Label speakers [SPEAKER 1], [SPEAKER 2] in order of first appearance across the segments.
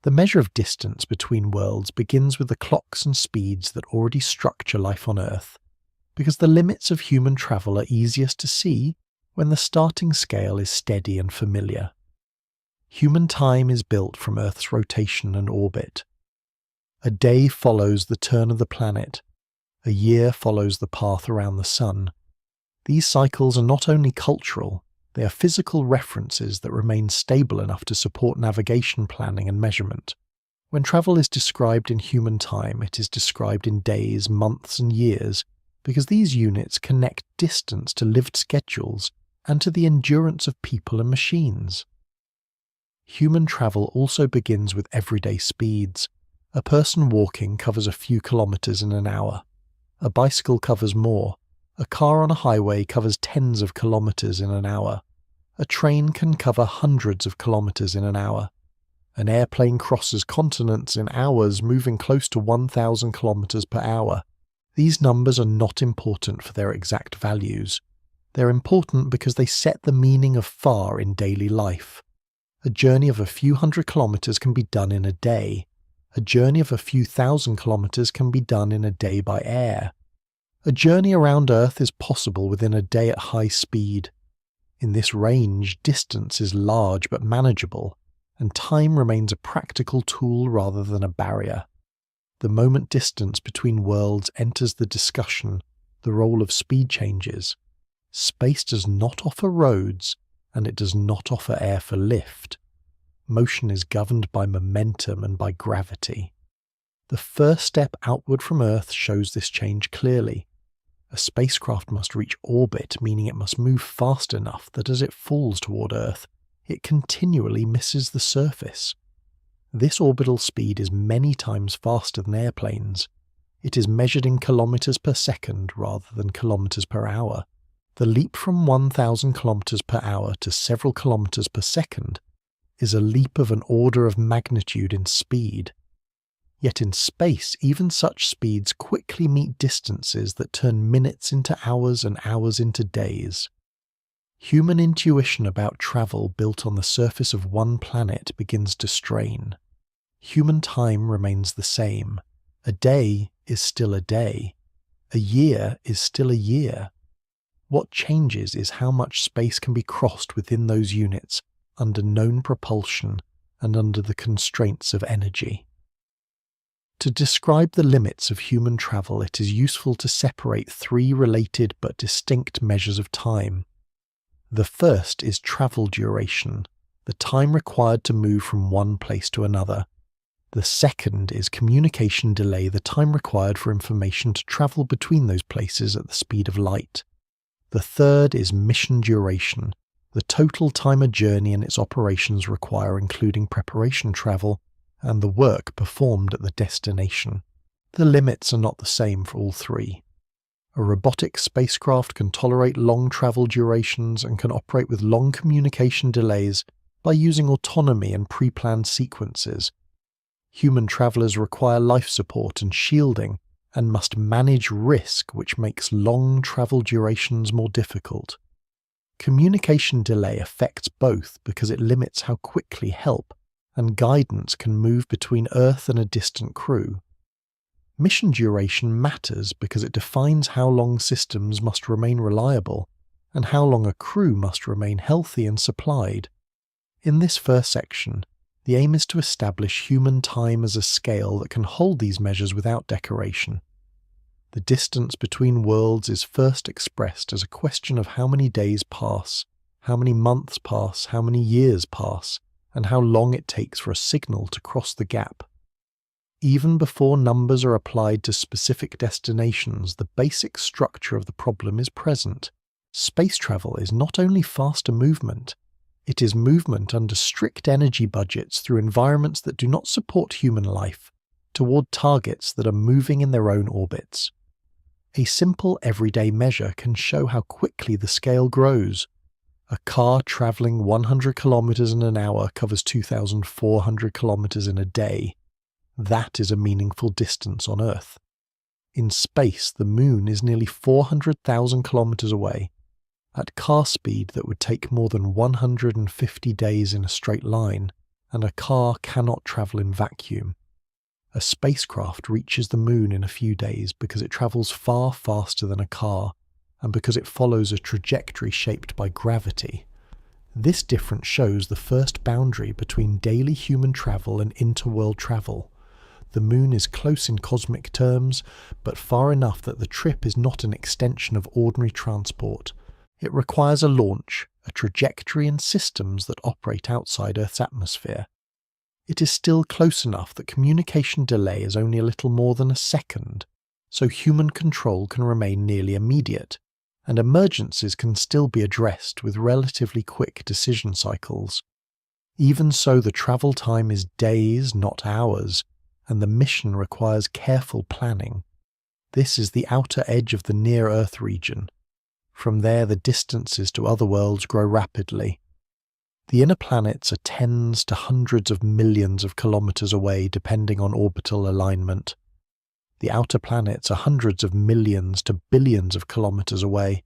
[SPEAKER 1] The measure of distance between worlds begins with the clocks and speeds that already structure life on Earth, because the limits of human travel are easiest to see when the starting scale is steady and familiar. Human time is built from Earth's rotation and orbit. A day follows the turn of the planet. A year follows the path around the sun. These cycles are not only cultural, they are physical references that remain stable enough to support navigation planning and measurement. When travel is described in human time, it is described in days, months, and years, because these units connect distance to lived schedules and to the endurance of people and machines. Human travel also begins with everyday speeds. A person walking covers a few kilometers in an hour. A bicycle covers more. A car on a highway covers tens of kilometers in an hour. A train can cover hundreds of kilometers in an hour. An airplane crosses continents in hours, moving close to 1,000 kilometers per hour. These numbers are not important for their exact values. They're important because they set the meaning of far in daily life. A journey of a few hundred kilometers can be done in a day. A journey of a few thousand kilometers can be done in a day by air. A journey around Earth is possible within a day at high speed. In this range, distance is large but manageable, and time remains a practical tool rather than a barrier. The moment distance between worlds enters the discussion, the role of speed changes. Space does not offer roads, and it does not offer air for lift. Motion is governed by momentum and by gravity. The first step outward from Earth shows this change clearly. A spacecraft must reach orbit, meaning it must move fast enough that as it falls toward Earth, it continually misses the surface. This orbital speed is many times faster than airplanes. It is measured in kilometers per second rather than kilometers per hour. The leap from 1,000 kilometers per hour to several kilometers per second is a leap of an order of magnitude in speed. Yet in space, even such speeds quickly meet distances that turn minutes into hours and hours into days. Human intuition about travel built on the surface of one planet begins to strain. Human time remains the same. A day is still a day. A year is still a year. What changes is how much space can be crossed within those units under known propulsion and under the constraints of energy. To describe the limits of human travel, it is useful to separate three related but distinct measures of time. The first is travel duration, the time required to move from one place to another. The second is communication delay, the time required for information to travel between those places at the speed of light. The third is mission duration, the total time a journey and its operations require, including preparation travel and the work performed at the destination. The limits are not the same for all three. A robotic spacecraft can tolerate long travel durations and can operate with long communication delays by using autonomy and pre-planned sequences. Human travelers require life support and shielding and must manage risk, which makes long travel durations more difficult. Communication delay affects both because it limits how quickly help and guidance can move between Earth and a distant crew. Mission duration matters because it defines how long systems must remain reliable and how long a crew must remain healthy and supplied. In this first section, the aim is to establish human time as a scale that can hold these measures without decoration. The distance between worlds is first expressed as a question of how many days pass, how many months pass, how many years pass, and how long it takes for a signal to cross the gap. Even before numbers are applied to specific destinations, the basic structure of the problem is present. Space travel is not only faster movement, it is movement under strict energy budgets through environments that do not support human life, toward targets that are moving in their own orbits. A simple everyday measure can show how quickly the scale grows. A car traveling 100 kilometers in an hour covers 2,400 kilometers in a day. That is a meaningful distance on Earth. In space, the moon is nearly 400,000 kilometers away. At car speed, that would take more than 150 days in a straight line, and a car cannot travel in vacuum. A spacecraft reaches the moon in a few days because it travels far faster than a car, and because it follows a trajectory shaped by gravity. This difference shows the first boundary between daily human travel and interworld travel. The moon is close in cosmic terms, but far enough that the trip is not an extension of ordinary transport. It requires a launch, a trajectory and systems that operate outside Earth's atmosphere. It is still close enough that communication delay is only a little more than a second, so human control can remain nearly immediate, and emergencies can still be addressed with relatively quick decision cycles. Even so, the travel time is days, not hours, and the mission requires careful planning. This is the outer edge of the near-Earth region. From there, the distances to other worlds grow rapidly. The inner planets are tens to hundreds of millions of kilometers away depending on orbital alignment. The outer planets are hundreds of millions to billions of kilometers away.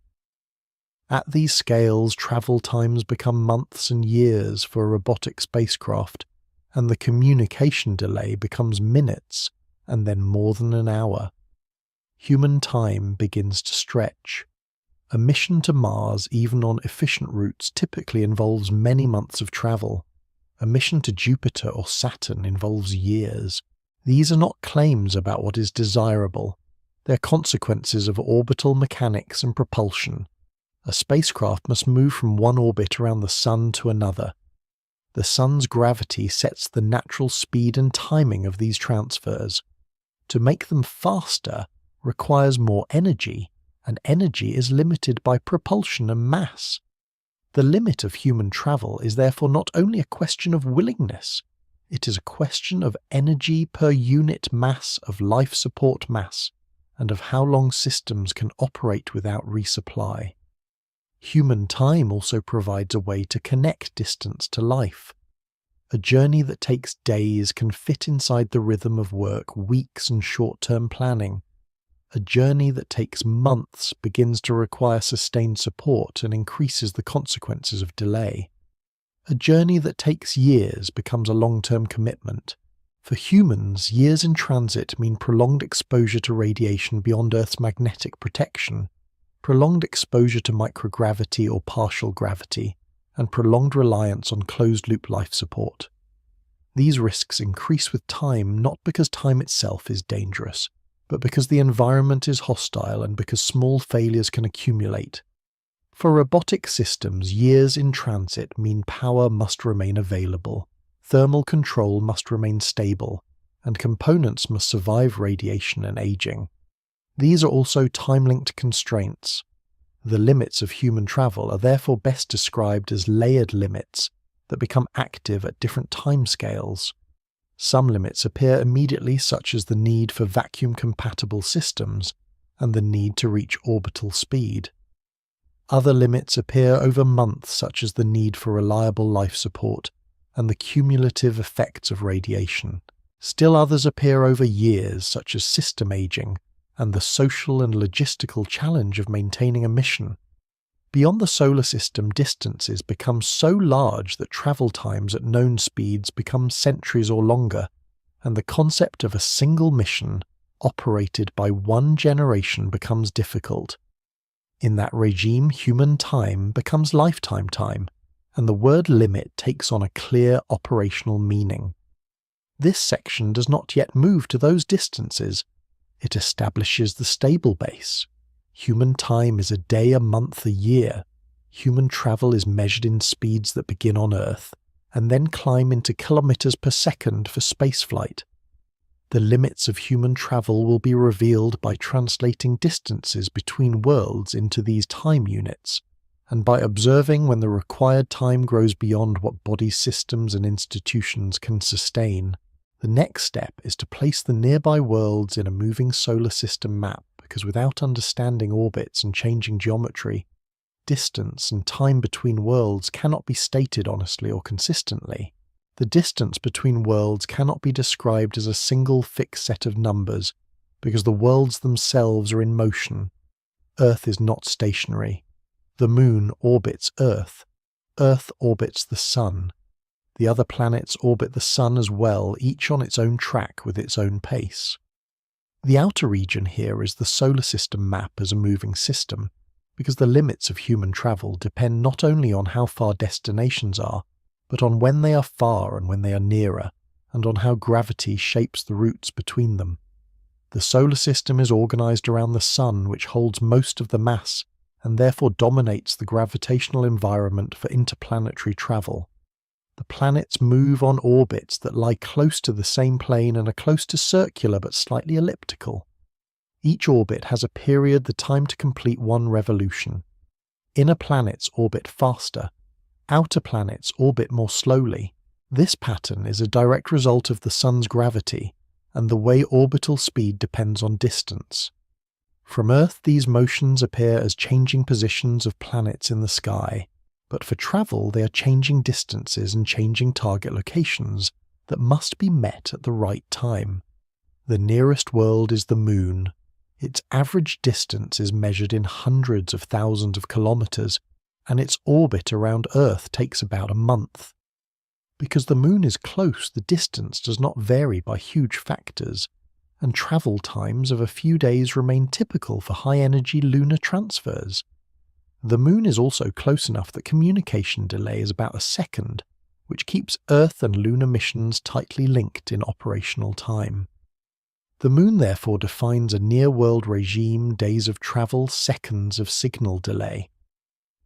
[SPEAKER 1] At these scales, travel times become months and years for a robotic spacecraft, and the communication delay becomes minutes and then more than an hour. Human time begins to stretch. A mission to Mars, even on efficient routes, typically involves many months of travel. A mission to Jupiter or Saturn involves years. These are not claims about what is desirable. They're consequences of orbital mechanics and propulsion. A spacecraft must move from one orbit around the Sun to another. The Sun's gravity sets the natural speed and timing of these transfers. To make them faster requires more energy, and energy is limited by propulsion and mass. The limit of human travel is therefore not only a question of willingness, it is a question of energy per unit mass of life support mass, and of how long systems can operate without resupply. Human time also provides a way to connect distance to life. A journey that takes days can fit inside the rhythm of work, weeks and short-term planning. A journey that takes months begins to require sustained support and increases the consequences of delay. A journey that takes years becomes a long-term commitment. For humans, years in transit mean prolonged exposure to radiation beyond Earth's magnetic protection, prolonged exposure to microgravity or partial gravity, and prolonged reliance on closed-loop life support. These risks increase with time not because time itself is dangerous, but because the environment is hostile and because small failures can accumulate. For robotic systems, years in transit mean power must remain available, thermal control must remain stable, and components must survive radiation and aging. These are also time-linked constraints. The limits of human travel are therefore best described as layered limits that become active at different timescales. Some limits appear immediately, such as the need for vacuum-compatible systems and the need to reach orbital speed. Other limits appear over months, such as the need for reliable life support and the cumulative effects of radiation. Still others appear over years, such as system aging and the social and logistical challenge of maintaining a mission. Beyond the solar system, distances become so large that travel times at known speeds become centuries or longer, and the concept of a single mission operated by one generation becomes difficult. In that regime, human time becomes lifetime time, and the word limit takes on a clear operational meaning. This section does not yet move to those distances. It establishes the stable base. Human time is a day, a month, a year. Human travel is measured in speeds that begin on Earth, and then climb into kilometers per second for spaceflight. The limits of human travel will be revealed by translating distances between worlds into these time units, and by observing when the required time grows beyond what body systems and institutions can sustain. The next step is to place the nearby worlds in a moving solar system map, because without understanding orbits and changing geometry, distance and time between worlds cannot be stated honestly or consistently. The distance between worlds cannot be described as a single fixed set of numbers, because the worlds themselves are in motion. Earth is not stationary. The Moon orbits Earth. Earth orbits the Sun. The other planets orbit the Sun as well, each on its own track with its own pace. The outer region here is the solar system map as a moving system, because the limits of human travel depend not only on how far destinations are, but on when they are far and when they are nearer, and on how gravity shapes the routes between them. The solar system is organized around the Sun, which holds most of the mass and therefore dominates the gravitational environment for interplanetary travel. The planets move on orbits that lie close to the same plane and are close to circular but slightly elliptical. Each orbit has a period the time to complete one revolution. Inner planets orbit faster. Outer planets orbit more slowly. This pattern is a direct result of the Sun's gravity, and the way orbital speed depends on distance. From Earth, these motions appear as changing positions of planets in the sky, but for travel they are changing distances and changing target locations that must be met at the right time. The nearest world is the Moon. Its average distance is measured in hundreds of thousands of kilometers, and its orbit around Earth takes about a month. Because the Moon is close, the distance does not vary by huge factors, and travel times of a few days remain typical for high-energy lunar transfers. The Moon is also close enough that communication delay is about a second, which keeps Earth and lunar missions tightly linked in operational time. The Moon therefore defines a near-world regime, days of travel, seconds of signal delay.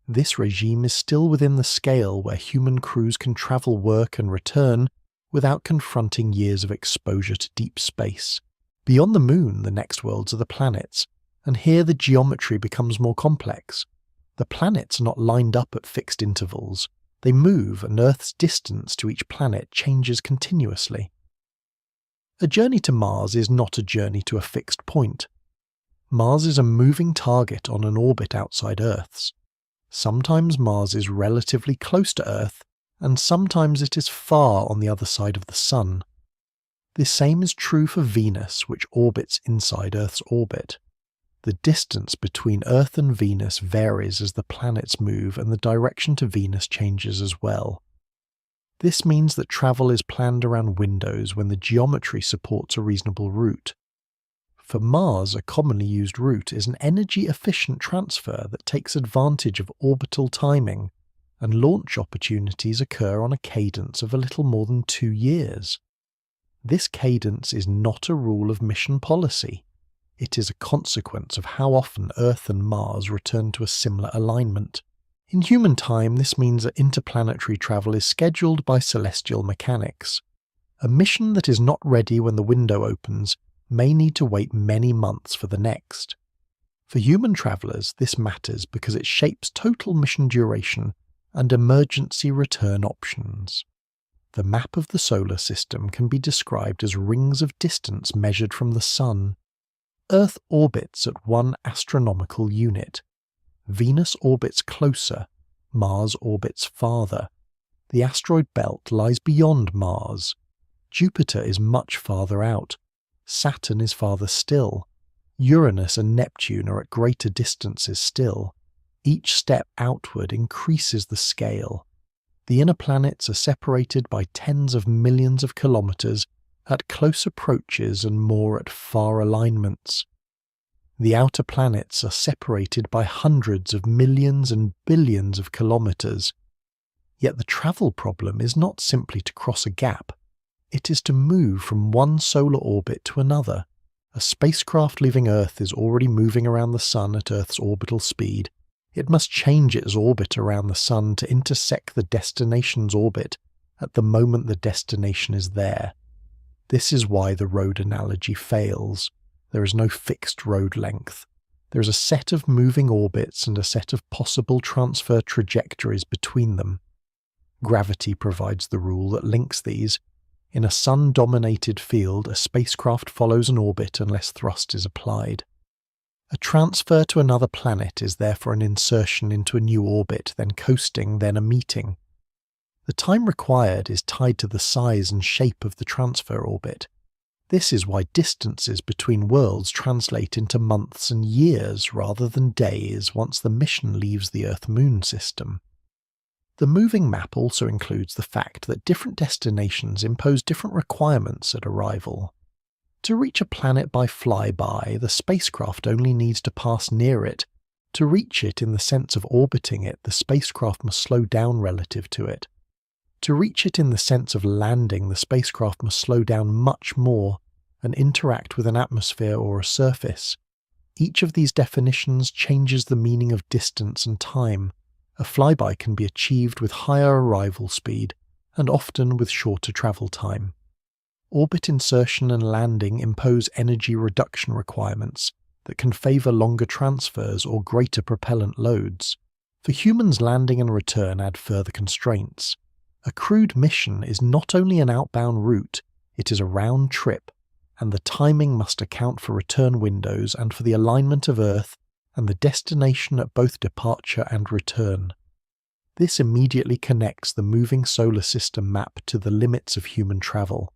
[SPEAKER 1] This regime is still within the scale where human crews can travel, work and return without confronting years of exposure to deep space. Beyond the Moon, the next worlds are the planets, and here the geometry becomes more complex. The planets are not lined up at fixed intervals. They move, and Earth's distance to each planet changes continuously. A journey to Mars is not a journey to a fixed point. Mars is a moving target on an orbit outside Earth's. Sometimes Mars is relatively close to Earth, and sometimes it is far on the other side of the Sun. The same is true for Venus, which orbits inside Earth's orbit. The distance between Earth and Venus varies as the planets move, and the direction to Venus changes as well. This means that travel is planned around windows when the geometry supports a reasonable route. For Mars, a commonly used route is an energy-efficient transfer that takes advantage of orbital timing, and launch opportunities occur on a cadence of a little more than 2 years. This cadence is not a rule of mission policy. It is a consequence of how often Earth and Mars return to a similar alignment. In human time, this means that interplanetary travel is scheduled by celestial mechanics. A mission that is not ready when the window opens may need to wait many months for the next. For human travellers, this matters because it shapes total mission duration and emergency return options. The map of the solar system can be described as rings of distance measured from the Sun. Earth orbits at one astronomical unit. Venus orbits closer, Mars orbits farther. The asteroid belt lies beyond Mars. Jupiter is much farther out. Saturn is farther still. Uranus and Neptune are at greater distances still. Each step outward increases the scale. The inner planets are separated by tens of millions of kilometers at close approaches and more at far alignments. The outer planets are separated by hundreds of millions and billions of kilometers. Yet the travel problem is not simply to cross a gap. It is to move from one solar orbit to another. A spacecraft leaving Earth is already moving around the Sun at Earth's orbital speed. It must change its orbit around the Sun to intersect the destination's orbit at the moment the destination is there. This is why the road analogy fails. There is no fixed road length. There is a set of moving orbits and a set of possible transfer trajectories between them. Gravity provides the rule that links these. In a Sun-dominated field, a spacecraft follows an orbit unless thrust is applied. A transfer to another planet is therefore an insertion into a new orbit, then coasting, then a meeting. The time required is tied to the size and shape of the transfer orbit. This is why distances between worlds translate into months and years rather than days once the mission leaves the Earth-Moon system. The moving map also includes the fact that different destinations impose different requirements at arrival. To reach a planet by flyby, the spacecraft only needs to pass near it. To reach it in the sense of orbiting it, the spacecraft must slow down relative to it. To reach it in the sense of landing, the spacecraft must slow down much more and interact with an atmosphere or a surface. Each of these definitions changes the meaning of distance and time. A flyby can be achieved with higher arrival speed and often with shorter travel time. Orbit insertion and landing impose energy reduction requirements that can favour longer transfers or greater propellant loads. For humans, landing and return add further constraints. A crewed mission is not only an outbound route, it is a round trip, and the timing must account for return windows and for the alignment of Earth and the destination at both departure and return. This immediately connects the moving solar system map to the limits of human travel.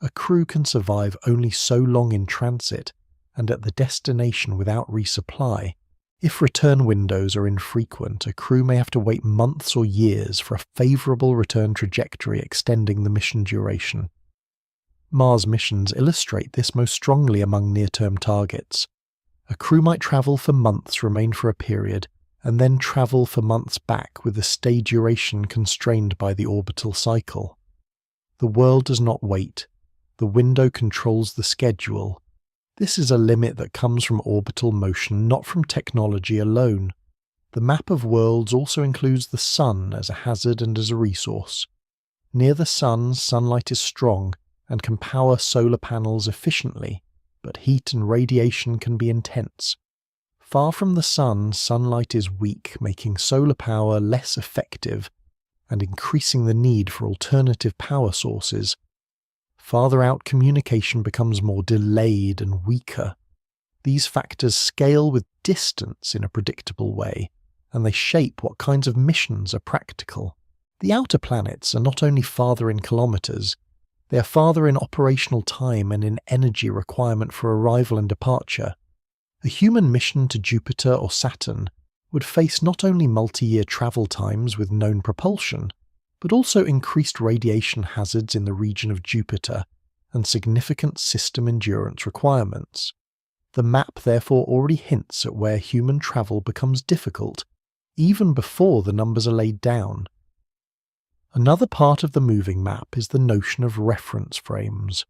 [SPEAKER 1] A crew can survive only so long in transit and at the destination without resupply. If return windows are infrequent, a crew may have to wait months or years for a favourable return trajectory extending the mission duration. Mars missions illustrate this most strongly among near-term targets. A crew might travel for months, remain for a period, and then travel for months back with the stay duration constrained by the orbital cycle. The world does not wait. The window controls the schedule. This is a limit that comes from orbital motion, not from technology alone. The map of worlds also includes the Sun as a hazard and as a resource. Near the Sun, sunlight is strong and can power solar panels efficiently, but heat and radiation can be intense. Far from the Sun, sunlight is weak, making solar power less effective and increasing the need for alternative power sources. Farther out, communication becomes more delayed and weaker. These factors scale with distance in a predictable way, and they shape what kinds of missions are practical. The outer planets are not only farther in kilometers, they are farther in operational time and in energy requirement for arrival and departure. A human mission to Jupiter or Saturn would face not only multi-year travel times with known propulsion, but also increased radiation hazards in the region of Jupiter and significant system endurance requirements. The map therefore already hints at where human travel becomes difficult, even before the numbers are laid down. Another part of the moving map is the notion of reference frames.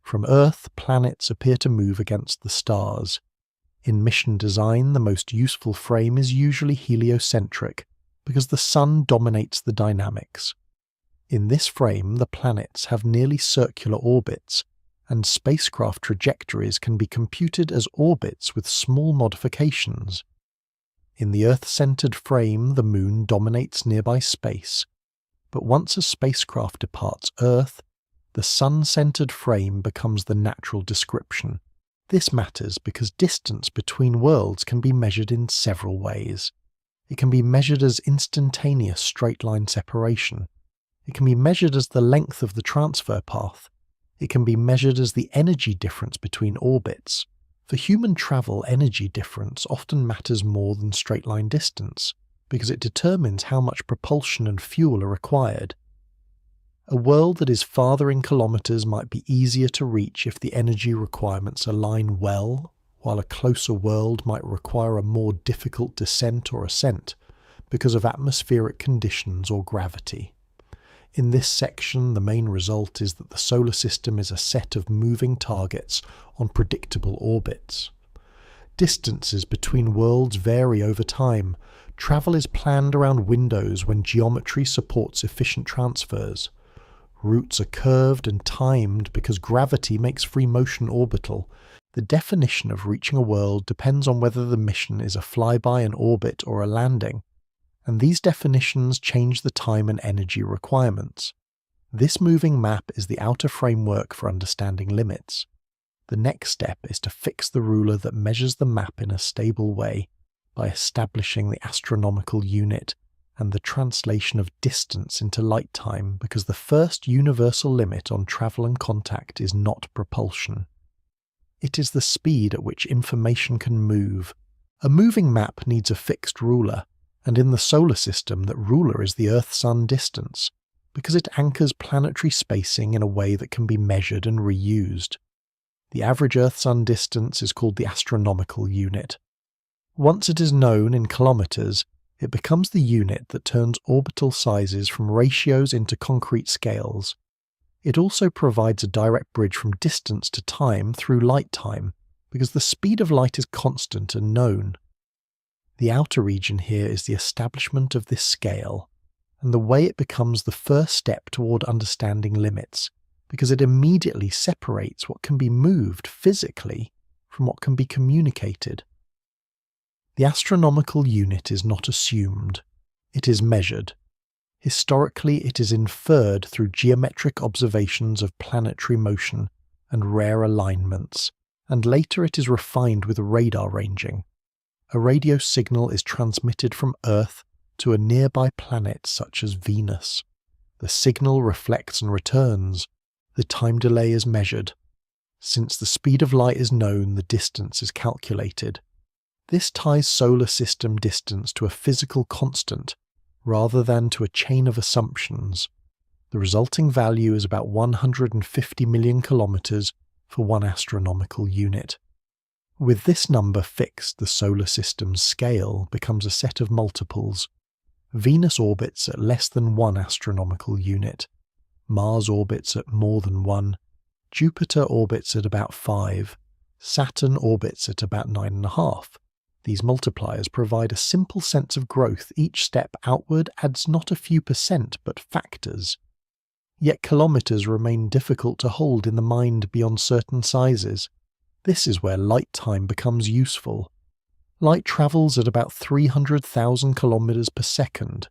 [SPEAKER 1] From Earth, planets appear to move against the stars. In mission design, the most useful frame is usually heliocentric, because the Sun dominates the dynamics. In this frame, the planets have nearly circular orbits, and spacecraft trajectories can be computed as orbits with small modifications. In the Earth-centered frame, the Moon dominates nearby space, but once a spacecraft departs Earth, the Sun-centered frame becomes the natural description. This matters because distance between worlds can be measured in several ways. It can be measured as instantaneous straight-line separation. It can be measured as the length of the transfer path. It can be measured as the energy difference between orbits. For human travel, energy difference often matters more than straight-line distance, because it determines how much propulsion and fuel are required. A world that is farther in kilometers might be easier to reach if the energy requirements align well, while a closer world might require a more difficult descent or ascent because of atmospheric conditions or gravity. In this section, the main result is that the solar system is a set of moving targets on predictable orbits. Distances between worlds vary over time. Travel is planned around windows when geometry supports efficient transfers. Routes are curved and timed because gravity makes free motion orbital. The definition of reaching a world depends on whether the mission is a flyby, an orbit, or a landing, and these definitions change the time and energy requirements. This moving map is the outer framework for understanding limits. The next step is to fix the ruler that measures the map in a stable way by establishing the astronomical unit and the translation of distance into light time, because the first universal limit on travel and contact is not propulsion. It is the speed at which information can move. A moving map needs a fixed ruler, and in the solar system that ruler is the Earth-Sun distance, because it anchors planetary spacing in a way that can be measured and reused. The average Earth-Sun distance is called the astronomical unit. Once it is known in kilometers, it becomes the unit that turns orbital sizes from ratios into concrete scales. It also provides a direct bridge from distance to time through light time, because the speed of light is constant and known. The outer region here is the establishment of this scale, and the way it becomes the first step toward understanding limits, because it immediately separates what can be moved physically from what can be communicated. The astronomical unit is not assumed, it is measured. Historically, it is inferred through geometric observations of planetary motion and rare alignments, and later it is refined with radar ranging. A radio signal is transmitted from Earth to a nearby planet such as Venus. The signal reflects and returns. The time delay is measured. Since the speed of light is known, the distance is calculated. This ties solar system distance to a physical constant rather than to a chain of assumptions. The resulting value is about 150 million kilometers for one astronomical unit. With this number fixed, the solar system's scale becomes a set of multiples. Venus orbits at less than 1 astronomical unit. Mars orbits at more than 1. Jupiter orbits at about 5. Saturn orbits at about 9.5. These multipliers provide a simple sense of growth. Each step outward adds not a few percent, but factors. Yet kilometers remain difficult to hold in the mind beyond certain sizes. This is where light time becomes useful. Light travels at about 300,000 kilometers per second.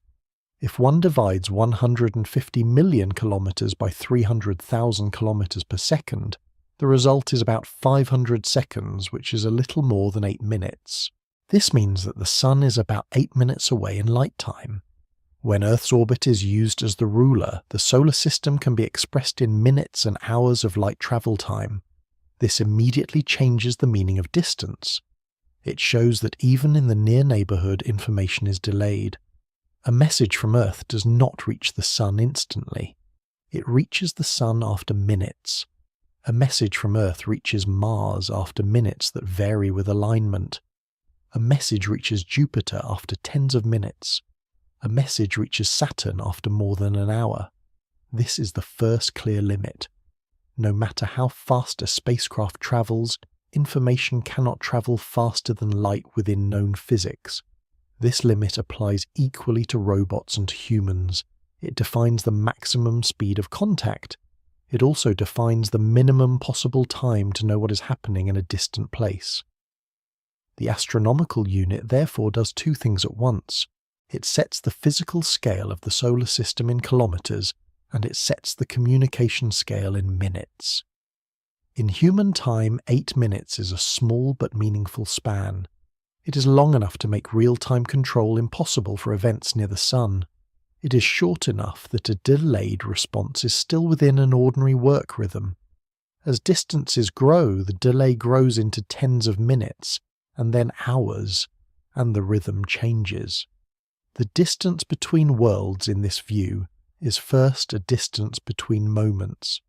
[SPEAKER 1] If one divides 150 million kilometers by 300,000 kilometers per second, the result is about 500 seconds, which is a little more than 8 minutes. This means that the Sun is about 8 minutes away in light time. When Earth's orbit is used as the ruler, the solar system can be expressed in minutes and hours of light travel time. This immediately changes the meaning of distance. It shows that even in the near neighborhood, information is delayed. A message from Earth does not reach the Sun instantly. It reaches the Sun after minutes. A message from Earth reaches Mars after minutes that vary with alignment. A message reaches Jupiter after tens of minutes. A message reaches Saturn after more than an hour. This is the first clear limit. No matter how fast a spacecraft travels, information cannot travel faster than light within known physics. This limit applies equally to robots and to humans. It defines the maximum speed of contact. It also defines the minimum possible time to know what is happening in a distant place. The astronomical unit therefore does two things at once. It sets the physical scale of the solar system in kilometers, and it sets the communication scale in minutes. In human time, 8 minutes is a small but meaningful span. It is long enough to make real-time control impossible for events near the Sun. It is short enough that a delayed response is still within an ordinary work rhythm. As distances grow, the delay grows into tens of minutes, and then hours, and the rhythm changes. The distance between worlds in this view is first a distance between moments.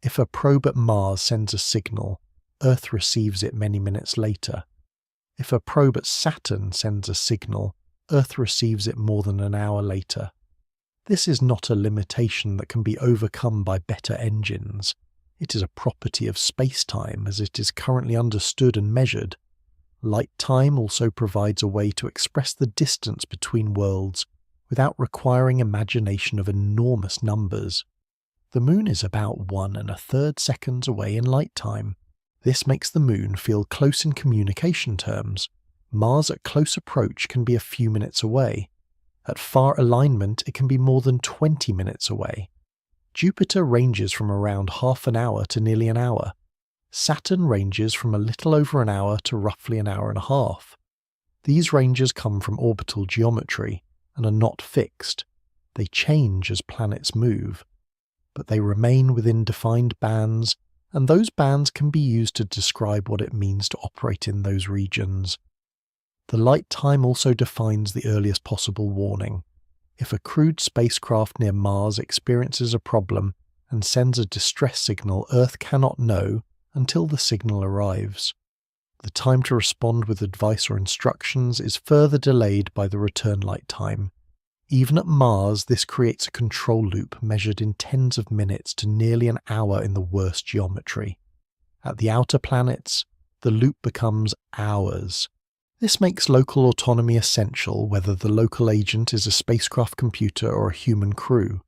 [SPEAKER 1] If a probe at Mars sends a signal, Earth receives it many minutes later. If a probe at Saturn sends a signal, Earth receives it more than an hour later. This is not a limitation that can be overcome by better engines. It is a property of space-time as it is currently understood and measured. Light time also provides a way to express the distance between worlds without requiring imagination of enormous numbers. The Moon is about 1 1/3 seconds away in light time. This makes the Moon feel close in communication terms. Mars at close approach can be a few minutes away. At far alignment, it can be more than 20 minutes away. Jupiter ranges from around half an hour to nearly an hour. Saturn ranges from a little over an hour to roughly an hour and a half. These ranges come from orbital geometry and are not fixed. They change as planets move, but they remain within defined bands, and those bands can be used to describe what it means to operate in those regions. The light time also defines the earliest possible warning. If a crewed spacecraft near Mars experiences a problem and sends a distress signal, Earth cannot know until the signal arrives. The time to respond with advice or instructions is further delayed by the return light time. Even at Mars, this creates a control loop measured in tens of minutes to nearly an hour in the worst geometry. At the outer planets, the loop becomes hours. This makes local autonomy essential, whether the local agent is a spacecraft computer or a human crew.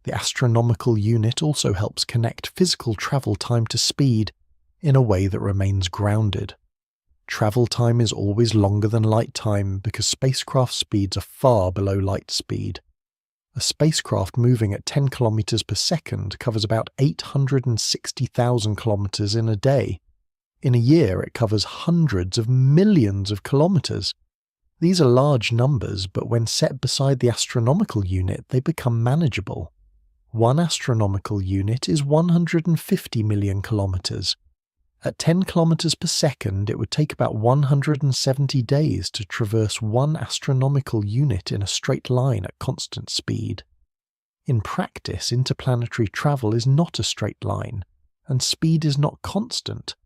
[SPEAKER 1] The astronomical unit also helps connect physical travel time to speed in a way that remains grounded. Travel time is always longer than light time because spacecraft speeds are far below light speed. A spacecraft moving at 10 kilometers per second covers about 860,000 kilometers in a day. In a year, it covers hundreds of millions of kilometers. These are large numbers, but when set beside the astronomical unit, they become manageable. One astronomical unit is 150 million kilometers. At 10 kilometers per second, it would take about 170 days to traverse one astronomical unit in a straight line at constant speed. In practice, interplanetary travel is not a straight line, and speed is not constant.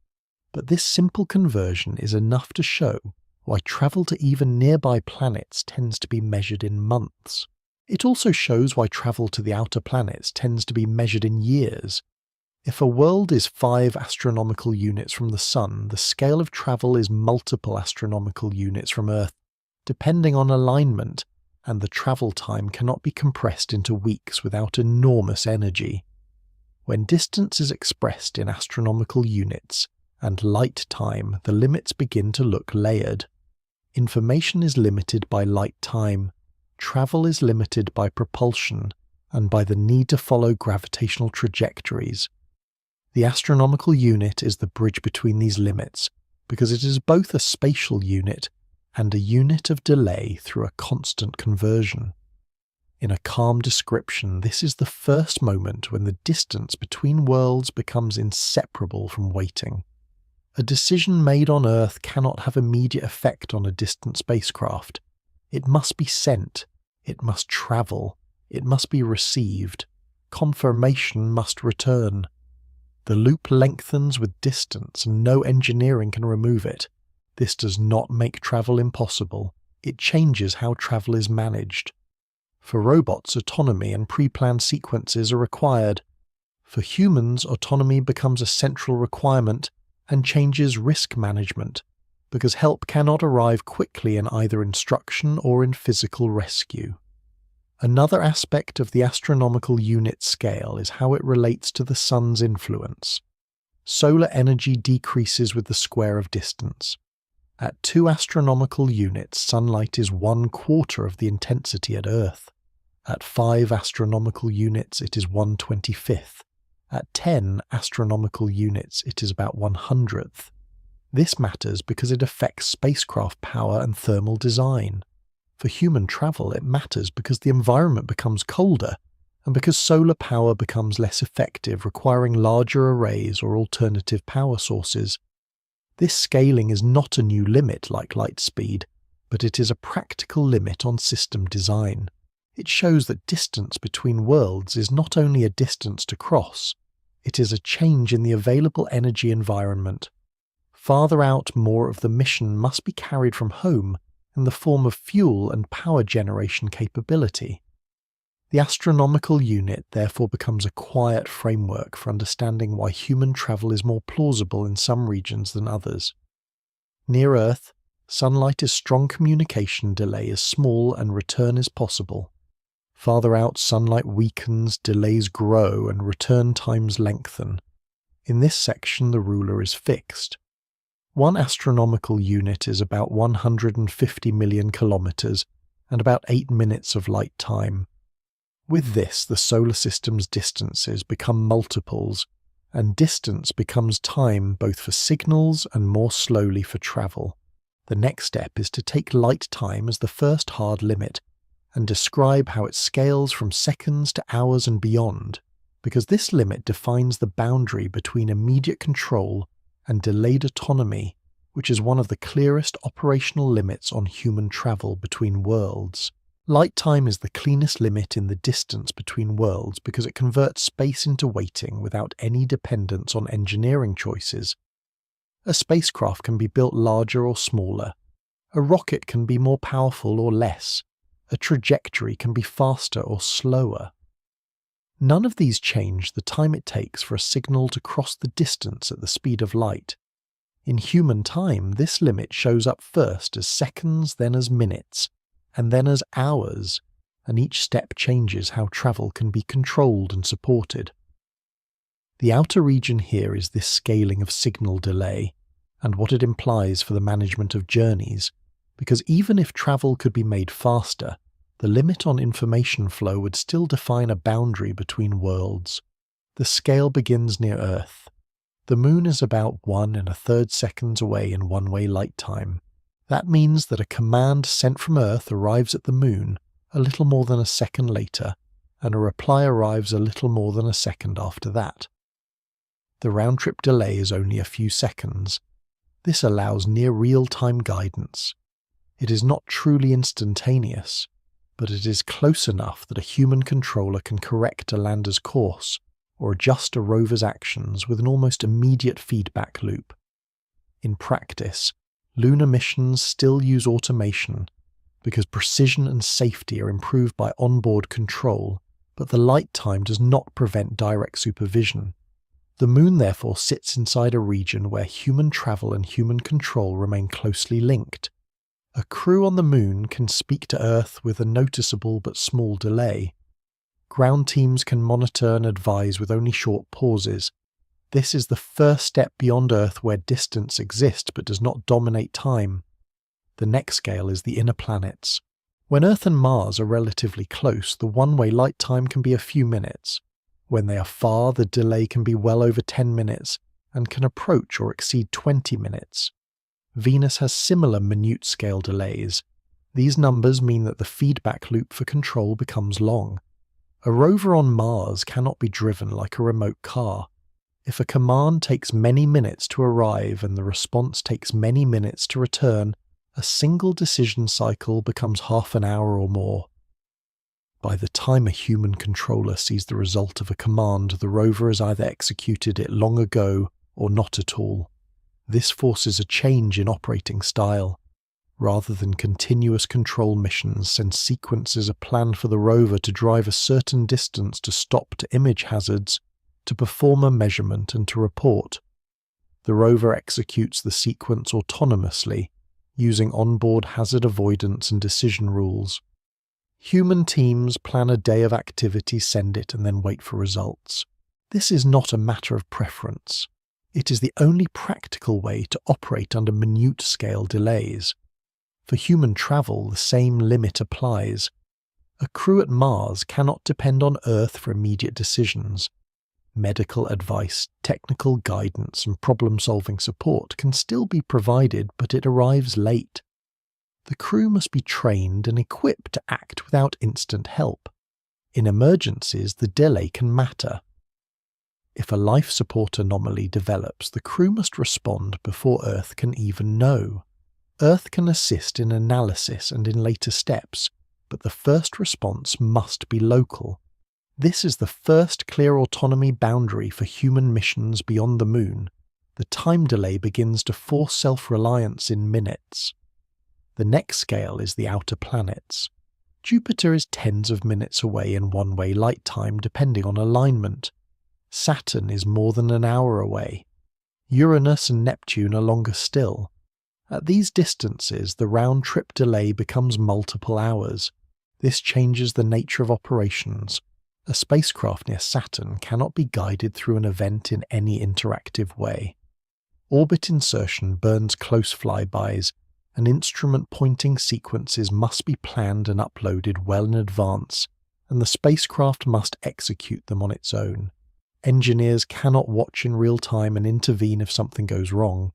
[SPEAKER 1] But this simple conversion is enough to show why travel to even nearby planets tends to be measured in months. It also shows why travel to the outer planets tends to be measured in years. If a world is 5 astronomical units from the Sun, the scale of travel is multiple astronomical units from Earth, depending on alignment, and the travel time cannot be compressed into weeks without enormous energy. When distance is expressed in astronomical units, and light time, the limits begin to look layered. Information is limited by light time, travel is limited by propulsion, and by the need to follow gravitational trajectories. The astronomical unit is the bridge between these limits, because it is both a spatial unit and a unit of delay through a constant conversion. In a calm description, this is the first moment when the distance between worlds becomes inseparable from waiting. A decision made on Earth cannot have immediate effect on a distant spacecraft. It must be sent, it must travel, it must be received, confirmation must return. The loop lengthens with distance and no engineering can remove it. This does not make travel impossible, it changes how travel is managed. For robots, autonomy and pre-planned sequences are required. For humans, autonomy becomes a central requirement and changes risk management, because help cannot arrive quickly in either instruction or in physical rescue. Another aspect of the astronomical unit scale is how it relates to the Sun's influence. Solar energy decreases with the square of distance. At 2 astronomical units, sunlight is 1/4 of the intensity at Earth. At 5 astronomical units, it is 1/25. At 10 astronomical units, it is about 1/100th. This matters because it affects spacecraft power and thermal design. For human travel, it matters because the environment becomes colder, and because solar power becomes less effective, requiring larger arrays or alternative power sources. This scaling is not a new limit like light speed, but it is a practical limit on system design. It shows that distance between worlds is not only a distance to cross, it is a change in the available energy environment. Farther out, more of the mission must be carried from home in the form of fuel and power generation capability. The astronomical unit therefore becomes a quiet framework for understanding why human travel is more plausible in some regions than others. Near Earth, sunlight is strong, communication delay is small, and return is possible. Farther out, sunlight weakens, delays grow, and return times lengthen. In this section, the ruler is fixed. 1 astronomical unit is about 150 million kilometers and about 8 minutes of light time. With this, the solar system's distances become multiples, and distance becomes time both for signals and more slowly for travel. The next step is to take light time as the first hard limit and describe how it scales from seconds to hours and beyond, because this limit defines the boundary between immediate control and delayed autonomy, which is one of the clearest operational limits on human travel between worlds. Light time is the cleanest limit in the distance between worlds because it converts space into waiting without any dependence on engineering choices. A spacecraft can be built larger or smaller. A rocket can be more powerful or less. A trajectory can be faster or slower. None of these change the time it takes for a signal to cross the distance at the speed of light. In human time, this limit shows up first as seconds, then as minutes, and then as hours, and each step changes how travel can be controlled and supported. The outer region here is this scaling of signal delay, and what it implies for the management of journeys, because even if travel could be made faster, the limit on information flow would still define a boundary between worlds. The scale begins near Earth. The Moon is about 1 1/3 seconds away in one-way light time. That means that a command sent from Earth arrives at the Moon a little more than a second later, and a reply arrives a little more than a second after that. The round-trip delay is only a few seconds. This allows near real-time guidance. It is not truly instantaneous, but it is close enough that a human controller can correct a lander's course or adjust a rover's actions with an almost immediate feedback loop. In practice, lunar missions still use automation because precision and safety are improved by onboard control, but the light time does not prevent direct supervision. The Moon therefore sits inside a region where human travel and human control remain closely linked. A crew on the Moon can speak to Earth with a noticeable but small delay. Ground teams can monitor and advise with only short pauses. This is the first step beyond Earth where distance exists but does not dominate time. The next scale is the inner planets. When Earth and Mars are relatively close, the one-way light time can be a few minutes. When they are far, the delay can be well over 10 minutes and can approach or exceed 20 minutes. Venus has similar minute scale delays. These numbers mean that the feedback loop for control becomes long. A rover on Mars cannot be driven like a remote car. If a command takes many minutes to arrive and the response takes many minutes to return, a single decision cycle becomes half an hour or more. By the time a human controller sees the result of a command, the rover has either executed it long ago or not at all. This forces a change in operating style. Rather than continuous control missions, since sequences are planned for the rover to drive a certain distance to stop to image hazards, to perform a measurement and to report. The rover executes the sequence autonomously, using onboard hazard avoidance and decision rules. Human teams plan a day of activity, send it, and then wait for results. This is not a matter of preference. It is the only practical way to operate under minute-scale delays. For human travel, the same limit applies. A crew at Mars cannot depend on Earth for immediate decisions. Medical advice, technical guidance, and problem-solving support can still be provided, but it arrives late. The crew must be trained and equipped to act without instant help. In emergencies, the delay can matter. If a life support anomaly develops, the crew must respond before Earth can even know. Earth can assist in analysis and in later steps, but the first response must be local. This is the first clear autonomy boundary for human missions beyond the Moon. The time delay begins to force self-reliance in minutes. The next scale is the outer planets. Jupiter is tens of minutes away in one-way light time depending on alignment. Saturn is more than an hour away. Uranus and Neptune are longer still. At these distances, the round-trip delay becomes multiple hours. This changes the nature of operations. A spacecraft near Saturn cannot be guided through an event in any interactive way. Orbit insertion burns close flybys, and instrument pointing sequences must be planned and uploaded well in advance, and the spacecraft must execute them on its own. Engineers cannot watch in real time and intervene if something goes wrong.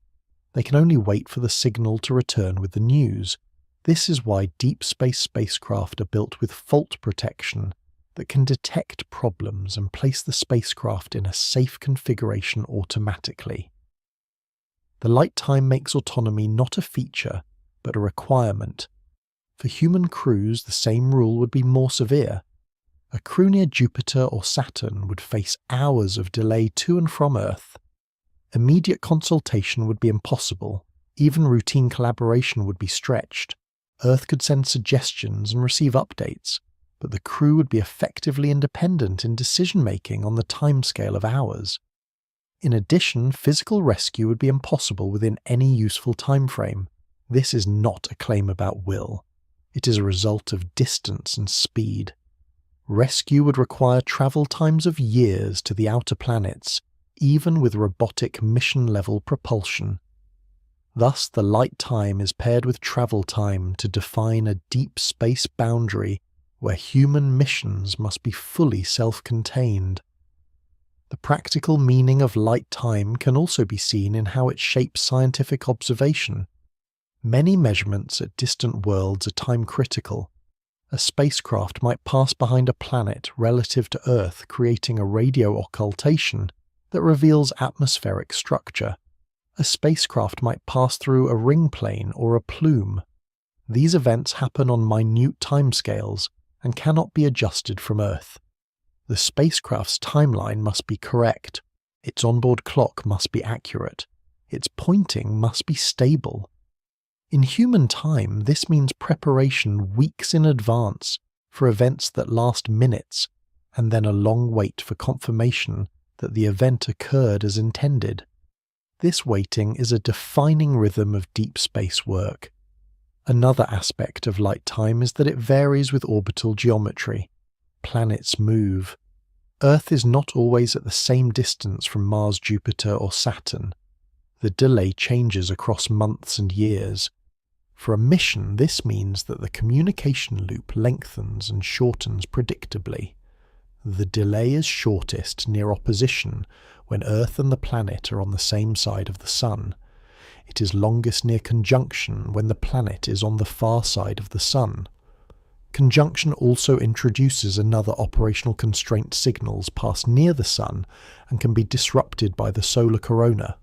[SPEAKER 1] They can only wait for the signal to return with the news. This is why deep space spacecraft are built with fault protection that can detect problems and place the spacecraft in a safe configuration automatically. The light time makes autonomy not a feature, but a requirement. For human crews, the same rule would be more severe. A crew near Jupiter or Saturn would face hours of delay to and from Earth. Immediate consultation would be impossible. Even routine collaboration would be stretched. Earth could send suggestions and receive updates, but the crew would be effectively independent in decision-making on the timescale of hours. In addition, physical rescue would be impossible within any useful time frame. This is not a claim about will. It is a result of distance and speed. Rescue would require travel times of years to the outer planets, even with robotic mission-level propulsion. Thus, the light time is paired with travel time to define a deep space boundary where human missions must be fully self-contained. The practical meaning of light time can also be seen in how it shapes scientific observation. Many measurements at distant worlds are time-critical. A spacecraft might pass behind a planet relative to Earth, creating a radio occultation that reveals atmospheric structure. A spacecraft might pass through a ring plane or a plume. These events happen on minute timescales and cannot be adjusted from Earth. The spacecraft's timeline must be correct, its onboard clock must be accurate, its pointing must be stable. In human time, this means preparation weeks in advance for events that last minutes, and then a long wait for confirmation that the event occurred as intended. This waiting is a defining rhythm of deep space work. Another aspect of light time is that it varies with orbital geometry. Planets move. Earth is not always at the same distance from Mars, Jupiter, or Saturn. The delay changes across months and years. For a mission, this means that the communication loop lengthens and shortens predictably. The delay is shortest near opposition when Earth and the planet are on the same side of the Sun. It is longest near conjunction when the planet is on the far side of the Sun. Conjunction also introduces another operational constraint: signals pass near the Sun and can be disrupted by the solar corona.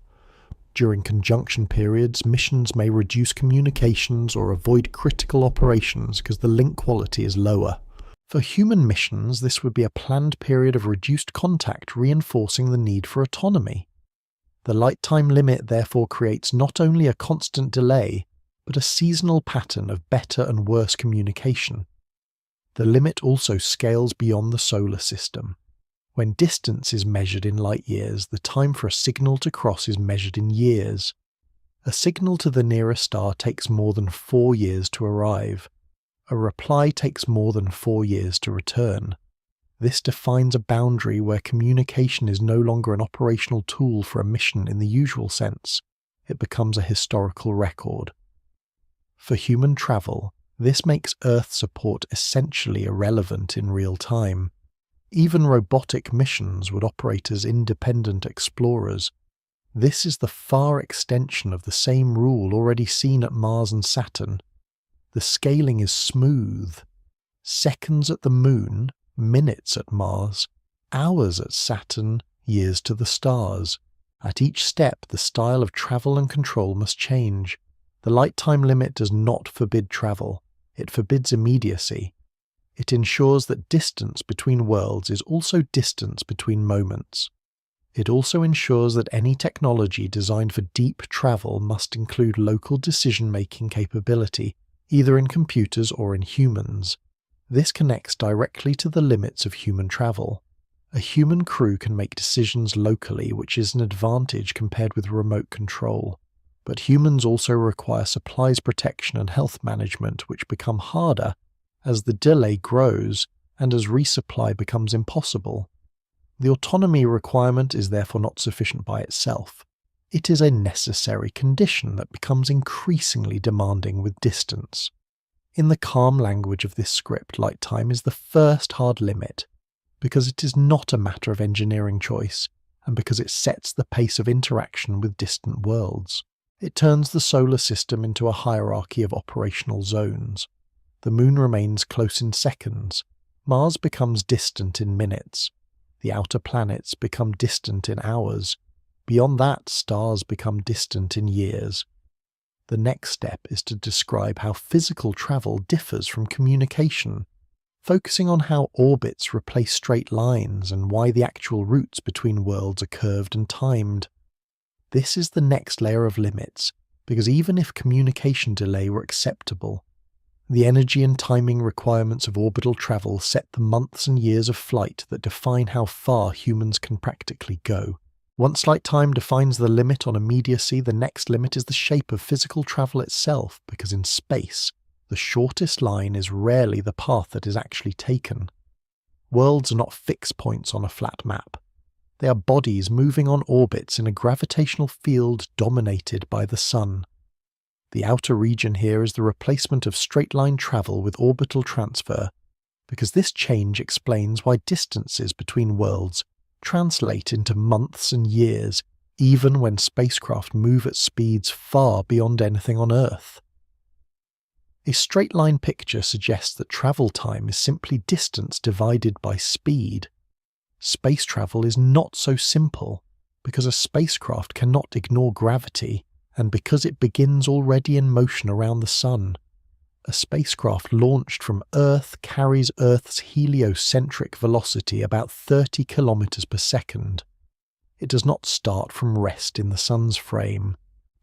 [SPEAKER 1] During conjunction periods, missions may reduce communications or avoid critical operations because the link quality is lower. For human missions, this would be a planned period of reduced contact, reinforcing the need for autonomy. The light time limit therefore creates not only a constant delay, but a seasonal pattern of better and worse communication. The limit also scales beyond the solar system. When distance is measured in light years, the time for a signal to cross is measured in years. A signal to the nearest star takes more than 4 years to arrive. A reply takes more than 4 years to return. This defines a boundary where communication is no longer an operational tool for a mission in the usual sense. It becomes a historical record. For human travel, this makes Earth support essentially irrelevant in real time. Even robotic missions would operate as independent explorers. This is the far extension of the same rule already seen at Mars and Saturn. The scaling is smooth. Seconds at the Moon, minutes at Mars, hours at Saturn, years to the stars. At each step, the style of travel and control must change. The light time limit does not forbid travel. It forbids immediacy. It ensures that distance between worlds is also distance between moments. It also ensures that any technology designed for deep travel must include local decision-making capability, either in computers or in humans. This connects directly to the limits of human travel. A human crew can make decisions locally, which is an advantage compared with remote control. But humans also require supplies protection and health management, which become harder as the delay grows and as resupply becomes impossible. The autonomy requirement is therefore not sufficient by itself. It is a necessary condition that becomes increasingly demanding with distance. In the calm language of this script, light time is the first hard limit, because it is not a matter of engineering choice, and because it sets the pace of interaction with distant worlds. It turns the solar system into a hierarchy of operational zones. The Moon remains close in seconds. Mars becomes distant in minutes. The outer planets become distant in hours. Beyond that, stars become distant in years. The next step is to describe how physical travel differs from communication, focusing on how orbits replace straight lines and why the actual routes between worlds are curved and timed. This is the next layer of limits, because even if communication delay were acceptable, the energy and timing requirements of orbital travel set the months and years of flight that define how far humans can practically go. Once flight time defines the limit on immediacy, the next limit is the shape of physical travel itself, because in space, the shortest line is rarely the path that is actually taken. Worlds are not fixed points on a flat map. They are bodies moving on orbits in a gravitational field dominated by the Sun. The outer region here is the replacement of straight-line travel with orbital transfer, because this change explains why distances between worlds translate into months and years, even when spacecraft move at speeds far beyond anything on Earth. A straight-line picture suggests that travel time is simply distance divided by speed. Space travel is not so simple, because a spacecraft cannot ignore gravity, and because it begins already in motion around the Sun. A spacecraft launched from Earth carries Earth's heliocentric velocity about 30 kilometers per second. It does not start from rest in the Sun's frame.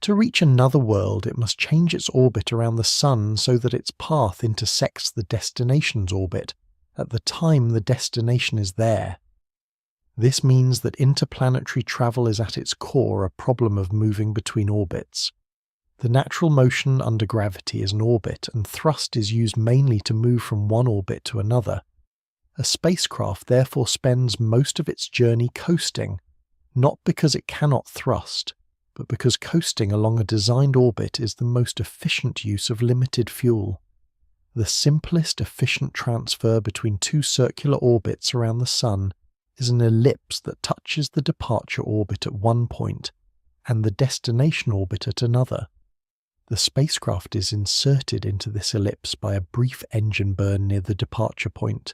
[SPEAKER 1] To reach another world, it must change its orbit around the Sun so that its path intersects the destination's orbit at the time the destination is there. This means that interplanetary travel is at its core a problem of moving between orbits. The natural motion under gravity is an orbit, and thrust is used mainly to move from one orbit to another. A spacecraft therefore spends most of its journey coasting, not because it cannot thrust, but because coasting along a designed orbit is the most efficient use of limited fuel. The simplest efficient transfer between two circular orbits around the Sun is an ellipse that touches the departure orbit at one point and the destination orbit at another. The spacecraft is inserted into this ellipse by a brief engine burn near the departure point.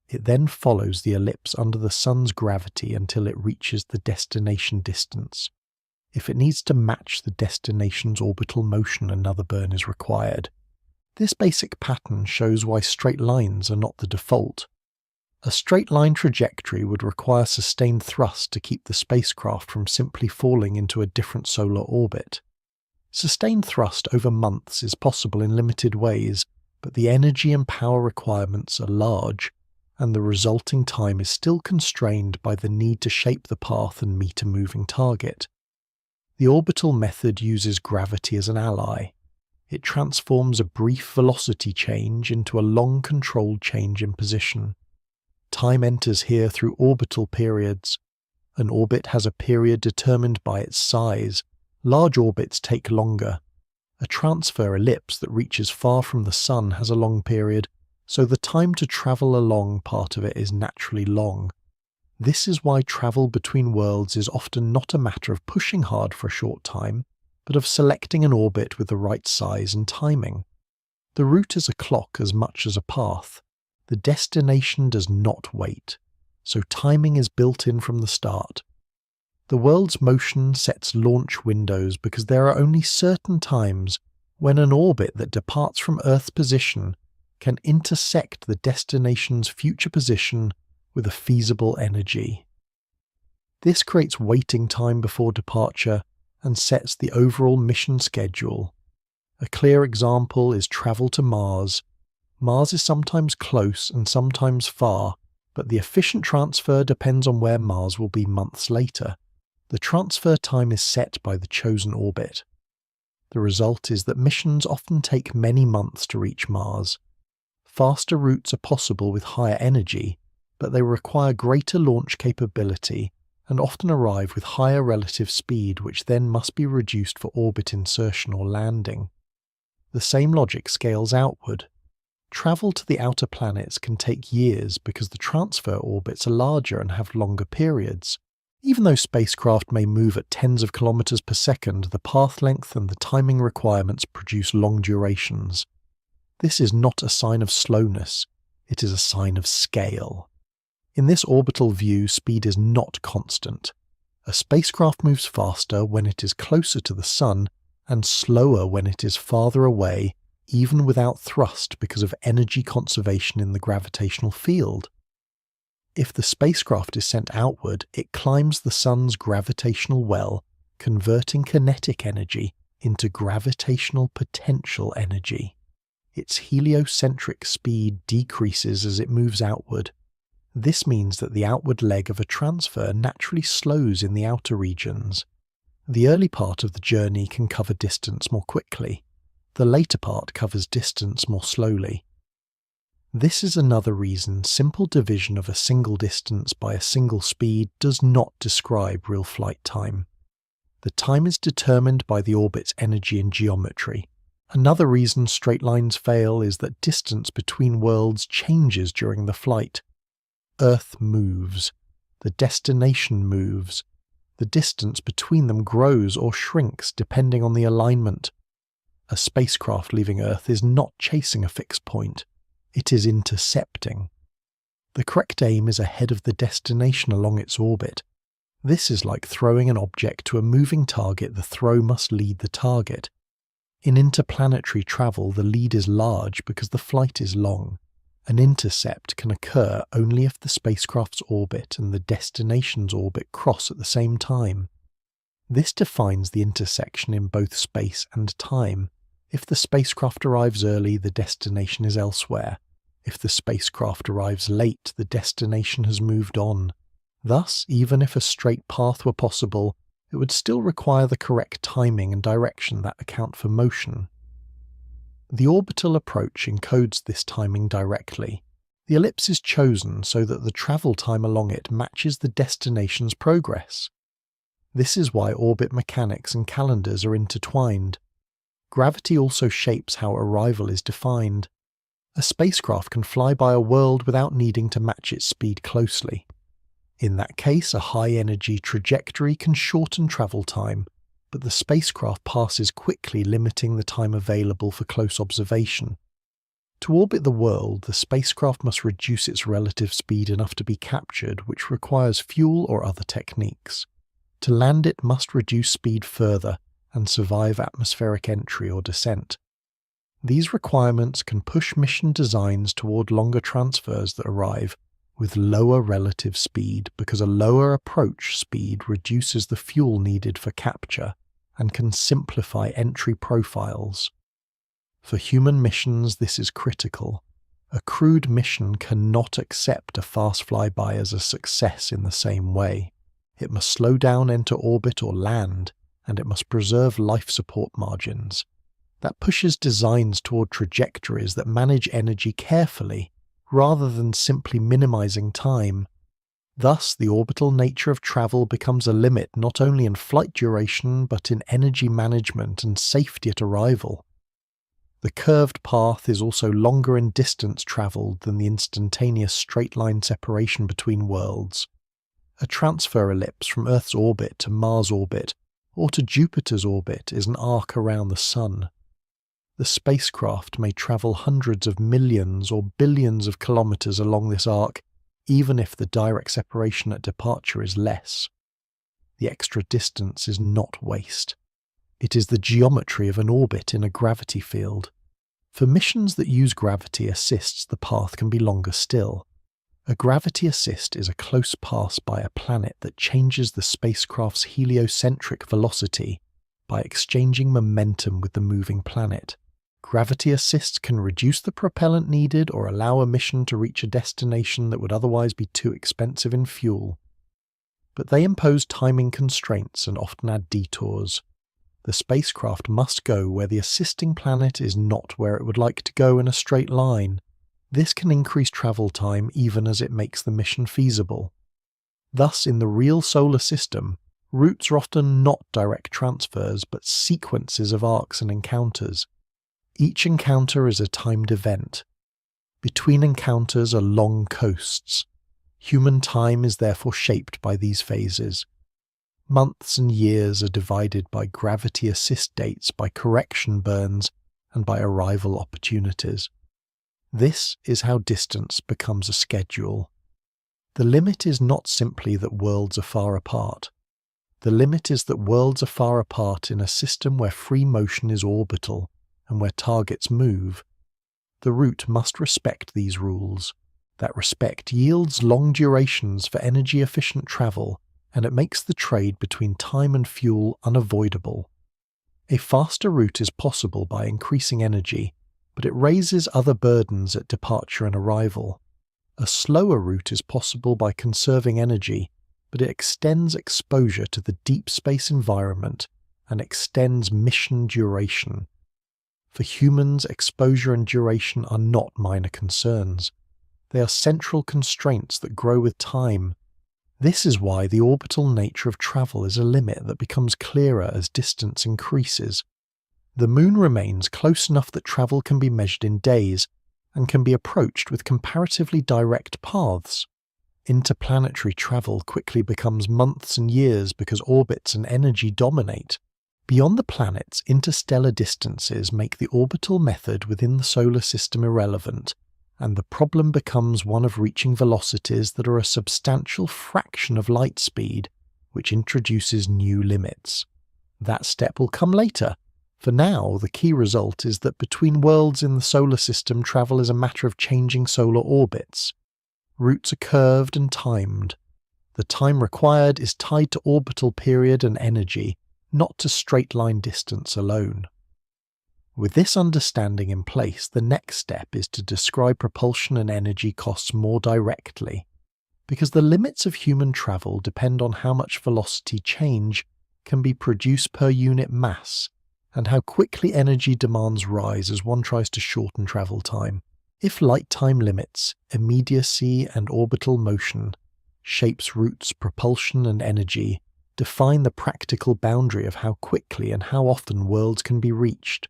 [SPEAKER 1] It then follows the ellipse under the Sun's gravity until it reaches the destination distance. If it needs to match the destination's orbital motion, another burn is required. This basic pattern shows why straight lines are not the default. A straight line trajectory would require sustained thrust to keep the spacecraft from simply falling into a different solar orbit. Sustained thrust over months is possible in limited ways, but the energy and power requirements are large, and the resulting time is still constrained by the need to shape the path and meet a moving target. The orbital method uses gravity as an ally. It transforms a brief velocity change into a long controlled change in position. Time enters here through orbital periods. An orbit has a period determined by its size. Large orbits take longer. A transfer ellipse that reaches far from the Sun has a long period, so the time to travel along part of it is naturally long. This is why travel between worlds is often not a matter of pushing hard for a short time, but of selecting an orbit with the right size and timing. The route is a clock as much as a path. The destination does not wait, so timing is built in from the start. The world's motion sets launch windows because there are only certain times when an orbit that departs from Earth's position can intersect the destination's future position with a feasible energy. This creates waiting time before departure and sets the overall mission schedule. A clear example is travel to Mars. Mars is sometimes close and sometimes far, but the efficient transfer depends on where Mars will be months later. The transfer time is set by the chosen orbit. The result is that missions often take many months to reach Mars. Faster routes are possible with higher energy, but they require greater launch capability and often arrive with higher relative speed, which then must be reduced for orbit insertion or landing. The same logic scales outward. Travel to the outer planets can take years because the transfer orbits are larger and have longer periods. Even though spacecraft may move at tens of kilometers per second, the path length and the timing requirements produce long durations. This is not a sign of slowness, it is a sign of scale. In this orbital view, speed is not constant. A spacecraft moves faster when it is closer to the Sun and slower when it is farther away, even without thrust because of energy conservation in the gravitational field. If the spacecraft is sent outward, it climbs the Sun's gravitational well, converting kinetic energy into gravitational potential energy. Its heliocentric speed decreases as it moves outward. This means that the outward leg of a transfer naturally slows in the outer regions. The early part of the journey can cover distance more quickly. The later part covers distance more slowly. This is another reason simple division of a single distance by a single speed does not describe real flight time. The time is determined by the orbit's energy and geometry. Another reason straight lines fail is that distance between worlds changes during the flight. Earth moves. The destination moves. The distance between them grows or shrinks depending on the alignment. A spacecraft leaving Earth is not chasing a fixed point. It is intercepting. The correct aim is ahead of the destination along its orbit. This is like throwing an object to a moving target. The throw must lead the target. In interplanetary travel, the lead is large because the flight is long. An intercept can occur only if the spacecraft's orbit and the destination's orbit cross at the same time. This defines the intersection in both space and time. If the spacecraft arrives early, the destination is elsewhere. If the spacecraft arrives late, the destination has moved on. Thus, even if a straight path were possible, it would still require the correct timing and direction that account for motion. The orbital approach encodes this timing directly. The ellipse is chosen so that the travel time along it matches the destination's progress. This is why orbit mechanics and calendars are intertwined. Gravity also shapes how arrival is defined. A spacecraft can fly by a world without needing to match its speed closely. In that case, a high-energy trajectory can shorten travel time, but the spacecraft passes quickly, limiting the time available for close observation. To orbit the world, the spacecraft must reduce its relative speed enough to be captured, which requires fuel or other techniques. To land, it must reduce speed further and survive atmospheric entry or descent. These requirements can push mission designs toward longer transfers that arrive with lower relative speed because a lower approach speed reduces the fuel needed for capture and can simplify entry profiles. For human missions, this is critical. A crewed mission cannot accept a fast flyby as a success in the same way. It must slow down, enter orbit, or land, and it must preserve life support margins. That pushes designs toward trajectories that manage energy carefully, rather than simply minimizing time. Thus, the orbital nature of travel becomes a limit not only in flight duration but in energy management and safety at arrival. The curved path is also longer in distance traveled than the instantaneous straight-line separation between worlds. A transfer ellipse from Earth's orbit to Mars' orbit or to Jupiter's orbit is an arc around the Sun. The spacecraft may travel hundreds of millions or billions of kilometers along this arc, even if the direct separation at departure is less. The extra distance is not waste. It is the geometry of an orbit in a gravity field. For missions that use gravity assists, the path can be longer still. A gravity assist is a close pass by a planet that changes the spacecraft's heliocentric velocity by exchanging momentum with the moving planet. Gravity assists can reduce the propellant needed or allow a mission to reach a destination that would otherwise be too expensive in fuel. But they impose timing constraints and often add detours. The spacecraft must go where the assisting planet is not where it would like to go in a straight line. This can increase travel time even as it makes the mission feasible. Thus, in the real solar system, routes are often not direct transfers but sequences of arcs and encounters. Each encounter is a timed event. Between encounters are long coasts. Human time is therefore shaped by these phases. Months and years are divided by gravity assist dates, by correction burns, and by arrival opportunities. This is how distance becomes a schedule. The limit is not simply that worlds are far apart. The limit is that worlds are far apart in a system where free motion is orbital and where targets move. The route must respect these rules. That respect yields long durations for energy-efficient travel, and it makes the trade between time and fuel unavoidable. A faster route is possible by increasing energy, but it raises other burdens at departure and arrival. A slower route is possible by conserving energy, but it extends exposure to the deep space environment and extends mission duration. For humans, exposure and duration are not minor concerns. They are central constraints that grow with time. This is why the orbital nature of travel is a limit that becomes clearer as distance increases. The Moon remains close enough that travel can be measured in days and can be approached with comparatively direct paths. Interplanetary travel quickly becomes months and years because orbits and energy dominate. Beyond the planets, interstellar distances make the orbital method within the solar system irrelevant, and the problem becomes one of reaching velocities that are a substantial fraction of light speed, which introduces new limits. That step will come later. For now, the key result is that between worlds in the solar system, travel is a matter of changing solar orbits. Routes are curved and timed. The time required is tied to orbital period and energy, not to straight-line distance alone. With this understanding in place, the next step is to describe propulsion and energy costs more directly, because the limits of human travel depend on how much velocity change can be produced per unit mass, and how quickly energy demands rise as one tries to shorten travel time. If light time limits, immediacy and orbital motion, shapes routes, propulsion and energy, define the practical boundary of how quickly and how often worlds can be reached.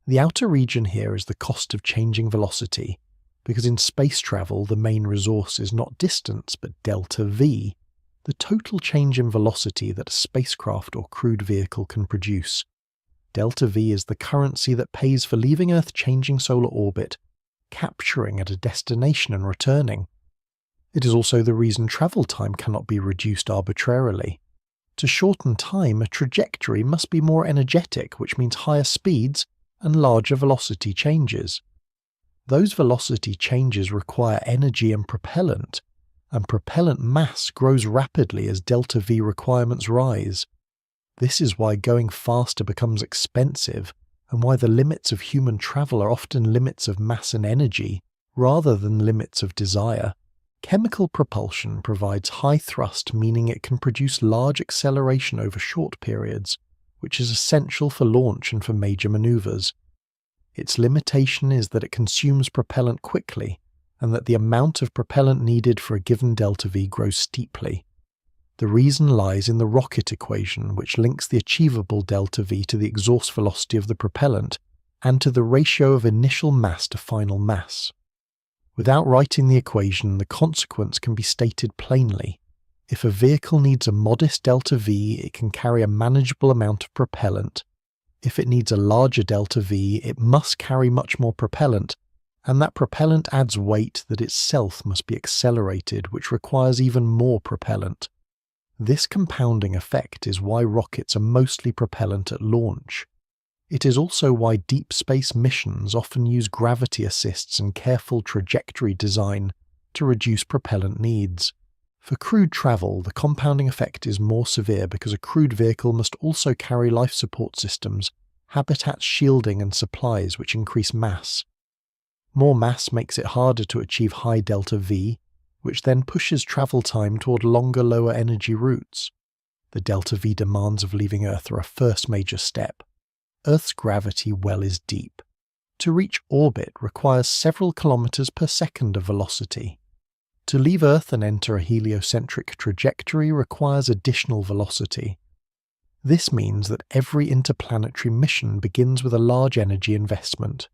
[SPEAKER 1] The outer region here is the cost of changing velocity, because in space travel the main resource is not distance but delta V, the total change in velocity that a spacecraft or crewed vehicle can produce. Delta V is the currency that pays for leaving Earth changing solar orbit, capturing at a destination and returning. It is also the reason travel time cannot be reduced arbitrarily. To shorten time, a trajectory must be more energetic, which means higher speeds and larger velocity changes. Those velocity changes require energy and propellant mass grows rapidly as delta V requirements rise. This is why going faster becomes expensive, and why the limits of human travel are often limits of mass and energy, rather than limits of desire. Chemical propulsion provides high thrust, meaning it can produce large acceleration over short periods, which is essential for launch and for major maneuvers. Its limitation is that it consumes propellant quickly, and that the amount of propellant needed for a given delta V grows steeply. The reason lies in the rocket equation, which links the achievable delta V to the exhaust velocity of the propellant and to the ratio of initial mass to final mass. Without writing the equation, the consequence can be stated plainly. If a vehicle needs a modest delta V, it can carry a manageable amount of propellant. If it needs a larger delta V, it must carry much more propellant, and that propellant adds weight that itself must be accelerated, which requires even more propellant. This compounding effect is why rockets are mostly propellant at launch. It is also why deep space missions often use gravity assists and careful trajectory design to reduce propellant needs. For crewed travel, the compounding effect is more severe because a crewed vehicle must also carry life support systems, habitats, shielding and supplies which increase mass. More mass makes it harder to achieve high delta V, which then pushes travel time toward longer, lower energy routes. The delta V demands of leaving Earth are a first major step. Earth's gravity well is deep. To reach orbit requires several kilometers per second of velocity. To leave Earth and enter a heliocentric trajectory requires additional velocity. This means that every interplanetary mission begins with a large energy investment.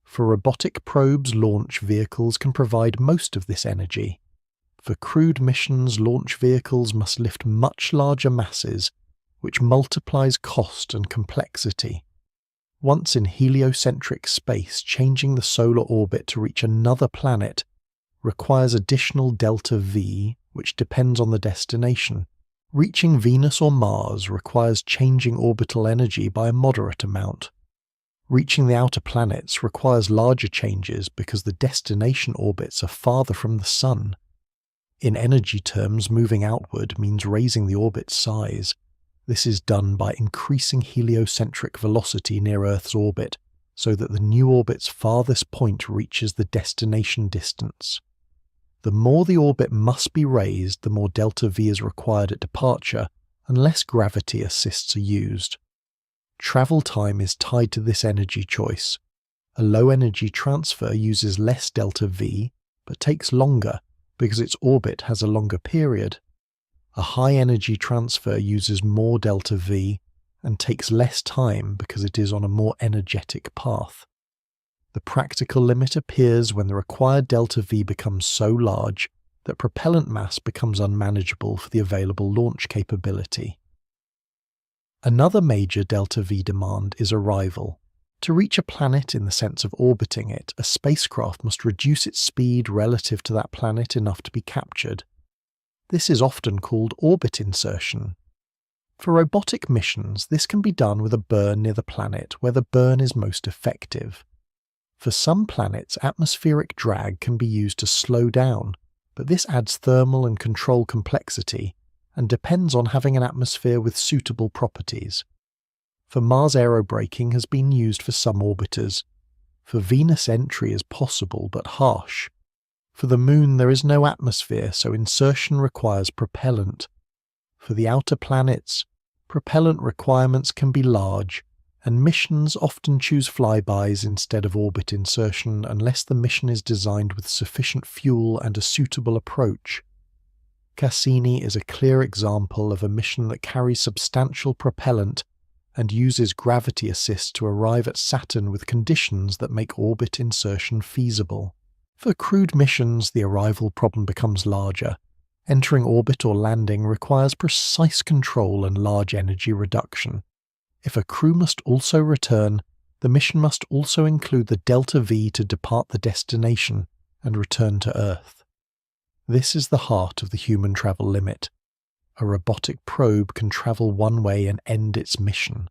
[SPEAKER 1] For robotic probes, launch vehicles can provide most of this energy. For crewed missions, launch vehicles must lift much larger masses, which multiplies cost and complexity. Once in heliocentric space, changing the solar orbit to reach another planet requires additional delta V, which depends on the destination. Reaching Venus or Mars requires changing orbital energy by a moderate amount. Reaching the outer planets requires larger changes because the destination orbits are farther from the Sun. In energy terms, moving outward means raising the orbit's size. This is done by increasing heliocentric velocity near Earth's orbit, so that the new orbit's farthest point reaches the destination distance. The more the orbit must be raised, the more delta V is required at departure, unless gravity assists are used. Travel time is tied to this energy choice. A low-energy transfer uses less delta V, but takes longer because its orbit has a longer period. A high-energy transfer uses more delta V and takes less time because it is on a more energetic path. The practical limit appears when the required delta V becomes so large that propellant mass becomes unmanageable for the available launch capability. Another major delta V demand is arrival. To reach a planet in the sense of orbiting it, a spacecraft must reduce its speed relative to that planet enough to be captured. This is often called orbit insertion. For robotic missions, this can be done with a burn near the planet where the burn is most effective. For some planets, atmospheric drag can be used to slow down, but this adds thermal and control complexity and depends on having an atmosphere with suitable properties. For Mars, aerobraking has been used for some orbiters. For Venus, entry is possible but harsh. For the Moon, there is no atmosphere, so insertion requires propellant. For the outer planets, propellant requirements can be large, and missions often choose flybys instead of orbit insertion unless the mission is designed with sufficient fuel and a suitable approach. Cassini is a clear example of a mission that carries substantial propellant and uses gravity assist to arrive at Saturn with conditions that make orbit insertion feasible. For crewed missions, the arrival problem becomes larger. Entering orbit or landing requires precise control and large energy reduction. If a crew must also return, the mission must also include the delta V to depart the destination and return to Earth. This is the heart of the human travel limit. A robotic probe can travel one way and end its mission.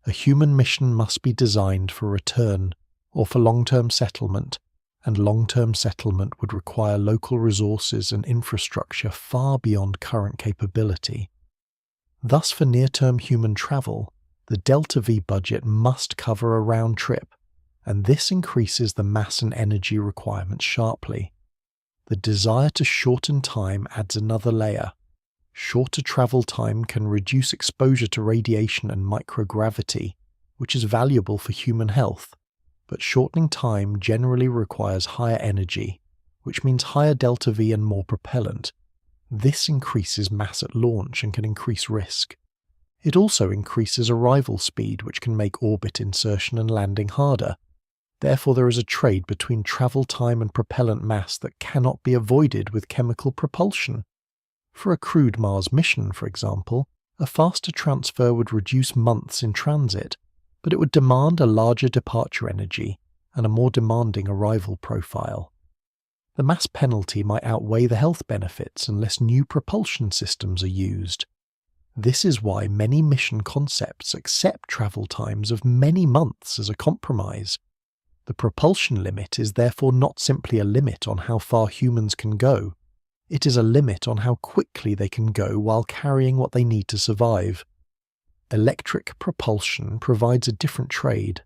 [SPEAKER 1] A human mission must be designed for return or for long-term settlement, and long-term settlement would require local resources and infrastructure far beyond current capability. Thus, for near-term human travel, the delta V budget must cover a round trip, and this increases the mass and energy requirements sharply. The desire to shorten time adds another layer. Shorter travel time can reduce exposure to radiation and microgravity, which is valuable for human health, but shortening time generally requires higher energy, which means higher delta V and more propellant. This increases mass at launch and can increase risk. It also increases arrival speed, which can make orbit insertion and landing harder. Therefore, there is a trade between travel time and propellant mass that cannot be avoided with chemical propulsion. For a crewed Mars mission, for example, a faster transfer would reduce months in transit, but it would demand a larger departure energy and a more demanding arrival profile. The mass penalty might outweigh the health benefits unless new propulsion systems are used. This is why many mission concepts accept travel times of many months as a compromise. The propulsion limit is therefore not simply a limit on how far humans can go. It is a limit on how quickly they can go while carrying what they need to survive. Electric propulsion provides a different trade.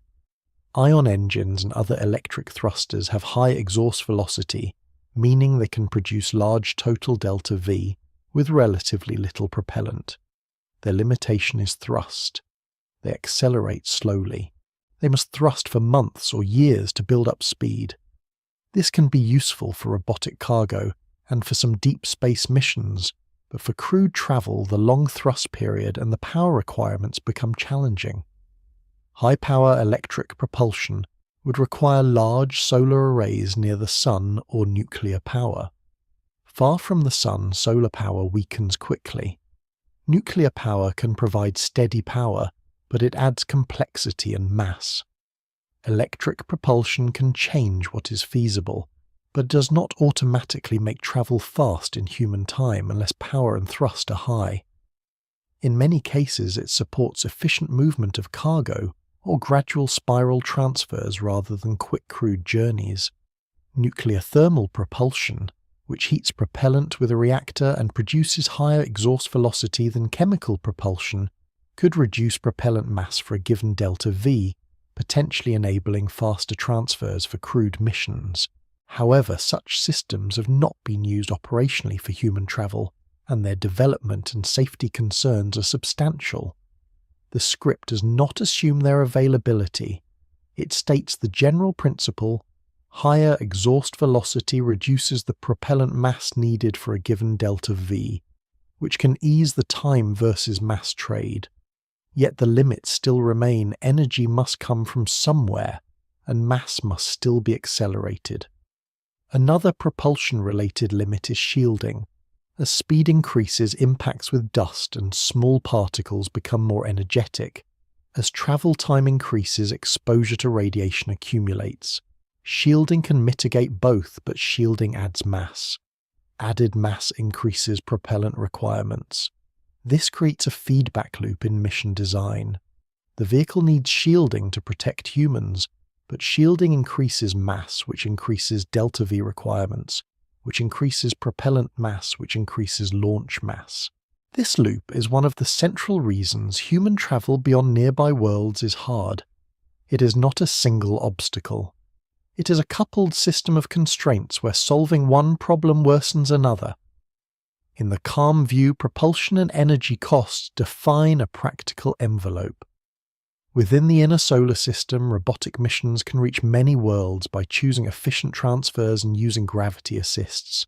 [SPEAKER 1] Ion engines and other electric thrusters have high exhaust velocity, meaning they can produce large total delta V with relatively little propellant. Their limitation is thrust. They accelerate slowly. They must thrust for months or years to build up speed. This can be useful for robotic cargo and for some deep space missions, but for crewed travel, the long thrust period and the power requirements become challenging. High-power electric propulsion would require large solar arrays near the Sun or nuclear power. Far from the Sun, solar power weakens quickly. Nuclear power can provide steady power, but it adds complexity and mass. Electric propulsion can change what is feasible, but does not automatically make travel fast in human time unless power and thrust are high. In many cases, it supports efficient movement of cargo or gradual spiral transfers rather than quick crewed journeys. Nuclear thermal propulsion, which heats propellant with a reactor and produces higher exhaust velocity than chemical propulsion, could reduce propellant mass for a given delta V, potentially enabling faster transfers for crewed missions. However, such systems have not been used operationally for human travel, and their development and safety concerns are substantial. The script does not assume their availability. It states the general principle: higher exhaust velocity reduces the propellant mass needed for a given delta V, which can ease the time versus mass trade. Yet the limits still remain: energy must come from somewhere, and mass must still be accelerated. Another propulsion-related limit is shielding. As speed increases, impacts with dust and small particles become more energetic. As travel time increases, exposure to radiation accumulates. Shielding can mitigate both, but shielding adds mass. Added mass increases propellant requirements. This creates a feedback loop in mission design. The vehicle needs shielding to protect humans, but shielding increases mass, which increases delta V requirements, which increases propellant mass, which increases launch mass. This loop is one of the central reasons human travel beyond nearby worlds is hard. It is not a single obstacle. It is a coupled system of constraints where solving one problem worsens another. In the calm view, propulsion and energy costs define a practical envelope. Within the inner solar system, robotic missions can reach many worlds by choosing efficient transfers and using gravity assists.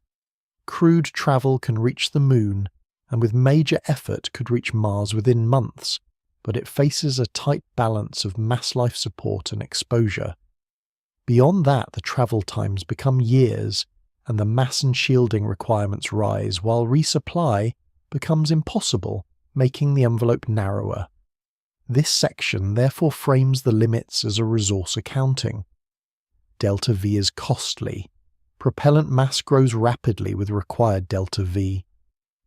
[SPEAKER 1] Crewed travel can reach the Moon, and with major effort could reach Mars within months, but it faces a tight balance of mass life support and exposure. Beyond that, the travel times become years, and the mass and shielding requirements rise, while resupply becomes impossible, making the envelope narrower. This section therefore frames the limits as a resource accounting. Delta V is costly. Propellant mass grows rapidly with required delta V.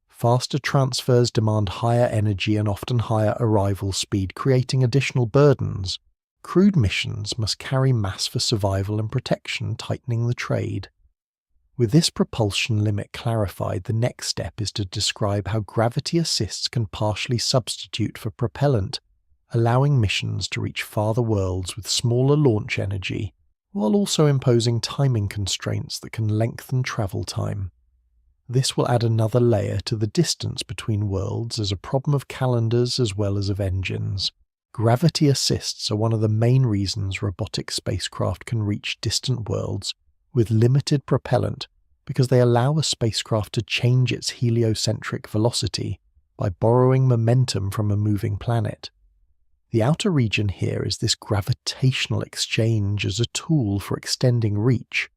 [SPEAKER 1] Faster transfers demand higher energy and often higher arrival speed, creating additional burdens. Crewed missions must carry mass for survival and protection, tightening the trade. With this propulsion limit clarified, the next step is to describe how gravity assists can partially substitute for propellant, allowing missions to reach farther worlds with smaller launch energy, while also imposing timing constraints that can lengthen travel time. This will add another layer to the distance between worlds as a problem of calendars as well as of engines. Gravity assists are one of the main reasons robotic spacecraft can reach distant worlds with limited propellant, because they allow a spacecraft to change its heliocentric velocity by borrowing momentum from a moving planet. The outer region here is this gravitational exchange as a tool for extending reach,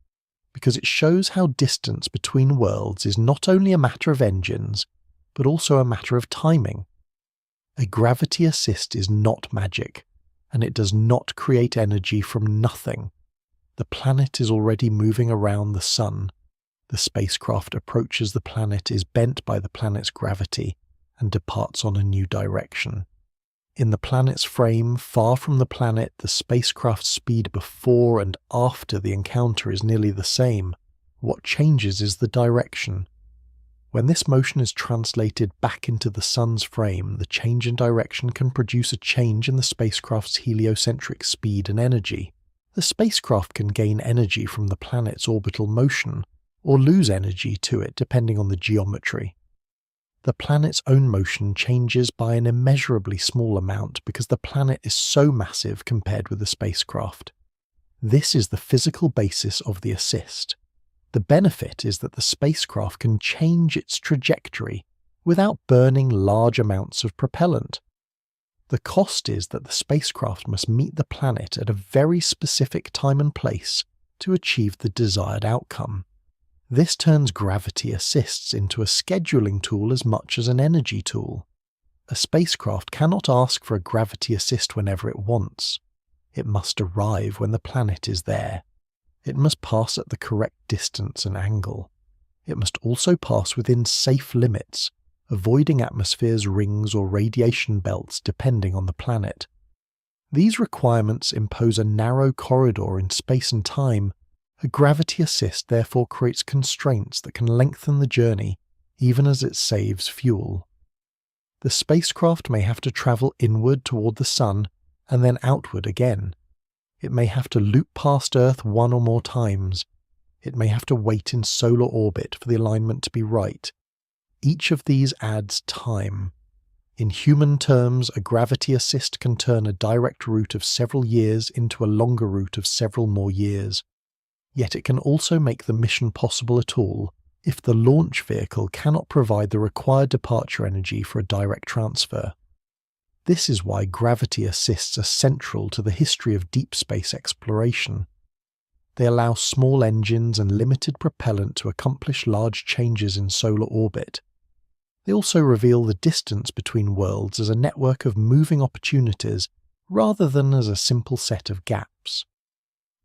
[SPEAKER 1] because it shows how distance between worlds is not only a matter of engines, but also a matter of timing. A gravity assist is not magic, and it does not create energy from nothing. The planet is already moving around the sun. The spacecraft approaches the planet, is bent by the planet's gravity, and departs on a new direction. In the planet's frame, far from the planet, the spacecraft's speed before and after the encounter is nearly the same. What changes is the direction. When this motion is translated back into the sun's frame, the change in direction can produce a change in the spacecraft's heliocentric speed and energy. The spacecraft can gain energy from the planet's orbital motion, or lose energy to it depending on the geometry. The planet's own motion changes by an immeasurably small amount because the planet is so massive compared with the spacecraft. This is the physical basis of the assist. The benefit is that the spacecraft can change its trajectory without burning large amounts of propellant. The cost is that the spacecraft must meet the planet at a very specific time and place to achieve the desired outcome. This turns gravity assists into a scheduling tool as much as an energy tool. A spacecraft cannot ask for a gravity assist whenever it wants. It must arrive when the planet is there. It must pass at the correct distance and angle. It must also pass within safe limits, avoiding atmospheres, rings, or radiation belts depending on the planet. These requirements impose a narrow corridor in space and time. A gravity assist therefore creates constraints that can lengthen the journey, even as it saves fuel. The spacecraft may have to travel inward toward the Sun and then outward again. It may have to loop past Earth one or more times. It may have to wait in solar orbit for the alignment to be right. Each of these adds time. In human terms, a gravity assist can turn a direct route of several years into a longer route of several more years. Yet it can also make the mission possible at all if the launch vehicle cannot provide the required departure energy for a direct transfer. This is why gravity assists are central to the history of deep space exploration. They allow small engines and limited propellant to accomplish large changes in solar orbit. They also reveal the distance between worlds as a network of moving opportunities rather than as a simple set of gaps.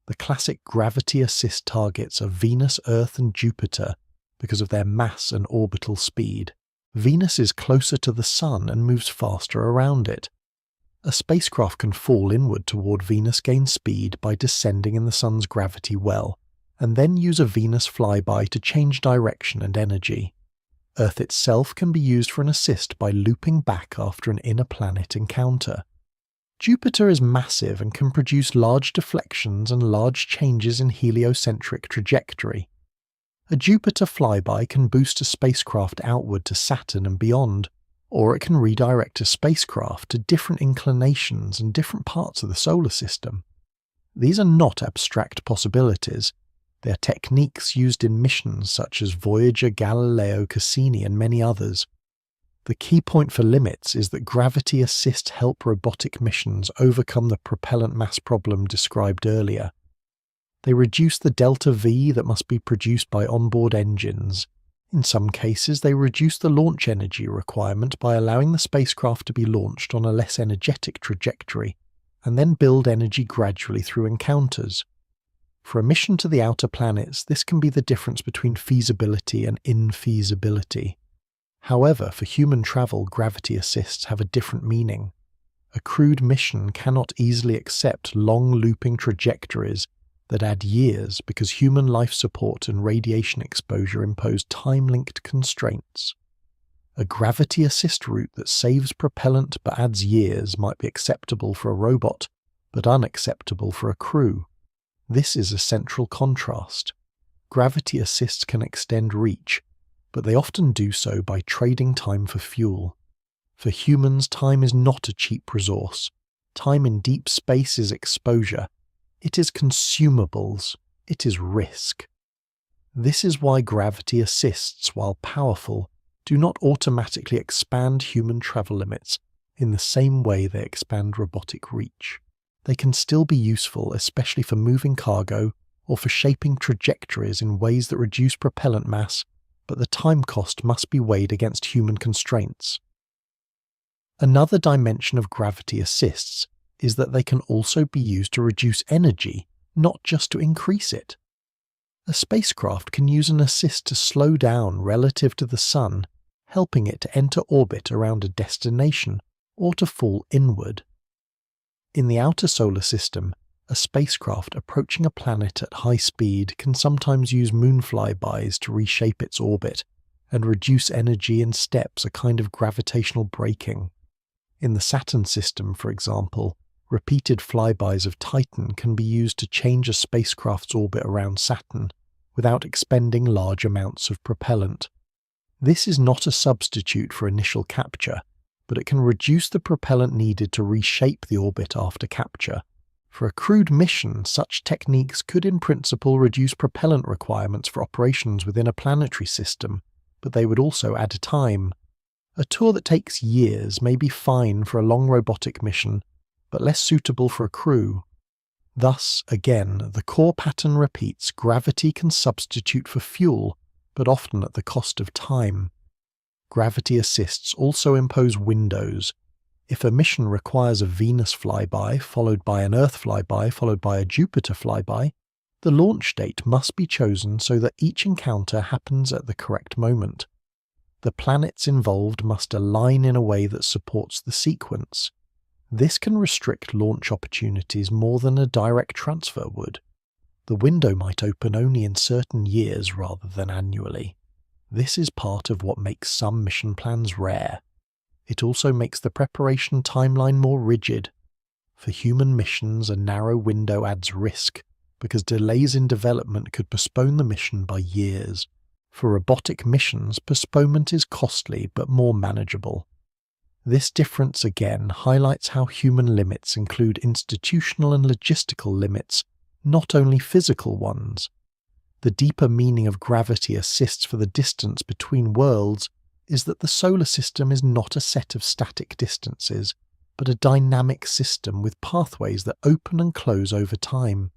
[SPEAKER 1] The classic gravity assist targets are Venus, Earth, and Jupiter because of their mass and orbital speed. Venus is closer to the Sun and moves faster around it. A spacecraft can fall inward toward Venus, gain speed by descending in the Sun's gravity well, and then use a Venus flyby to change direction and energy. Earth itself can be used for an assist by looping back after an inner planet encounter. Jupiter is massive and can produce large deflections and large changes in heliocentric trajectory. A Jupiter flyby can boost a spacecraft outward to Saturn and beyond, or it can redirect a spacecraft to different inclinations and different parts of the solar system. These are not abstract possibilities. They are techniques used in missions such as Voyager, Galileo, Cassini, and many others. The key point for limits is that gravity assists help robotic missions overcome the propellant mass problem described earlier. They reduce the delta V that must be produced by onboard engines. In some cases, they reduce the launch energy requirement by allowing the spacecraft to be launched on a less energetic trajectory, and then build energy gradually through encounters. For a mission to the outer planets, this can be the difference between feasibility and infeasibility. However, for human travel, gravity assists have a different meaning. A crewed mission cannot easily accept long looping trajectories that add years because human life support and radiation exposure impose time-linked constraints. A gravity assist route that saves propellant but adds years might be acceptable for a robot, but unacceptable for a crew. This is a central contrast. Gravity assists can extend reach, but they often do so by trading time for fuel. For humans, time is not a cheap resource. Time in deep space is exposure. It is consumables. It is risk. This is why gravity assists, while powerful, do not automatically expand human travel limits in the same way they expand robotic reach. They can still be useful, especially for moving cargo or for shaping trajectories in ways that reduce propellant mass, but the time cost must be weighed against human constraints. Another dimension of gravity assists is that they can also be used to reduce energy, not just to increase it. A spacecraft can use an assist to slow down relative to the Sun, helping it to enter orbit around a destination or to fall inward. In the outer solar system, a spacecraft approaching a planet at high speed can sometimes use moon flybys to reshape its orbit and reduce energy in steps, a kind of gravitational braking. In the Saturn system, for example, repeated flybys of Titan can be used to change a spacecraft's orbit around Saturn without expending large amounts of propellant. This is not a substitute for initial capture, but it can reduce the propellant needed to reshape the orbit after capture. For a crewed mission, such techniques could in principle reduce propellant requirements for operations within a planetary system, but they would also add time. A tour that takes years may be fine for a long robotic mission, but less suitable for a crew. Thus, again, the core pattern repeats: gravity can substitute for fuel, but often at the cost of time. Gravity assists also impose windows. If a mission requires a Venus flyby, followed by an Earth flyby, followed by a Jupiter flyby, the launch date must be chosen so that each encounter happens at the correct moment. The planets involved must align in a way that supports the sequence. This can restrict launch opportunities more than a direct transfer would. The window might open only in certain years rather than annually. This is part of what makes some mission plans rare. It also makes the preparation timeline more rigid. For human missions, a narrow window adds risk, because delays in development could postpone the mission by years. For robotic missions, postponement is costly but more manageable. This difference again highlights how human limits include institutional and logistical limits, not only physical ones. The deeper meaning of gravity assists for the distance between worlds is that the solar system is not a set of static distances, but a dynamic system with pathways that open and close over time.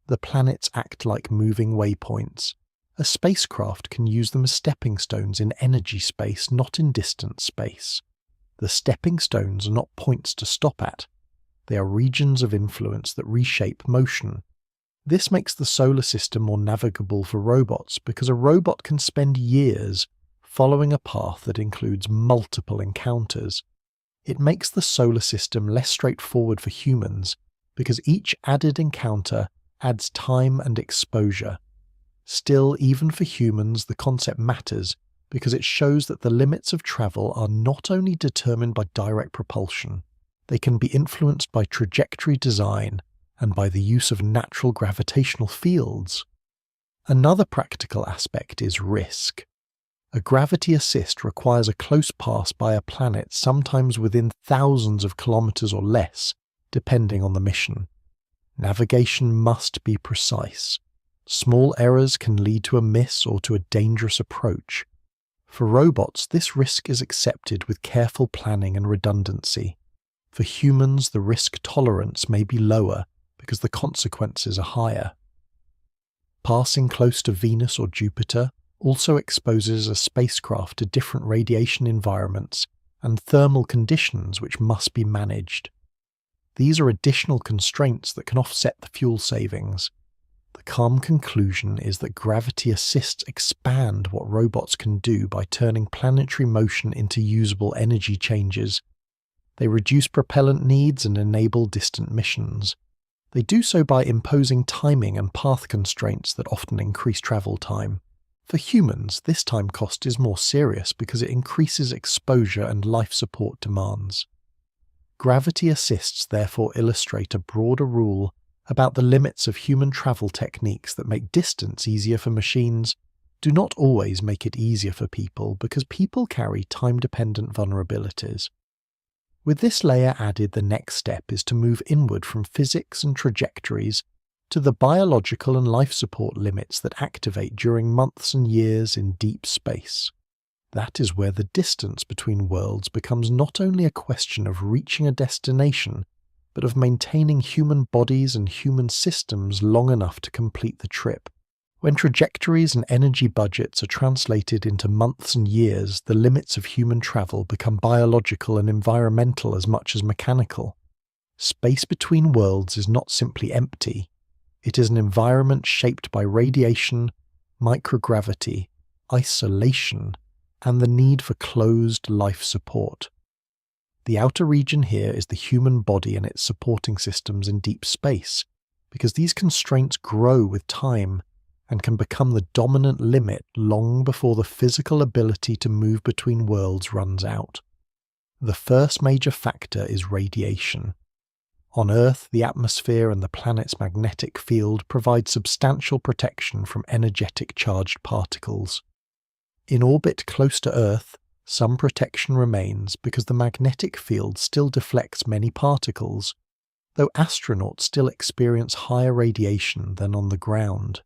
[SPEAKER 1] The planets act like moving waypoints. A spacecraft can use them as stepping stones in energy space, not in distance space. The stepping stones are not points to stop at. They are regions of influence that reshape motion. This makes the solar system more navigable for robots because a robot can spend years following a path that includes multiple encounters. It makes the solar system less straightforward for humans because each added encounter adds time and exposure. Still, even for humans, the concept matters because it shows that the limits of travel are not only determined by direct propulsion, they can be influenced by trajectory design and by the use of natural gravitational fields. Another practical aspect is risk. A gravity assist requires a close pass by a planet, sometimes within thousands of kilometers or less, depending on the mission. Navigation must be precise. Small errors can lead to a miss or to a dangerous approach. For robots, this risk is accepted with careful planning and redundancy. For humans, the risk tolerance may be lower because the consequences are higher. Passing close to Venus or Jupiter also exposes a spacecraft to different radiation environments and thermal conditions which must be managed. These are additional constraints that can offset the fuel savings. The calm conclusion is that gravity assists expand what robots can do by turning planetary motion into usable energy changes. They reduce propellant needs and enable distant missions. They do so by imposing timing and path constraints that often increase travel time. For humans, this time cost is more serious because it increases exposure and life support demands. Gravity assists therefore illustrate a broader rule about the limits of human travel techniques that make distance easier for machines, do not always make it easier for people because people carry time-dependent vulnerabilities. With this layer added, the next step is to move inward from physics and trajectories to the biological and life support limits that activate during months and years in deep space. That is where the distance between worlds becomes not only a question of reaching a destination, but of maintaining human bodies and human systems long enough to complete the trip. When trajectories and energy budgets are translated into months and years, the limits of human travel become biological and environmental as much as mechanical. Space between worlds is not simply empty. It is an environment shaped by radiation, microgravity, isolation, and the need for closed life support. The outer region here is the human body and its supporting systems in deep space, because these constraints grow with time and can become the dominant limit long before the physical ability to move between worlds runs out. The first major factor is radiation. On Earth, the atmosphere and the planet's magnetic field provide substantial protection from energetic charged particles. In orbit close to Earth, some protection remains because the magnetic field still deflects many particles, though astronauts still experience higher radiation than on the ground.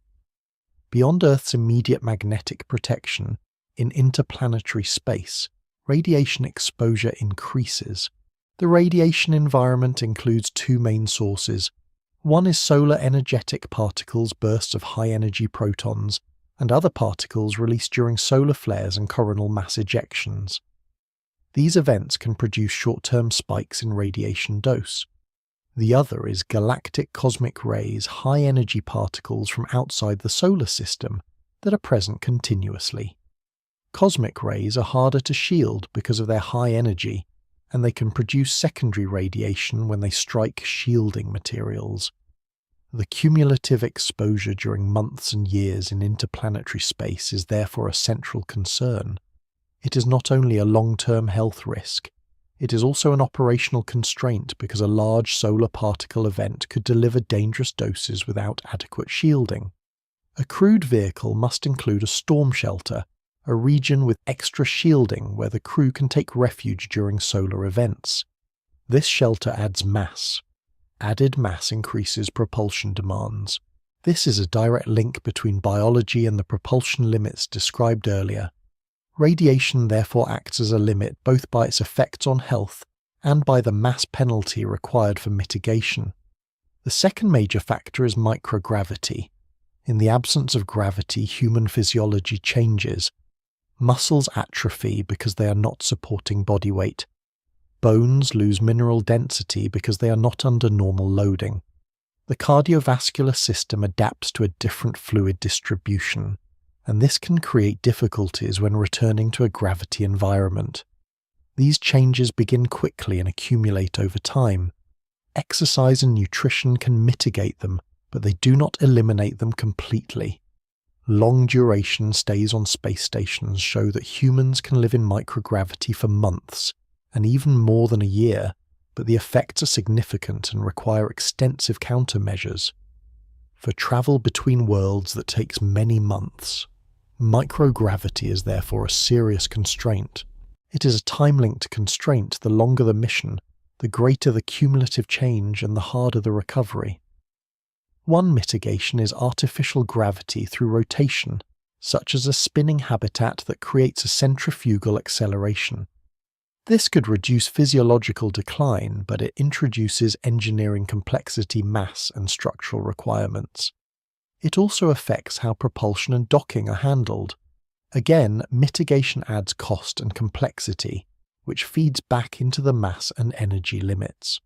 [SPEAKER 1] Beyond Earth's immediate magnetic protection, in interplanetary space, radiation exposure increases. The radiation environment includes two main sources. One is solar energetic particles, bursts of high-energy protons, and other particles released during solar flares and coronal mass ejections. These events can produce short-term spikes in radiation dose. The other is galactic cosmic rays, high-energy particles from outside the solar system that are present continuously. Cosmic rays are harder to shield because of their high energy, and they can produce secondary radiation when they strike shielding materials. The cumulative exposure during months and years in interplanetary space is therefore a central concern. It is not only a long-term health risk, it is also an operational constraint because a large solar particle event could deliver dangerous doses without adequate shielding. A crewed vehicle must include a storm shelter, a region with extra shielding where the crew can take refuge during solar events. This shelter adds mass. Added mass increases propulsion demands. This is a direct link between biology and the propulsion limits described earlier. Radiation therefore acts as a limit both by its effects on health and by the mass penalty required for mitigation. The second major factor is microgravity. In the absence of gravity, human physiology changes. Muscles atrophy because they are not supporting body weight. Bones lose mineral density because they are not under normal loading. The cardiovascular system adapts to a different fluid distribution, and this can create difficulties when returning to a gravity environment. These changes begin quickly and accumulate over time. Exercise and nutrition can mitigate them, but they do not eliminate them completely. Long-duration stays on space stations show that humans can live in microgravity for months, and even more than a year, but the effects are significant and require extensive countermeasures. For travel between worlds that takes many months, microgravity is therefore a serious constraint. It is a time-linked constraint. The longer the mission, the greater the cumulative change and the harder the recovery. One mitigation is artificial gravity through rotation, such as a spinning habitat that creates a centrifugal acceleration. This could reduce physiological decline, but it introduces engineering complexity, mass, and structural requirements. It also affects how propulsion and docking are handled. Again, mitigation adds cost and complexity, which feeds back into the mass and energy limits.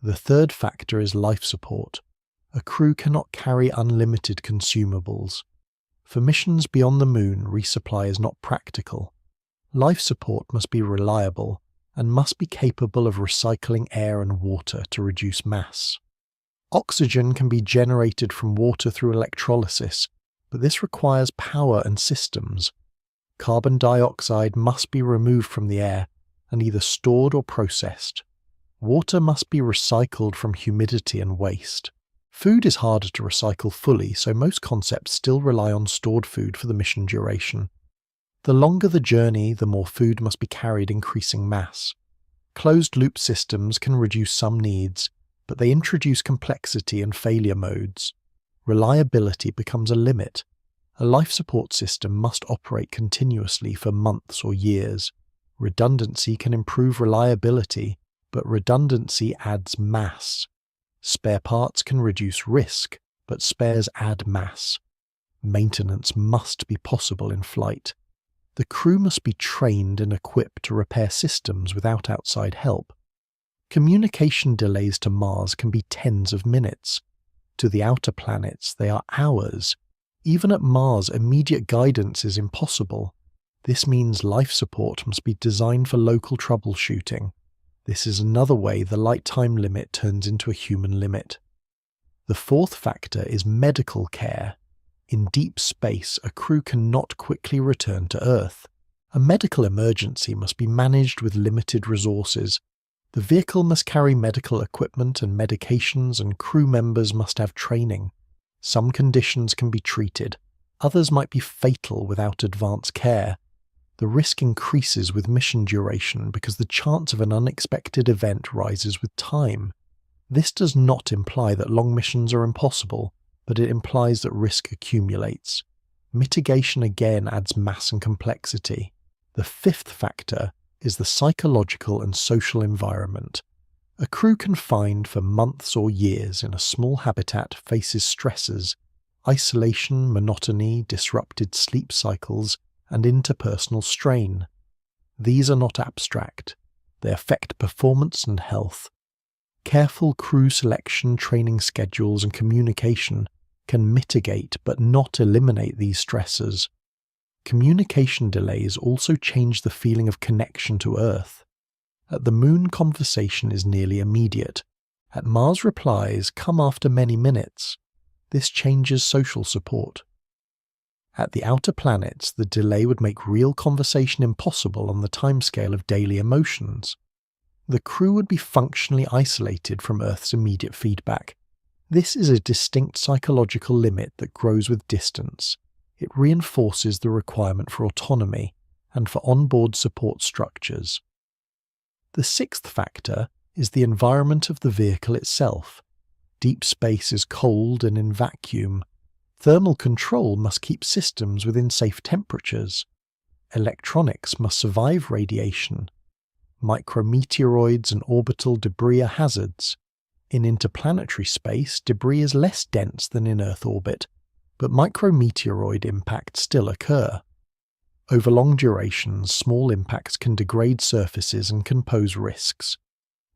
[SPEAKER 1] The third factor is life support. A crew cannot carry unlimited consumables. For missions beyond the moon, resupply is not practical. Life support must be reliable and must be capable of recycling air and water to reduce mass. Oxygen can be generated from water through electrolysis, but this requires power and systems. Carbon dioxide must be removed from the air and either stored or processed. Water must be recycled from humidity and waste. Food is harder to recycle fully, so most concepts still rely on stored food for the mission duration. The longer the journey, the more food must be carried, increasing mass. Closed-loop systems can reduce some needs, but they introduce complexity and failure modes. Reliability becomes a limit. A life support system must operate continuously for months or years. Redundancy can improve reliability, but redundancy adds mass. Spare parts can reduce risk, but spares add mass. Maintenance must be possible in flight. The crew must be trained and equipped to repair systems without outside help. Communication delays to Mars can be tens of minutes. To the outer planets, they are hours. Even at Mars, immediate guidance is impossible. This means life support must be designed for local troubleshooting. This is another way the light time limit turns into a human limit. The fourth factor is medical care. In deep space, a crew cannot quickly return to Earth. A medical emergency must be managed with limited resources. The vehicle must carry medical equipment and medications, and crew members must have training. Some conditions can be treated. Others might be fatal without advanced care. The risk increases with mission duration because the chance of an unexpected event rises with time. This does not imply that long missions are impossible, but it implies that risk accumulates. Mitigation again adds mass and complexity. The fifth factor is the psychological and social environment. A crew confined for months or years in a small habitat faces stresses, isolation, monotony, disrupted sleep cycles, and interpersonal strain. These are not abstract. They affect performance and health. Careful crew selection, training schedules, and communication can mitigate but not eliminate these stressors. Communication delays also change the feeling of connection to Earth. At the Moon, conversation is nearly immediate. At Mars, replies come after many minutes. This changes social support. At the outer planets, the delay would make real conversation impossible on the timescale of daily emotions. The crew would be functionally isolated from Earth's immediate feedback. This is a distinct psychological limit that grows with distance. It reinforces the requirement for autonomy and for onboard support structures. The sixth factor is the environment of the vehicle itself. Deep space is cold and in vacuum. Thermal control must keep systems within safe temperatures. Electronics must survive radiation. Micrometeoroids and orbital debris are hazards. In interplanetary space, debris is less dense than in Earth orbit, but micrometeoroid impacts still occur. Over long durations, small impacts can degrade surfaces and can pose risks.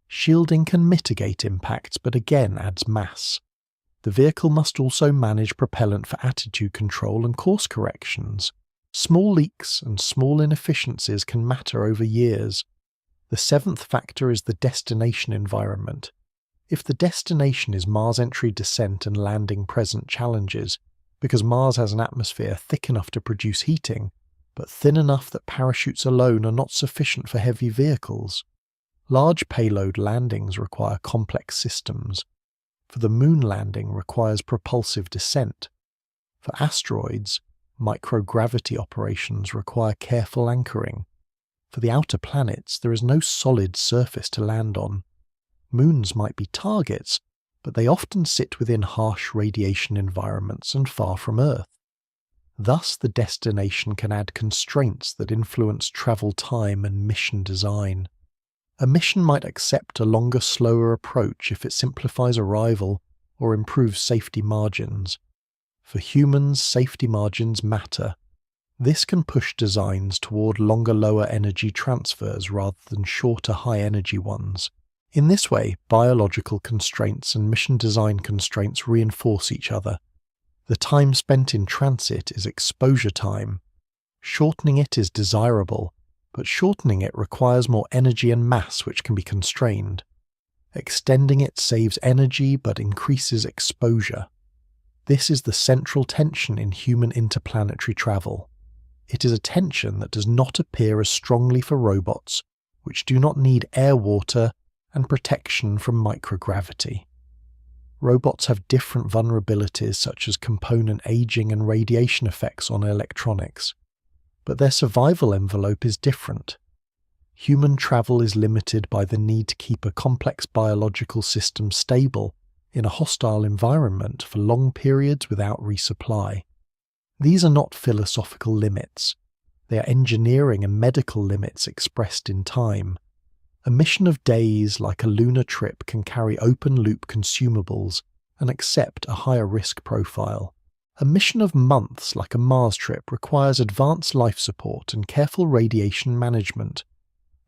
[SPEAKER 1] Shielding can mitigate impacts, but again adds mass. The vehicle must also manage propellant for attitude control and course corrections. Small leaks and small inefficiencies can matter over years. The seventh factor is the destination environment. If the destination is Mars entry, descent and landing present challenges, because Mars has an atmosphere thick enough to produce heating, but thin enough that parachutes alone are not sufficient for heavy vehicles. Large payload landings require complex systems. For the moon, landing requires propulsive descent. For asteroids, microgravity operations require careful anchoring. For the outer planets, there is no solid surface to land on. Moons might be targets, but they often sit within harsh radiation environments and far from Earth. Thus, the destination can add constraints that influence travel time and mission design. A mission might accept a longer, slower approach if it simplifies arrival or improves safety margins. For humans, safety margins matter. This can push designs toward longer, lower energy transfers rather than shorter, high-energy ones. In this way, biological constraints and mission design constraints reinforce each other. The time spent in transit is exposure time. Shortening it is desirable, but shortening it requires more energy and mass which can be constrained. Extending it saves energy but increases exposure. This is the central tension in human interplanetary travel. It is a tension that does not appear as strongly for robots, which do not need air, water, and protection from microgravity. Robots have different vulnerabilities such as component aging and radiation effects on electronics, but their survival envelope is different. Human travel is limited by the need to keep a complex biological system stable in a hostile environment for long periods without resupply. These are not philosophical limits. They are engineering and medical limits expressed in time. A mission of days, like a lunar trip, can carry open-loop consumables and accept a higher risk profile. A mission of months, like a Mars trip, requires advanced life support and careful radiation management.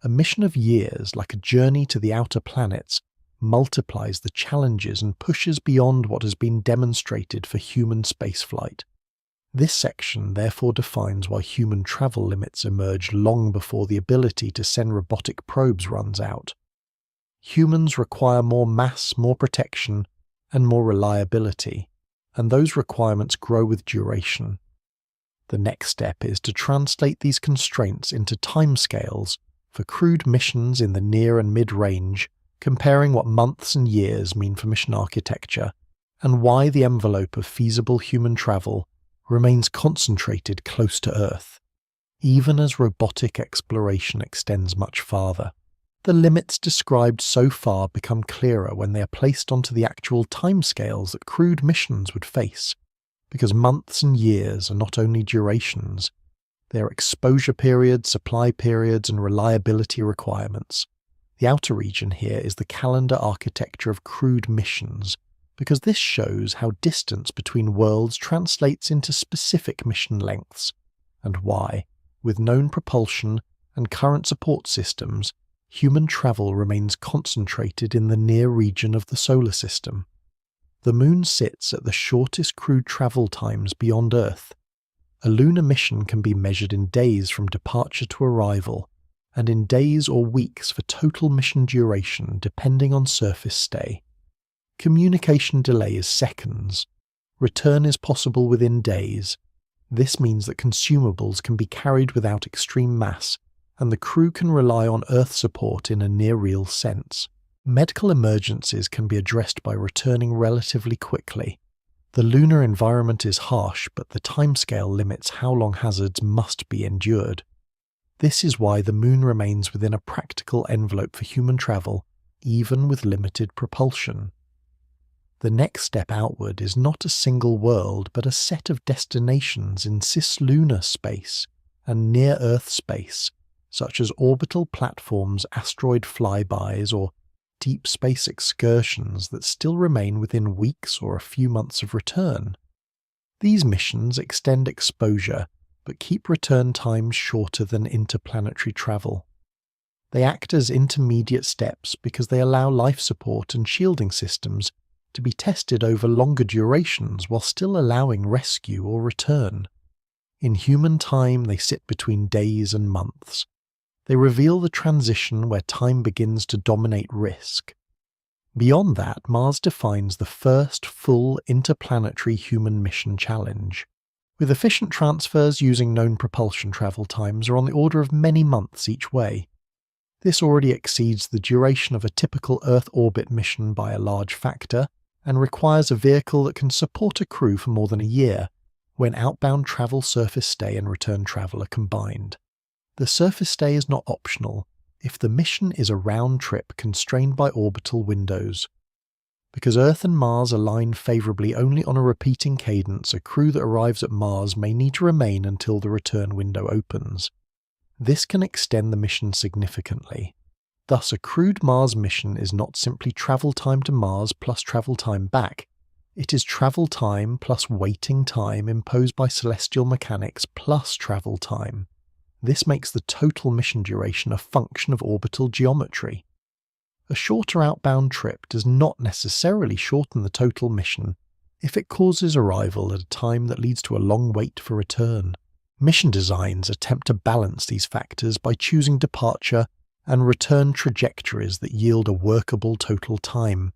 [SPEAKER 1] A mission of years, like a journey to the outer planets, multiplies the challenges and pushes beyond what has been demonstrated for human spaceflight. This section therefore defines why human travel limits emerged long before the ability to send robotic probes runs out. Humans require more mass, more protection, and more reliability, and those requirements grow with duration. The next step is to translate these constraints into timescales for crewed missions in the near and mid-range, comparing what months and years mean for mission architecture, and why the envelope of feasible human travel remains concentrated close to Earth, even as robotic exploration extends much farther. The limits described so far become clearer when they are placed onto the actual timescales that crewed missions would face, because months and years are not only durations, they are exposure periods, supply periods, and reliability requirements. The outer region here is the calendar architecture of crewed missions, because this shows how distance between worlds translates into specific mission lengths, and why, with known propulsion and current support systems, human travel remains concentrated in the near region of the solar system. The Moon sits at the shortest crewed travel times beyond Earth. A lunar mission can be measured in days from departure to arrival, and in days or weeks for total mission duration depending on surface stay. Communication delay is seconds. Return is possible within days. This means that consumables can be carried without extreme mass, and the crew can rely on Earth support in a near-real sense. Medical emergencies can be addressed by returning relatively quickly. The lunar environment is harsh, but the timescale limits how long hazards must be endured. This is why the Moon remains within a practical envelope for human travel, even with limited propulsion. The next step outward is not a single world, but a set of destinations in cislunar space and near-Earth space, such as orbital platforms, asteroid flybys, or deep space excursions that still remain within weeks or a few months of return. These missions extend exposure, but keep return times shorter than interplanetary travel. They act as intermediate steps because they allow life support and shielding systems to be tested over longer durations while still allowing rescue or return. In human time, they sit between days and months. They reveal the transition where time begins to dominate risk. Beyond that, Mars defines the first full interplanetary human mission challenge. With efficient transfers using known propulsion travel times are on the order of many months each way. This already exceeds the duration of a typical Earth orbit mission by a large factor, and requires a vehicle that can support a crew for more than a year, when outbound travel, surface stay and return travel are combined. The surface stay is not optional if the mission is a round trip constrained by orbital windows. Because Earth and Mars align favourably only on a repeating cadence, a crew that arrives at Mars may need to remain until the return window opens. This can extend the mission significantly. Thus, a crewed Mars mission is not simply travel time to Mars plus travel time back. It is travel time plus waiting time imposed by celestial mechanics plus travel time. This makes the total mission duration a function of orbital geometry. A shorter outbound trip does not necessarily shorten the total mission if it causes arrival at a time that leads to a long wait for return. Mission designs attempt to balance these factors by choosing departure and return trajectories that yield a workable total time.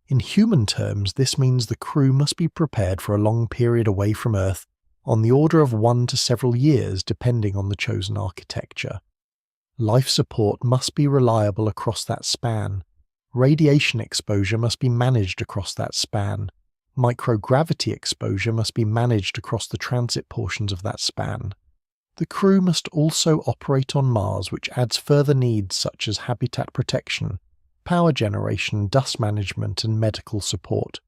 [SPEAKER 1] In human terms, this means the crew must be prepared for a long period away from Earth, on the order of 1 to several years depending on the chosen architecture. Life support must be reliable across that span. Radiation exposure must be managed across that span. Microgravity exposure must be managed across the transit portions of that span. The crew must also operate on Mars, which adds further needs such as habitat protection, power generation, dust management, and medical support.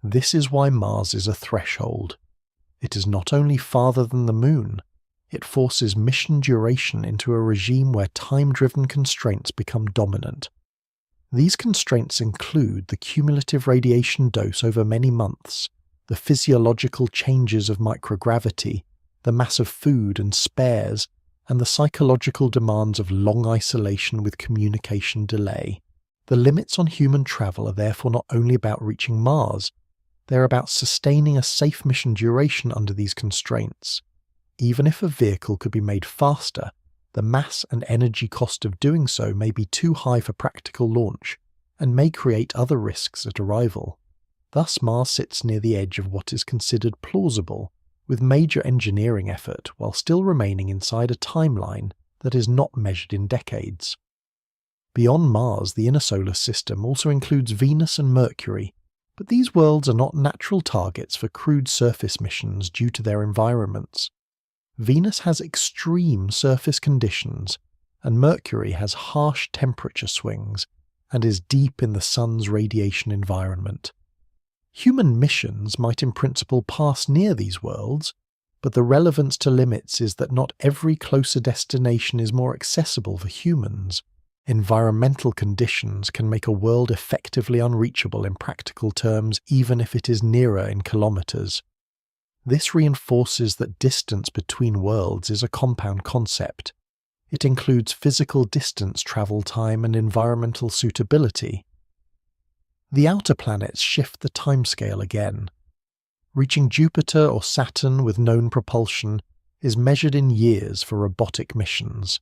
[SPEAKER 1] This is why Mars is a threshold. It is not only farther than the Moon, it forces mission duration into a regime where time-driven constraints become dominant. These constraints include the cumulative radiation dose over many months, the physiological changes of microgravity, the mass of food and spares, and the psychological demands of long isolation with communication delay. The limits on human travel are therefore not only about reaching Mars, they're about sustaining a safe mission duration under these constraints. Even if a vehicle could be made faster, the mass and energy cost of doing so may be too high for practical launch, and may create other risks at arrival. Thus Mars sits near the edge of what is considered plausible, with major engineering effort while still remaining inside a timeline that is not measured in decades. Beyond Mars, the inner solar system also includes Venus and Mercury, but these worlds are not natural targets for crewed surface missions due to their environments. Venus has extreme surface conditions, and Mercury has harsh temperature swings and is deep in the Sun's radiation environment. Human missions might in principle pass near these worlds, but the relevance to limits is that not every closer destination is more accessible for humans. Environmental conditions can make a world effectively unreachable in practical terms even if it is nearer in kilometers. This reinforces that distance between worlds is a compound concept. It includes physical distance, travel time, and environmental suitability. The outer planets shift the timescale again. Reaching Jupiter or Saturn with known propulsion is measured in years for robotic missions.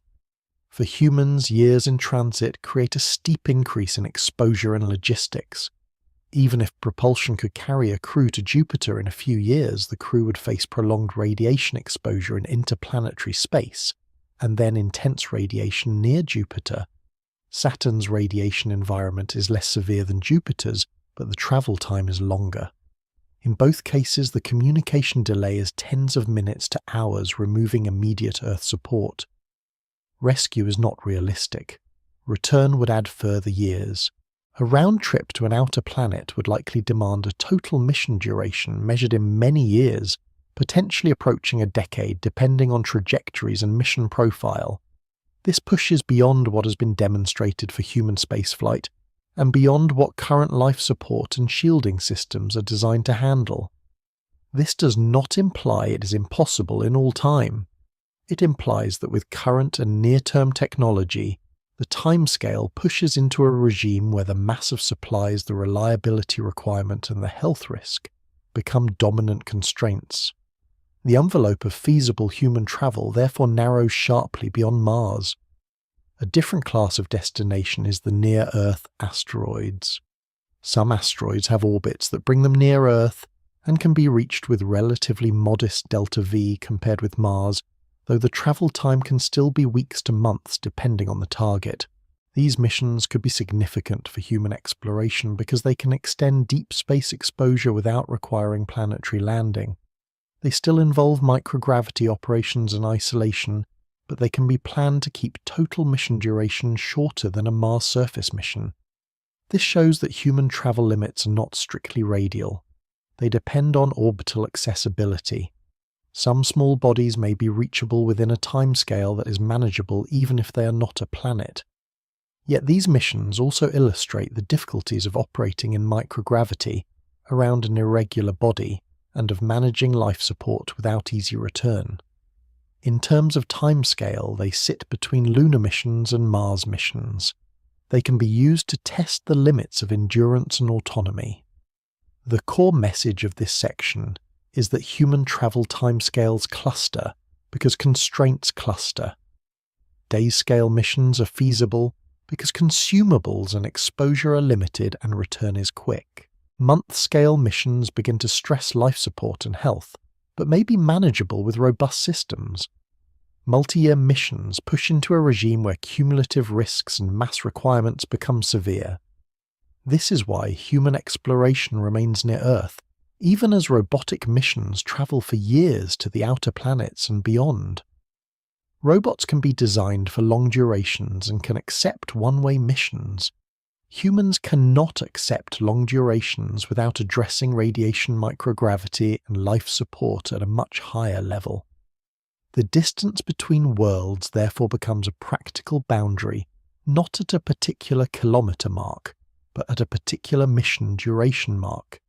[SPEAKER 1] For humans, years in transit create a steep increase in exposure and logistics. Even if propulsion could carry a crew to Jupiter in a few years, the crew would face prolonged radiation exposure in interplanetary space, and then intense radiation near Jupiter. Saturn's radiation environment is less severe than Jupiter's, but the travel time is longer. In both cases, the communication delay is tens of minutes to hours, removing immediate Earth support. Rescue is not realistic. Return would add further years. A round trip to an outer planet would likely demand a total mission duration measured in many years, potentially approaching a decade depending on trajectories and mission profile. This pushes beyond what has been demonstrated for human spaceflight, and beyond what current life support and shielding systems are designed to handle. This does not imply it is impossible in all time. It implies that with current and near-term technology, the timescale pushes into a regime where the mass of supplies, the reliability requirement, and the health risk become dominant constraints. The envelope of feasible human travel therefore narrows sharply beyond Mars. A different class of destination is the near-Earth asteroids. Some asteroids have orbits that bring them near Earth and can be reached with relatively modest delta V compared with Mars, though the travel time can still be weeks to months depending on the target. These missions could be significant for human exploration because they can extend deep space exposure without requiring planetary landing. They still involve microgravity operations and isolation, but they can be planned to keep total mission duration shorter than a Mars surface mission. This shows that human travel limits are not strictly radial. They depend on orbital accessibility. Some small bodies may be reachable within a timescale that is manageable even if they are not a planet. Yet these missions also illustrate the difficulties of operating in microgravity around an irregular body and of managing life support without easy return. In terms of timescale, they sit between lunar missions and Mars missions. They can be used to test the limits of endurance and autonomy. The core message of this section is that human travel timescales cluster because constraints cluster. Day-scale missions are feasible because consumables and exposure are limited and return is quick. Month-scale missions begin to stress life support and health, but may be manageable with robust systems. Multi-year missions push into a regime where cumulative risks and mass requirements become severe. This is why human exploration remains near Earth, even as robotic missions travel for years to the outer planets and beyond. Robots can be designed for long durations and can accept one-way missions. Humans cannot accept long durations without addressing radiation microgravity and life support at a much higher level. The distance between worlds therefore becomes a practical boundary, not at a particular kilometre mark, but at a particular mission duration mark.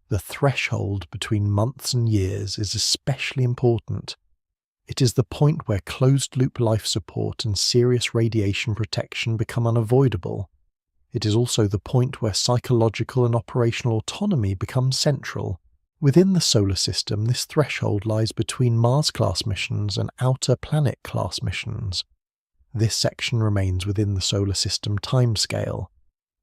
[SPEAKER 1] The threshold between months and years is especially important. It is the point where closed-loop life support and serious radiation protection become unavoidable. It is also the point where psychological and operational autonomy become central. Within the solar system, this threshold lies between Mars-class missions and outer planet-class missions. This section remains within the solar system timescale.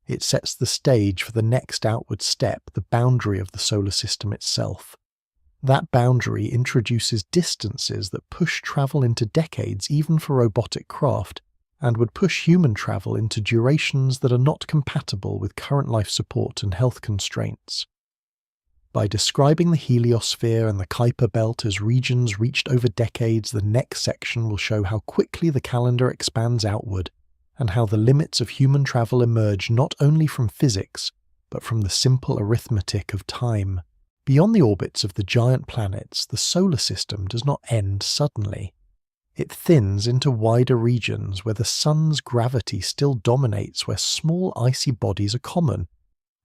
[SPEAKER 1] It sets the stage for the next outward step, the boundary of the solar system itself. That boundary introduces distances that push travel into decades even for robotic craft, and would push human travel into durations that are not compatible with current life support and health constraints. By describing the heliosphere and the Kuiper belt as regions reached over decades, the next section will show how quickly the calendar expands outward, and how the limits of human travel emerge not only from physics, but from the simple arithmetic of time. Beyond the orbits of the giant planets, the solar system does not end suddenly. It thins into wider regions where the sun's gravity still dominates, where small icy bodies are common,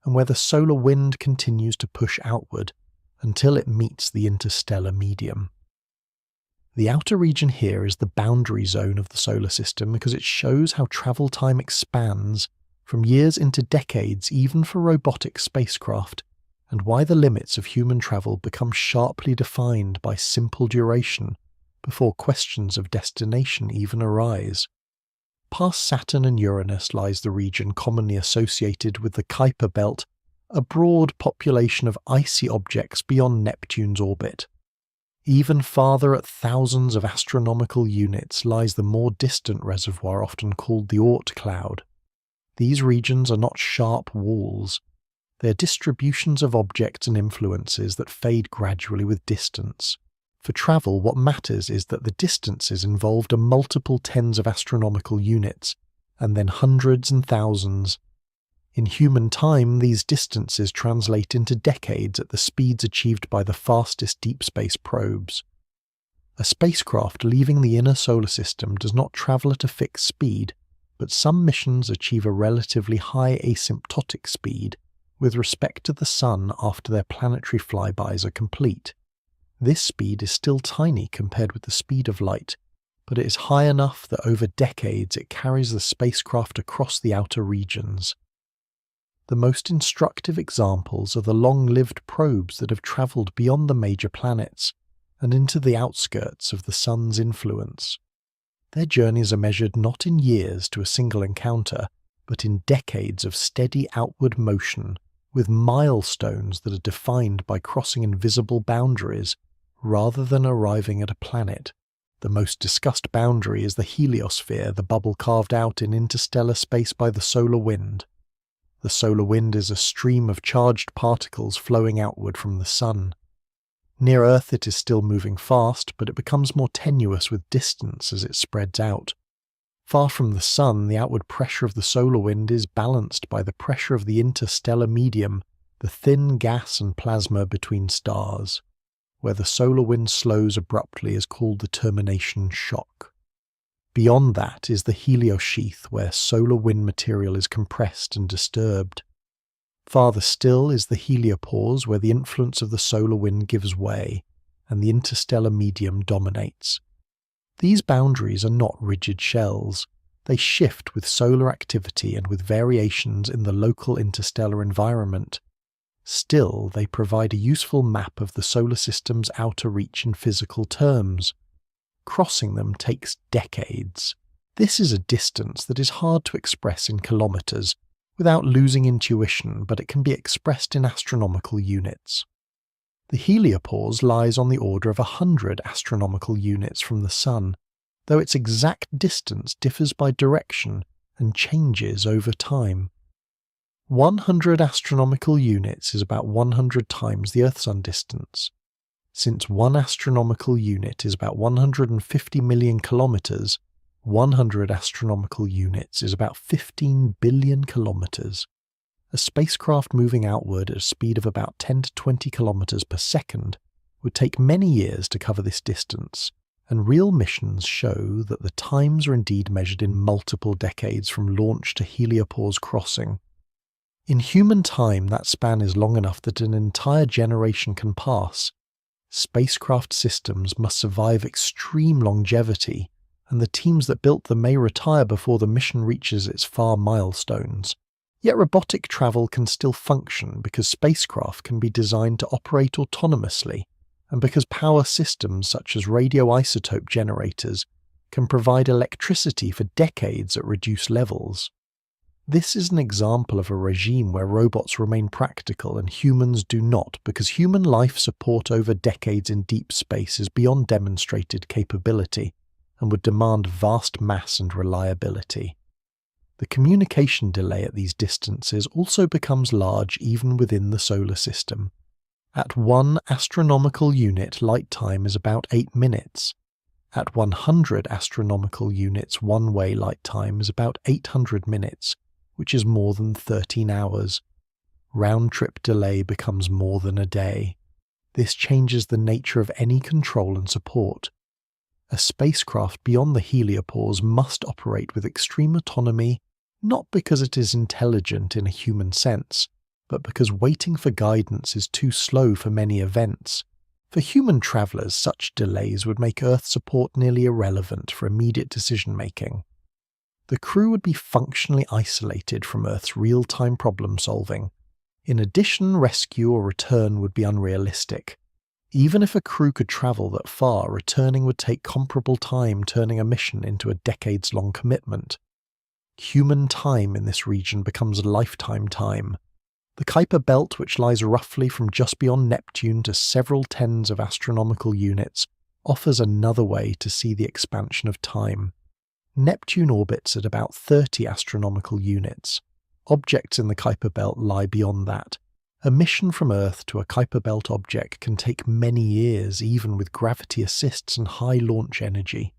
[SPEAKER 1] and where the solar wind continues to push outward until it meets the interstellar medium. The outer region here is the boundary zone of the solar system because it shows how travel time expands from years into decades even for robotic spacecraft, and why the limits of human travel become sharply defined by simple duration before questions of destination even arise. Past Saturn and Uranus lies the region commonly associated with the Kuiper Belt, a broad population of icy objects beyond Neptune's orbit. Even farther at thousands of astronomical units lies the more distant reservoir often called the Oort cloud. These regions are not sharp walls. They are distributions of objects and influences that fade gradually with distance. For travel, what matters is that the distances involved are multiple tens of astronomical units, and then hundreds and thousands. In human time, these distances translate into decades at the speeds achieved by the fastest deep space probes. A spacecraft leaving the inner solar system does not travel at a fixed speed, but some missions achieve a relatively high asymptotic speed with respect to the Sun after their planetary flybys are complete. This speed is still tiny compared with the speed of light, but it is high enough that over decades it carries the spacecraft across the outer regions. The most instructive examples are the long-lived probes that have travelled beyond the major planets and into the outskirts of the Sun's influence. Their journeys are measured not in years to a single encounter, but in decades of steady outward motion, with milestones that are defined by crossing invisible boundaries rather than arriving at a planet. The most discussed boundary is the heliosphere, the bubble carved out in interstellar space by the solar wind. The solar wind is a stream of charged particles flowing outward from the Sun. Near Earth it is still moving fast, but it becomes more tenuous with distance as it spreads out. Far from the Sun, the outward pressure of the solar wind is balanced by the pressure of the interstellar medium, the thin gas and plasma between stars. Where the solar wind slows abruptly is called the termination shock. Beyond that is the heliosheath, where solar wind material is compressed and disturbed. Farther still is the heliopause, where the influence of the solar wind gives way, and the interstellar medium dominates. These boundaries are not rigid shells. They shift with solar activity and with variations in the local interstellar environment. Still, they provide a useful map of the solar system's outer reach in physical terms. Crossing them takes decades. This is a distance that is hard to express in kilometers without losing intuition, but it can be expressed in astronomical units. The heliopause lies on the order of 100 astronomical units from the Sun, though its exact distance differs by direction and changes over time. 100 astronomical units is about 100 times the Earth-Sun distance. Since 1 astronomical unit is about 150 million kilometers, 100 astronomical units is about 15 billion kilometers. A spacecraft moving outward at a speed of about 10 to 20 kilometers per second would take many years to cover this distance, and real missions show that the times are indeed measured in multiple decades from launch to heliopause crossing. In human time, that span is long enough that an entire generation can pass. Spacecraft systems must survive extreme longevity, and the teams that built them may retire before the mission reaches its far milestones. Yet robotic travel can still function because spacecraft can be designed to operate autonomously, and because power systems such as radioisotope generators can provide electricity for decades at reduced levels. This is an example of a regime where robots remain practical and humans do not, because human life support over decades in deep space is beyond demonstrated capability and would demand vast mass and reliability. The communication delay at these distances also becomes large even within the solar system. At 1 astronomical unit, light time is about 8 minutes. At 100 astronomical units, one-way light time is about 800 minutes, which is more than 13 hours. Round-trip delay becomes more than a day. This changes the nature of any control and support. A spacecraft beyond the heliopause must operate with extreme autonomy, not because it is intelligent in a human sense, but because waiting for guidance is too slow for many events. For human travellers, such delays would make Earth support nearly irrelevant for immediate decision-making. The crew would be functionally isolated from Earth's real-time problem-solving, In addition, rescue or return would be unrealistic. Even if a crew could travel that far, returning would take comparable time, turning a mission into a decades-long commitment. Human time in this region becomes lifetime time. The Kuiper Belt, which lies roughly from just beyond Neptune to several tens of astronomical units, offers another way to see the expansion of time. Neptune orbits at about 30 astronomical units. Objects in the Kuiper Belt lie beyond that. A mission from Earth to a Kuiper Belt object can take many years, even with gravity assists and high launch energy.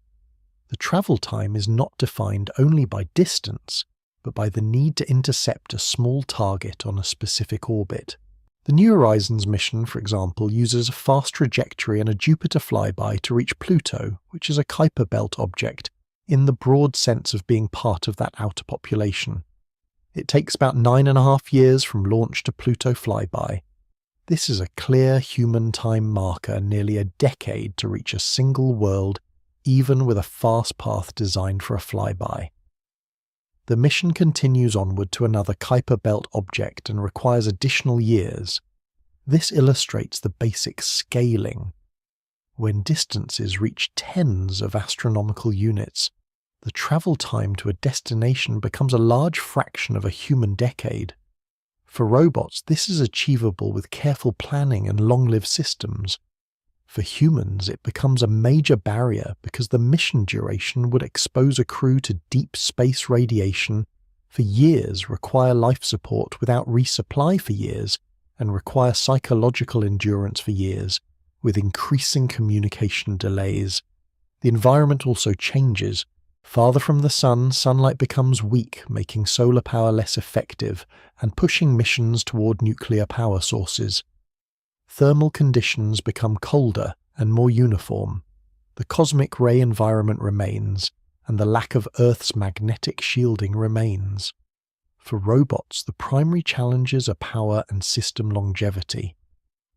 [SPEAKER 1] The travel time is not defined only by distance, but by the need to intercept a small target on a specific orbit. The New Horizons mission, for example, uses a fast trajectory and a Jupiter flyby to reach Pluto, which is a Kuiper Belt object, in the broad sense of being part of that outer population. It takes about 9.5 years from launch to Pluto flyby. This is a clear human time marker, nearly a decade to reach a single world, even with a fast path designed for a flyby. The mission continues onward to another Kuiper Belt object and requires additional years. This illustrates the basic scaling. When distances reach tens of astronomical units, the travel time to a destination becomes a large fraction of a human decade. For robots, this is achievable with careful planning and long-lived systems. For humans, it becomes a major barrier because the mission duration would expose a crew to deep space radiation for years, require life support without resupply for years, and require psychological endurance for years, with increasing communication delays. The environment also changes. Farther from the sun, sunlight becomes weak, making solar power less effective and pushing missions toward nuclear power sources. Thermal conditions become colder and more uniform. The cosmic ray environment remains, and the lack of Earth's magnetic shielding remains. For robots, the primary challenges are power and system longevity.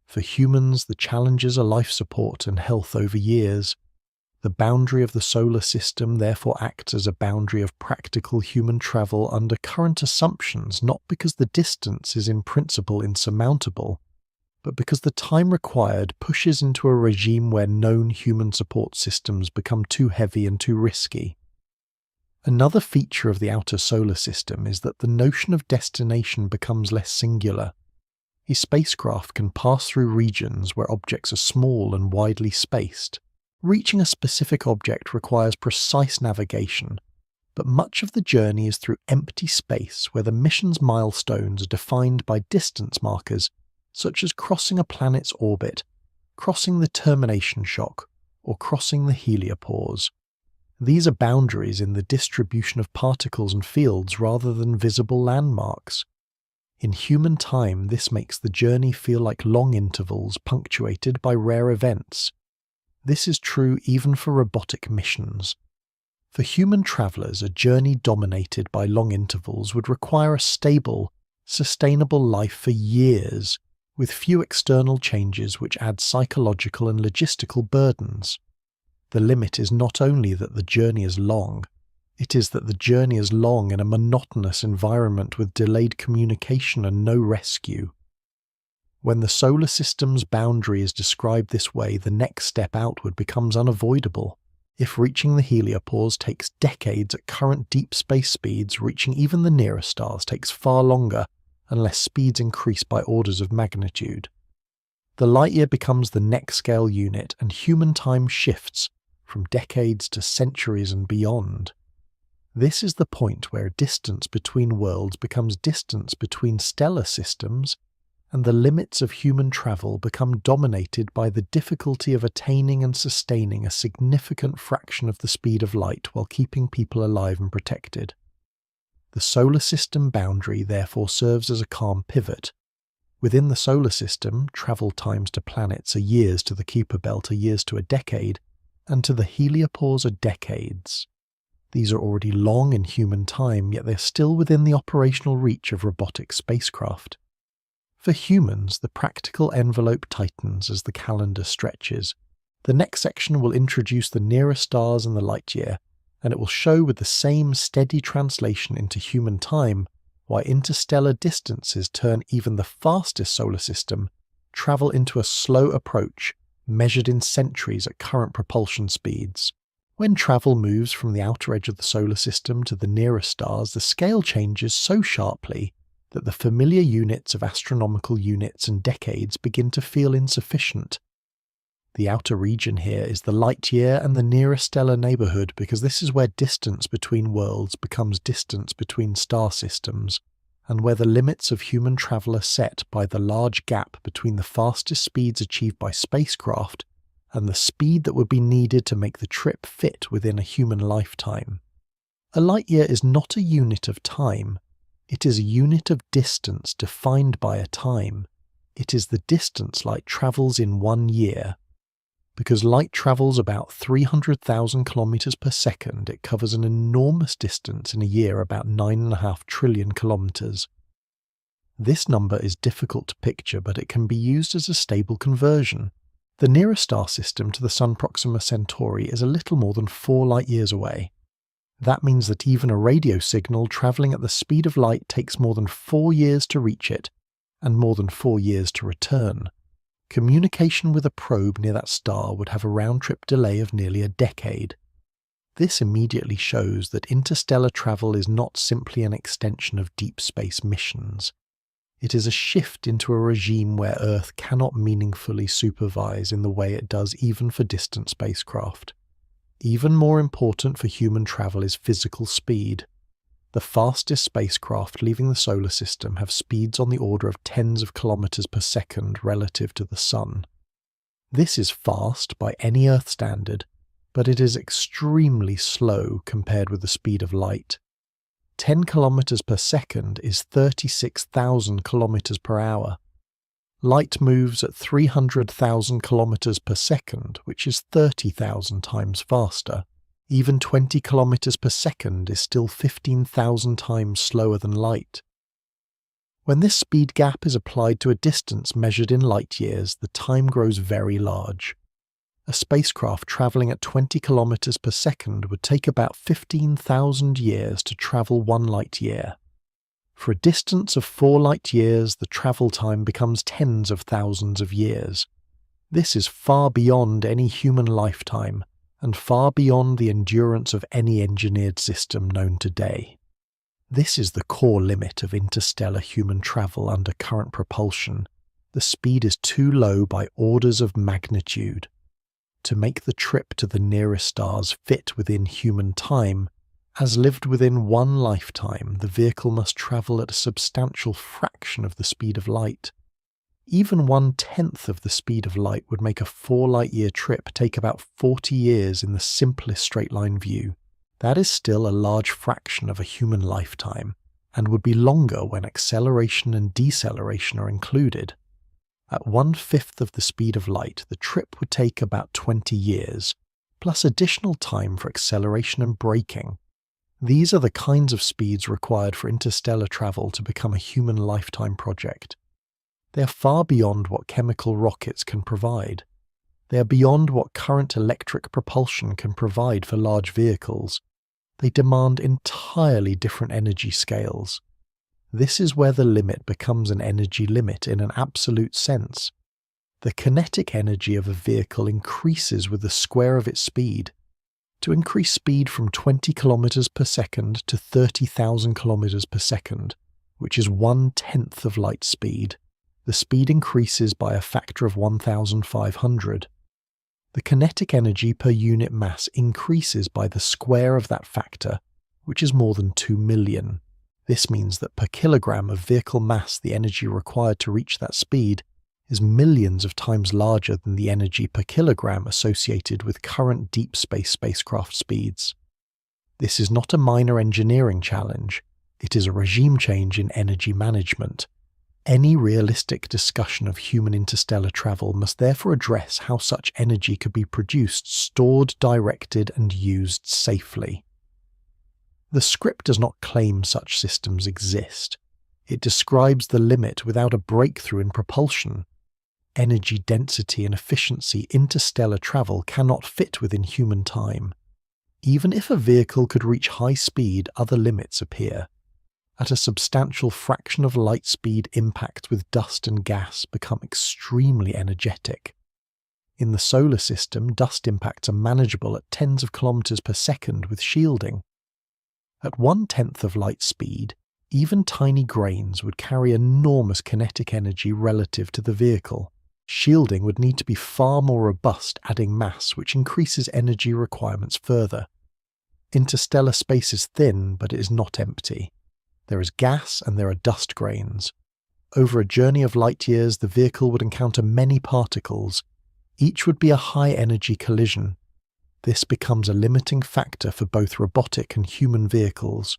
[SPEAKER 1] For humans, the challenges are life support and health over years. The boundary of the solar system therefore acts as a boundary of practical human travel under current assumptions, not because the distance is in principle insurmountable, but because the time required pushes into a regime where known human support systems become too heavy and too risky. Another feature of the outer solar system is that the notion of destination becomes less singular. A spacecraft can pass through regions where objects are small and widely spaced. Reaching a specific object requires precise navigation, but much of the journey is through empty space where the mission's milestones are defined by distance markers, such as crossing a planet's orbit, crossing the termination shock, or crossing the heliopause. These are boundaries in the distribution of particles and fields rather than visible landmarks. In human time, this makes the journey feel like long intervals punctuated by rare events. This is true even for robotic missions. For human travelers, a journey dominated by long intervals would require a stable, sustainable life for years, with few external changes which add psychological and logistical burdens. The limit is not only that the journey is long, it is that the journey is long in a monotonous environment with delayed communication and no rescue. When the solar system's boundary is described this way, the next step outward becomes unavoidable. If reaching the heliopause takes decades at current deep space speeds, reaching even the nearest stars takes far longer, unless speeds increase by orders of magnitude. The light year becomes the next scale unit, and human time shifts from decades to centuries and beyond. This is the point where distance between worlds becomes distance between stellar systems, and the limits of human travel become dominated by the difficulty of attaining and sustaining a significant fraction of the speed of light while keeping people alive and protected. The solar system boundary therefore serves as a calm pivot. Within the solar system, travel times to planets are years to the Kuiper Belt are years to a decade, and to the heliopause are decades. These are already long in human time, yet they're still within the operational reach of robotic spacecraft. For humans, the practical envelope tightens as the calendar stretches. The next section will introduce the nearest stars and the light year, and it will show with the same steady translation into human time why interstellar distances turn even the fastest solar system travel into a slow approach measured in centuries at current propulsion speeds. When travel moves from the outer edge of the solar system to the nearest stars, the scale changes so sharply that the familiar units of astronomical units and decades begin to feel insufficient. The outer region here is the light year and the nearest stellar neighbourhood, because this is where distance between worlds becomes distance between star systems, and where the limits of human travel are set by the large gap between the fastest speeds achieved by spacecraft and the speed that would be needed to make the trip fit within a human lifetime. A light year is not a unit of time. It is a unit of distance defined by a time. It is the distance light travels in 1 year. Because light travels about 300,000 kilometers per second, it covers an enormous distance in a year, about 9.5 trillion kilometers. This number is difficult to picture, but it can be used as a stable conversion. The nearest star system to the Sun, Proxima Centauri, is a little more than 4 light years away. That means that even a radio signal travelling at the speed of light takes more than 4 years to reach it, and more than 4 years to return. Communication with a probe near that star would have a round-trip delay of nearly a decade. This immediately shows that interstellar travel is not simply an extension of deep space missions. It is a shift into a regime where Earth cannot meaningfully supervise in the way it does even for distant spacecraft. Even more important for human travel is physical speed. The fastest spacecraft leaving the solar system have speeds on the order of tens of kilometers per second relative to the Sun. This is fast by any Earth standard, but it is extremely slow compared with the speed of light. 10 kilometers per second is 36,000 kilometers per hour. Light moves at 300,000 kilometers per second, which is 30,000 times faster. Even 20 kilometers per second is still 15,000 times slower than light. When this speed gap is applied to a distance measured in light years, the time grows very large. A spacecraft travelling at 20 kilometers per second would take about 15,000 years to travel 1 light year. For a distance of 4 light years, the travel time becomes tens of thousands of years. This is far beyond any human lifetime, and far beyond the endurance of any engineered system known today. This is the core limit of interstellar human travel under current propulsion. The speed is too low by orders of magnitude. To make the trip to the nearest stars fit within human time, as lived within 1 lifetime, the vehicle must travel at a substantial fraction of the speed of light. Even 1/10 of the speed of light would make a 4 light-year trip take about 40 years in the simplest straight-line view. That is still a large fraction of a human lifetime, and would be longer when acceleration and deceleration are included. At 1/5 of the speed of light, the trip would take about 20 years, plus additional time for acceleration and braking. These are the kinds of speeds required for interstellar travel to become a human lifetime project. They are far beyond what chemical rockets can provide. They are beyond what current electric propulsion can provide for large vehicles. They demand entirely different energy scales. This is where the limit becomes an energy limit in an absolute sense. The kinetic energy of a vehicle increases with the square of its speed. To increase speed from 20 kilometers per second to 30,000 kilometers per second, which is 1/10 of light speed, the speed increases by a factor of 1,500. The kinetic energy per unit mass increases by the square of that factor, which is more than 2 million. This means that per kilogram of vehicle mass, the energy required to reach that speed is millions of times larger than the energy per kilogram associated with current deep space spacecraft speeds. This is not a minor engineering challenge, it is a regime change in energy management. Any realistic discussion of human interstellar travel must therefore address how such energy could be produced, stored, directed, and used safely. The script does not claim such systems exist. It describes the limit without a breakthrough in propulsion. Energy density and efficiency interstellar travel cannot fit within human time. Even if a vehicle could reach high speed, other limits appear. at a substantial fraction of light speed, impacts with dust and gas become extremely energetic. In the solar system, dust impacts are manageable at tens of kilometers per second with shielding. At 1/10 of light speed, even tiny grains would carry enormous kinetic energy relative to the vehicle. Shielding would need to be far more robust, adding mass, which increases energy requirements further. Interstellar space is thin, but it is not empty. There is gas and there are dust grains. Over a journey of light years, the vehicle would encounter many particles. Each would be a high-energy collision. This becomes a limiting factor for both robotic and human vehicles.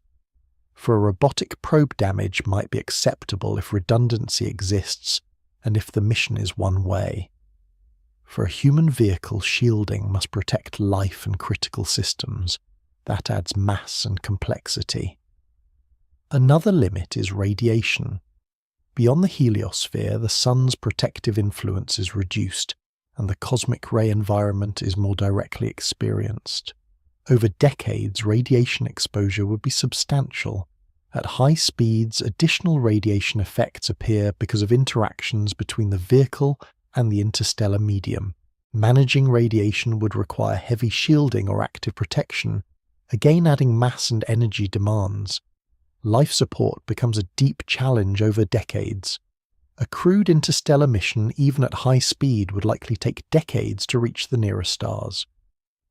[SPEAKER 1] For a robotic, probe damage might be acceptable if redundancy exists and if the mission is one way. For a human vehicle, shielding must protect life and critical systems. That adds mass and complexity. Another limit is radiation. Beyond the heliosphere, the sun's protective influence is reduced, and the cosmic ray environment is more directly experienced. Over decades, radiation exposure would be substantial. At high speeds, additional radiation effects appear because of interactions between the vehicle and the interstellar medium. Managing radiation would require heavy shielding or active protection, again adding mass and energy demands. Life support becomes a deep challenge over decades. A crewed interstellar mission, even at high speed, would likely take decades to reach the nearest stars.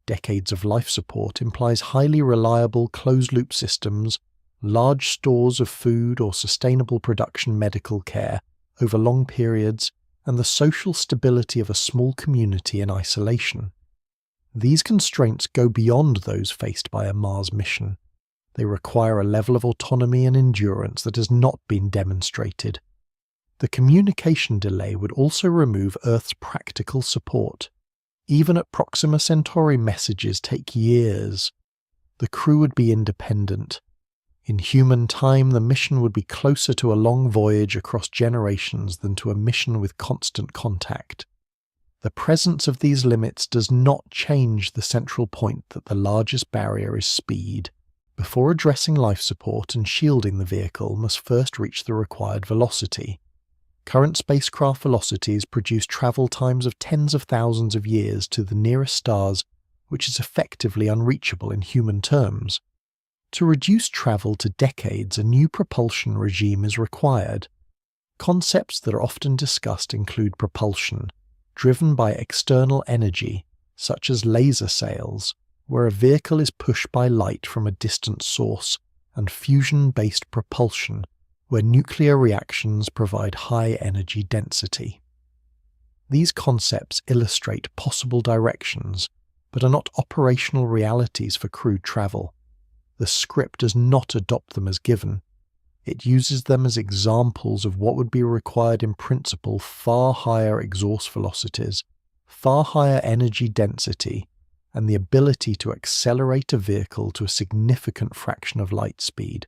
[SPEAKER 1] Decades of life support implies highly reliable closed-loop systems, large stores of food or sustainable production medical care over long periods, and the social stability of a small community in isolation. These constraints go beyond those faced by a Mars mission. They require a level of autonomy and endurance that has not been demonstrated. The communication delay would also remove Earth's practical support. Even at Proxima Centauri, messages take years. The crew would be independent. In human time, the mission would be closer to a long voyage across generations than to a mission with constant contact. The presence of these limits does not change the central point that the largest barrier is speed. Before addressing life support and shielding the vehicle must first reach the required velocity. Current spacecraft velocities produce travel times of tens of thousands of years to the nearest stars, which is effectively unreachable in human terms. To reduce travel to decades, a new propulsion regime is required. Concepts that are often discussed include propulsion, driven by external energy, such as laser sails, where a vehicle is pushed by light from a distant source, and fusion-based propulsion, where nuclear reactions provide high energy density. These concepts illustrate possible directions, but are not operational realities for crewed travel. The script does not adopt them as given. It uses them as examples of what would be required in principle: far higher exhaust velocities, far higher energy density, and the ability to accelerate a vehicle to a significant fraction of light speed.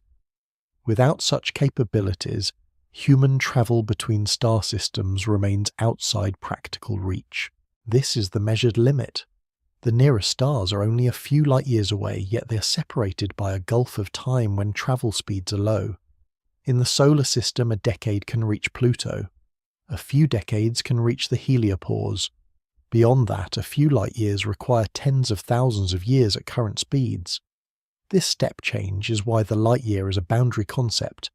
[SPEAKER 1] Without such capabilities, human travel between star systems remains outside practical reach. This is the measured limit. The nearest stars are only a few light years away, yet they are separated by a gulf of time when travel speeds are low. In the solar system, a decade can reach Pluto. A few decades can reach the heliopause. Beyond that, a few light years require tens of thousands of years at current speeds. This step change is why the light year is a boundary concept.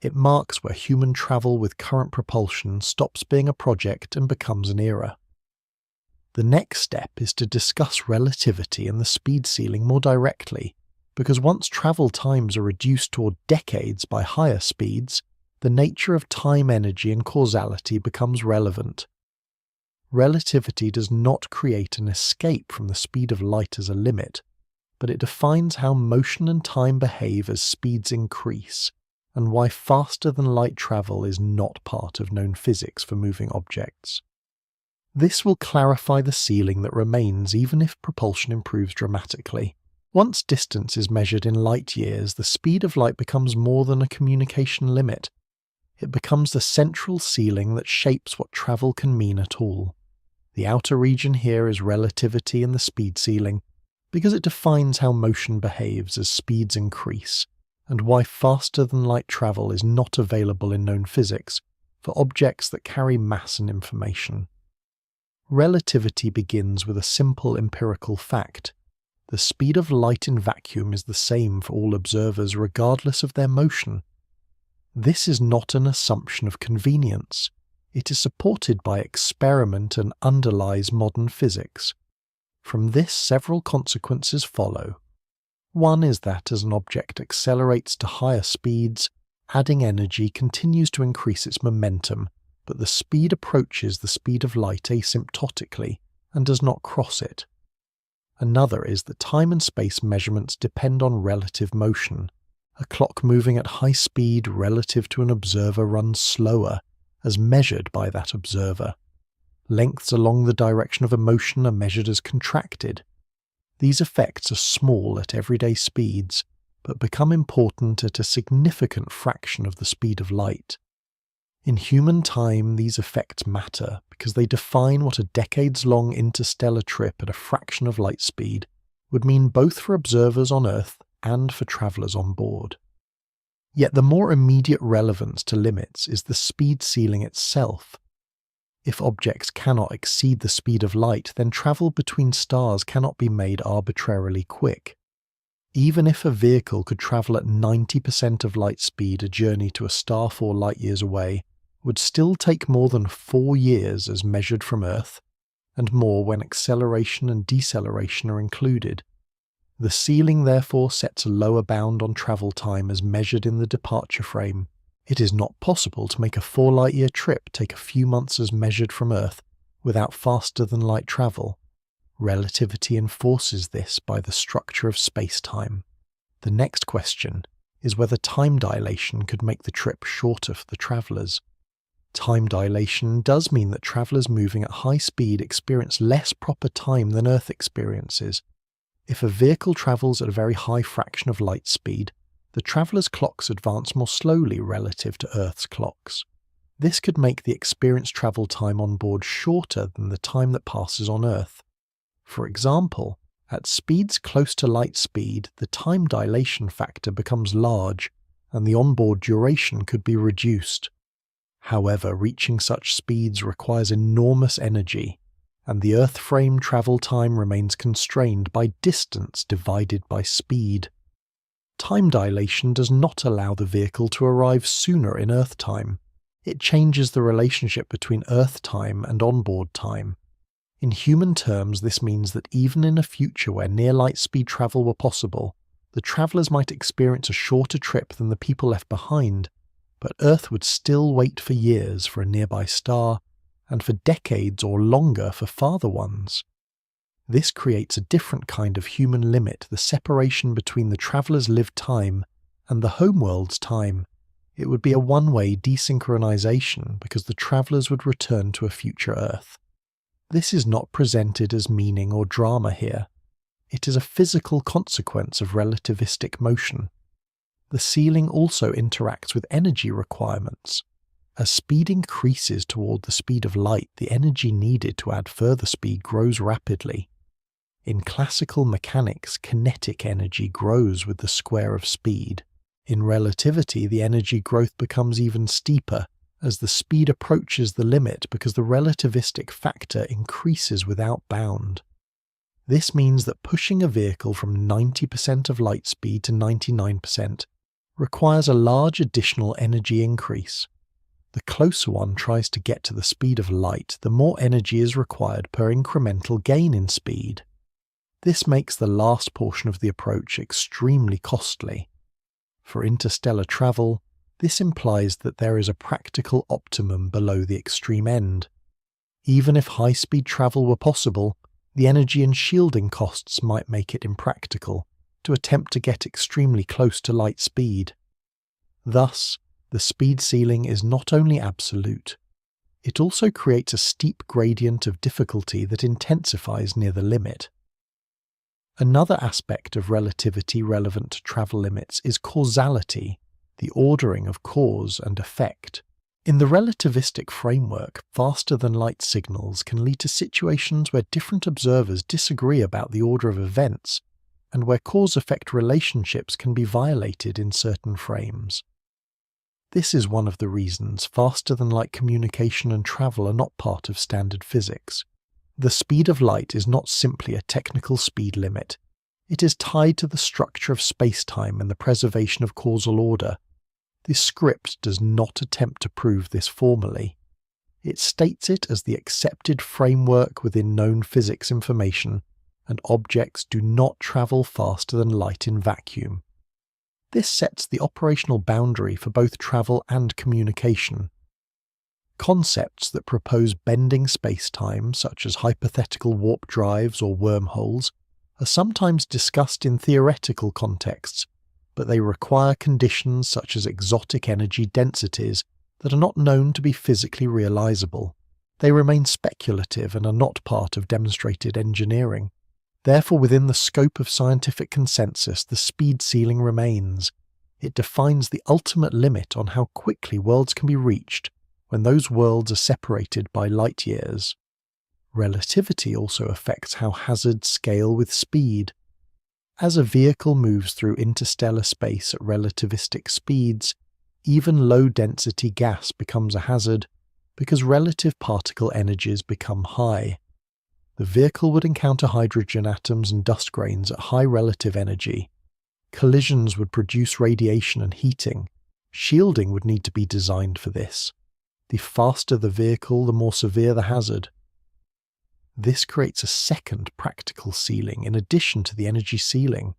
[SPEAKER 1] It marks where human travel with current propulsion stops being a project and becomes an era. The next step is to discuss relativity and the speed ceiling more directly, because once travel times are reduced toward decades by higher speeds, the nature of time, energy, and causality becomes relevant. Relativity does not create an escape from the speed of light as a limit, but it defines how motion and time behave as speeds increase, and why faster-than-light travel is not part of known physics for moving objects. This will clarify the ceiling that remains even if propulsion improves dramatically. Once distance is measured in light years, the speed of light becomes more than a communication limit. It becomes the central ceiling that shapes what travel can mean at all. The outer region here is relativity and the speed ceiling, because it defines how motion behaves as speeds increase, and why faster-than-light travel is not available in known physics for objects that carry mass and information. Relativity begins with a simple empirical fact. The speed of light in vacuum is the same for all observers regardless of their motion. This is not an assumption of convenience. It is supported by experiment and underlies modern physics. From this, several consequences follow. One is that as an object accelerates to higher speeds, adding energy continues to increase its momentum, but the speed approaches the speed of light asymptotically and does not cross it. Another is that time and space measurements depend on relative motion. A clock moving at high speed relative to an observer runs slower, as measured by that observer. Lengths along the direction of a motion are measured as contracted. These effects are small at everyday speeds, but become important at a significant fraction of the speed of light. In human time, these effects matter because they define what a decades-long interstellar trip at a fraction of light speed would mean both for observers on Earth and for travellers on board. Yet the more immediate relevance to limits is the speed ceiling itself. If objects cannot exceed the speed of light, then travel between stars cannot be made arbitrarily quick. Even if a vehicle could travel at 90% of light speed, a journey to a star 4 light-years away would still take more than 4 years as measured from Earth, and more when acceleration and deceleration are included. The ceiling therefore sets a lower bound on travel time as measured in the departure frame. It is not possible to make a 4 light-year trip take a few months as measured from Earth without faster-than-light travel. Relativity enforces this by the structure of space-time. The next question is whether time dilation could make the trip shorter for the travellers. Time dilation does mean that travellers moving at high speed experience less proper time than Earth experiences. If a vehicle travels at a very high fraction of light speed, the travellers' clocks advance more slowly relative to Earth's clocks. This could make the experienced travel time on board shorter than the time that passes on Earth. For example, at speeds close to light speed, the time dilation factor becomes large, and the onboard duration could be reduced. However, reaching such speeds requires enormous energy, and the Earth frame travel time remains constrained by distance divided by speed. Time dilation does not allow the vehicle to arrive sooner in Earth time. It changes the relationship between Earth time and onboard time. In human terms, this means that even in a future where near light speed travel were possible, the travellers might experience a shorter trip than the people left behind, but Earth would still wait for years for a nearby star, and for decades or longer for farther ones. This creates a different kind of human limit, the separation between the traveller's lived time and the homeworld's time. It would be a one-way desynchronization because the travellers would return to a future Earth. This is not presented as meaning or drama here. It is a physical consequence of relativistic motion. The ceiling also interacts with energy requirements. As speed increases toward the speed of light, the energy needed to add further speed grows rapidly. In classical mechanics, kinetic energy grows with the square of speed. In relativity, the energy growth becomes even steeper as the speed approaches the limit because the relativistic factor increases without bound. This means that pushing a vehicle from 90% of light speed to 99% requires a large additional energy increase. The closer one tries to get to the speed of light, the more energy is required per incremental gain in speed. This makes the last portion of the approach extremely costly. For interstellar travel, this implies that there is a practical optimum below the extreme end. Even if high-speed travel were possible, the energy and shielding costs might make it impractical to attempt to get extremely close to light speed. Thus, the speed ceiling is not only absolute, it also creates a steep gradient of difficulty that intensifies near the limit. Another aspect of relativity relevant to travel limits is causality, the ordering of cause and effect. In the relativistic framework, faster-than-light signals can lead to situations where different observers disagree about the order of events, and where cause-effect relationships can be violated in certain frames. This is one of the reasons faster-than-light communication and travel are not part of standard physics. The speed of light is not simply a technical speed limit. It is tied to the structure of space-time and the preservation of causal order. This script does not attempt to prove this formally. It states it as the accepted framework within known physics information, and objects do not travel faster than light in vacuum. This sets the operational boundary for both travel and communication. Concepts that propose bending space-time, such as hypothetical warp drives or wormholes, are sometimes discussed in theoretical contexts, but they require conditions such as exotic energy densities that are not known to be physically realizable. They remain speculative and are not part of demonstrated engineering. Therefore, within the scope of scientific consensus, the speed ceiling remains. It defines the ultimate limit on how quickly worlds can be reached when those worlds are separated by light years. Relativity also affects how hazards scale with speed. As a vehicle moves through interstellar space at relativistic speeds, even low-density gas becomes a hazard because relative particle energies become high. The vehicle would encounter hydrogen atoms and dust grains at high relative energy. Collisions would produce radiation and heating. Shielding would need to be designed for this. The faster the vehicle, the more severe the hazard. This creates a second practical ceiling in addition to the energy ceiling.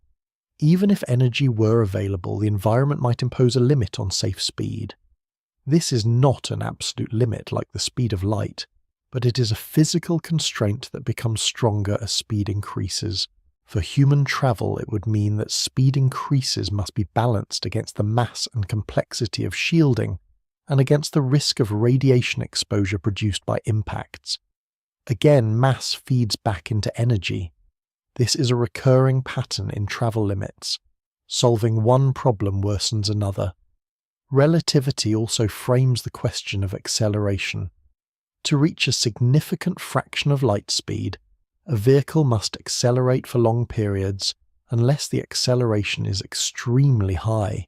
[SPEAKER 1] Even if energy were available, the environment might impose a limit on safe speed. This is not an absolute limit like the speed of light, but it is a physical constraint that becomes stronger as speed increases. For human travel, it would mean that speed increases must be balanced against the mass and complexity of shielding, and against the risk of radiation exposure produced by impacts. Again, mass feeds back into energy. This is a recurring pattern in travel limits. Solving one problem worsens another. Relativity also frames the question of acceleration. To reach a significant fraction of light speed, a vehicle must accelerate for long periods unless the acceleration is extremely high.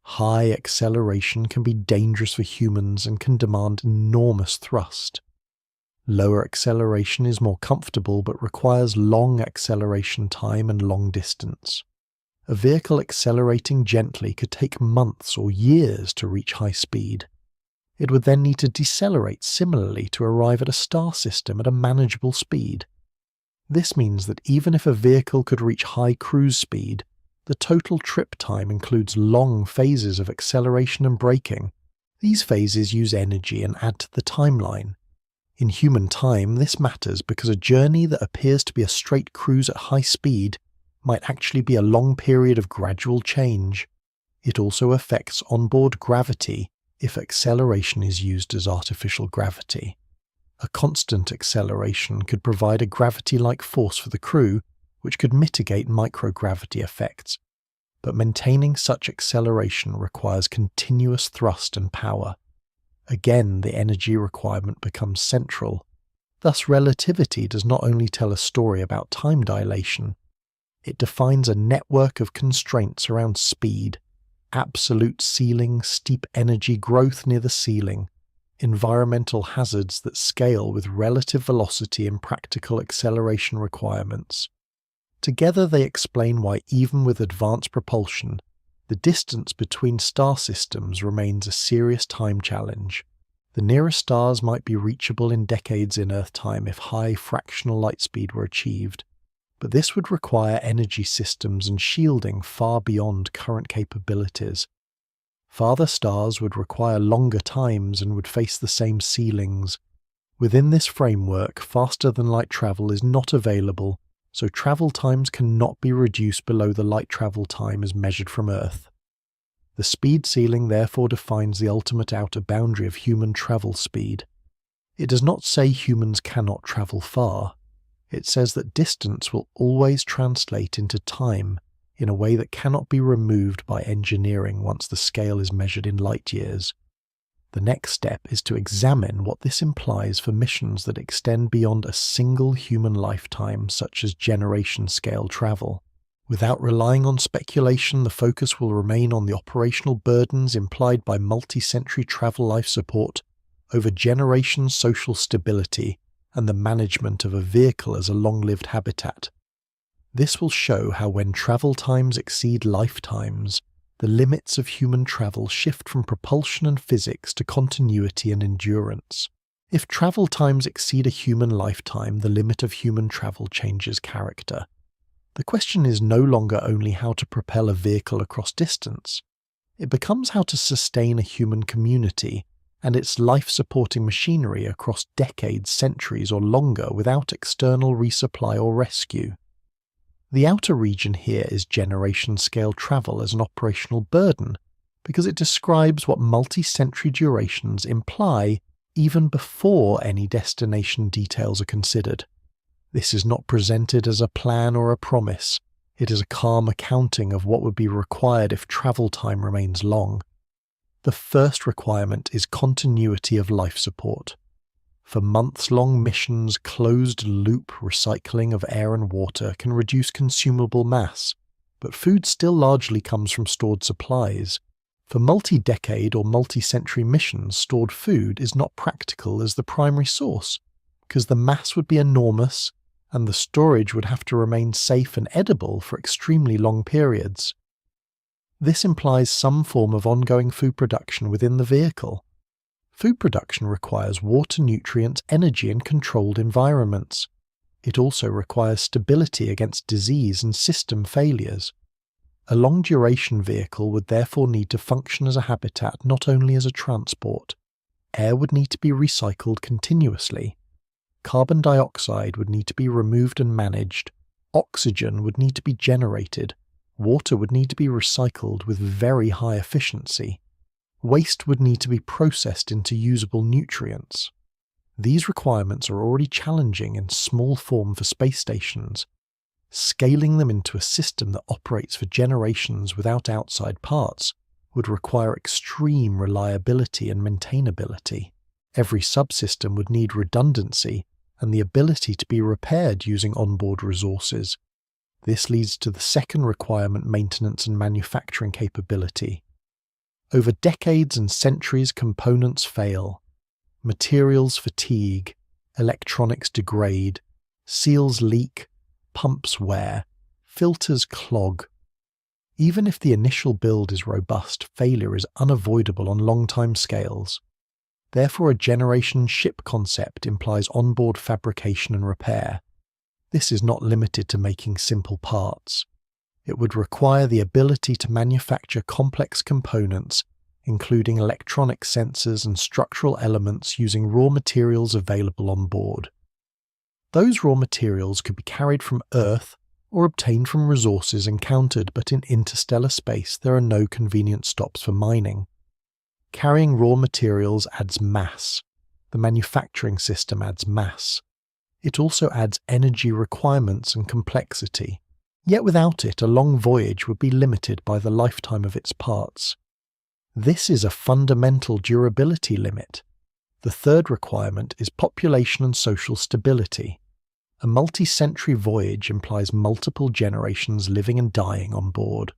[SPEAKER 1] High acceleration can be dangerous for humans and can demand enormous thrust. Lower acceleration is more comfortable but requires long acceleration time and long distance. A vehicle accelerating gently could take months or years to reach high speed. It would then need to decelerate similarly to arrive at a star system at a manageable speed. This means that even if a vehicle could reach high cruise speed, the total trip time includes long phases of acceleration and braking. These phases use energy and add to the timeline. In human time, this matters because a journey that appears to be a straight cruise at high speed might actually be a long period of gradual change. It also affects onboard gravity if acceleration is used as artificial gravity. A constant acceleration could provide a gravity-like force for the crew, which could mitigate microgravity effects. But maintaining such acceleration requires continuous thrust and power. Again, the energy requirement becomes central. Thus, relativity does not only tell a story about time dilation, it defines a network of constraints around speed, absolute ceiling, steep energy growth near the ceiling, environmental hazards that scale with relative velocity and practical acceleration requirements. Together they explain why even with advanced propulsion, the distance between star systems remains a serious time challenge. The nearest stars might be reachable in decades in Earth time if high fractional light speed were achieved, but this would require energy systems and shielding far beyond current capabilities. Farther stars would require longer times and would face the same ceilings. Within this framework, faster-than-light travel is not available, so travel times cannot be reduced below the light travel time as measured from Earth. The speed ceiling therefore defines the ultimate outer boundary of human travel speed. It does not say humans cannot travel far. It says that distance will always translate into time in a way that cannot be removed by engineering once the scale is measured in light years. The next step is to examine what this implies for missions that extend beyond a single human lifetime, such as generation-scale travel. Without relying on speculation, the focus will remain on the operational burdens implied by multi-century travel life support over generations' social stability and the management of a vehicle as a long-lived habitat. This will show how when travel times exceed lifetimes, the limits of human travel shift from propulsion and physics to continuity and endurance. If travel times exceed a human lifetime, the limit of human travel changes character. The question is no longer only how to propel a vehicle across distance. It becomes how to sustain a human community and its life-supporting machinery across decades, centuries, or longer without external resupply or rescue. The outer region here is generation-scale travel as an operational burden because it describes what multi-century durations imply even before any destination details are considered. This is not presented as a plan or a promise. It is a calm accounting of what would be required if travel time remains long. The first requirement is continuity of life support. For months-long missions, closed-loop recycling of air and water can reduce consumable mass, but food still largely comes from stored supplies. For multi-decade or multi-century missions, stored food is not practical as the primary source, because the mass would be enormous and the storage would have to remain safe and edible for extremely long periods. This implies some form of ongoing food production within the vehicle. Food production requires water, nutrients, energy, and controlled environments. It also requires stability against disease and system failures. A long-duration vehicle would therefore need to function as a habitat, not only as a transport. Air would need to be recycled continuously. Carbon dioxide would need to be removed and managed. Oxygen would need to be generated. Water would need to be recycled with very high efficiency. Waste would need to be processed into usable nutrients. These requirements are already challenging in small form for space stations. Scaling them into a system that operates for generations without outside parts would require extreme reliability and maintainability. Every subsystem would need redundancy and the ability to be repaired using onboard resources. This leads to the second requirement: maintenance and manufacturing capability. Over decades and centuries, components fail. Materials fatigue, electronics degrade, seals leak, pumps wear, filters clog. Even if the initial build is robust, failure is unavoidable on long time scales. Therefore, a generation ship concept implies onboard fabrication and repair. This is not limited to making simple parts. It would require the ability to manufacture complex components, including electronic sensors and structural elements using raw materials available on board. Those raw materials could be carried from Earth or obtained from resources encountered, but in interstellar space there are no convenient stops for mining. Carrying raw materials adds mass. The manufacturing system adds mass. It also adds energy requirements and complexity. Yet without it, a long voyage would be limited by the lifetime of its parts. This is a fundamental durability limit. The third requirement is population and social stability. A multi-century voyage implies multiple generations living and dying on board.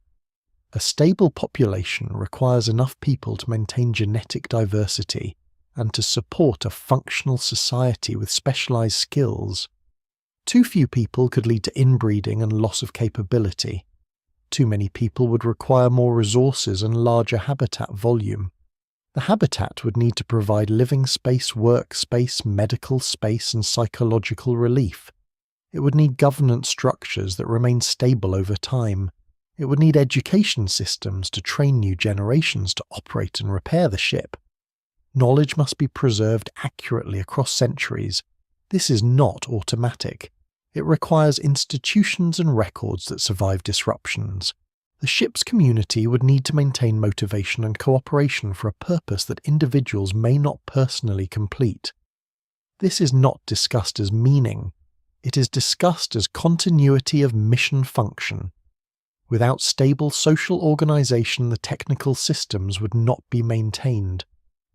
[SPEAKER 1] A stable population requires enough people to maintain genetic diversity and to support a functional society with specialized skills. Too few people could lead to inbreeding and loss of capability. Too many people would require more resources and larger habitat volume. The habitat would need to provide living space, work space, medical space, and psychological relief. It would need governance structures that remain stable over time. It would need education systems to train new generations to operate and repair the ship. Knowledge must be preserved accurately across centuries. This is not automatic. It requires institutions and records that survive disruptions. The ship's community would need to maintain motivation and cooperation for a purpose that individuals may not personally complete. This is not discussed as meaning. It is discussed as continuity of mission function. Without stable social organization, the technical systems would not be maintained.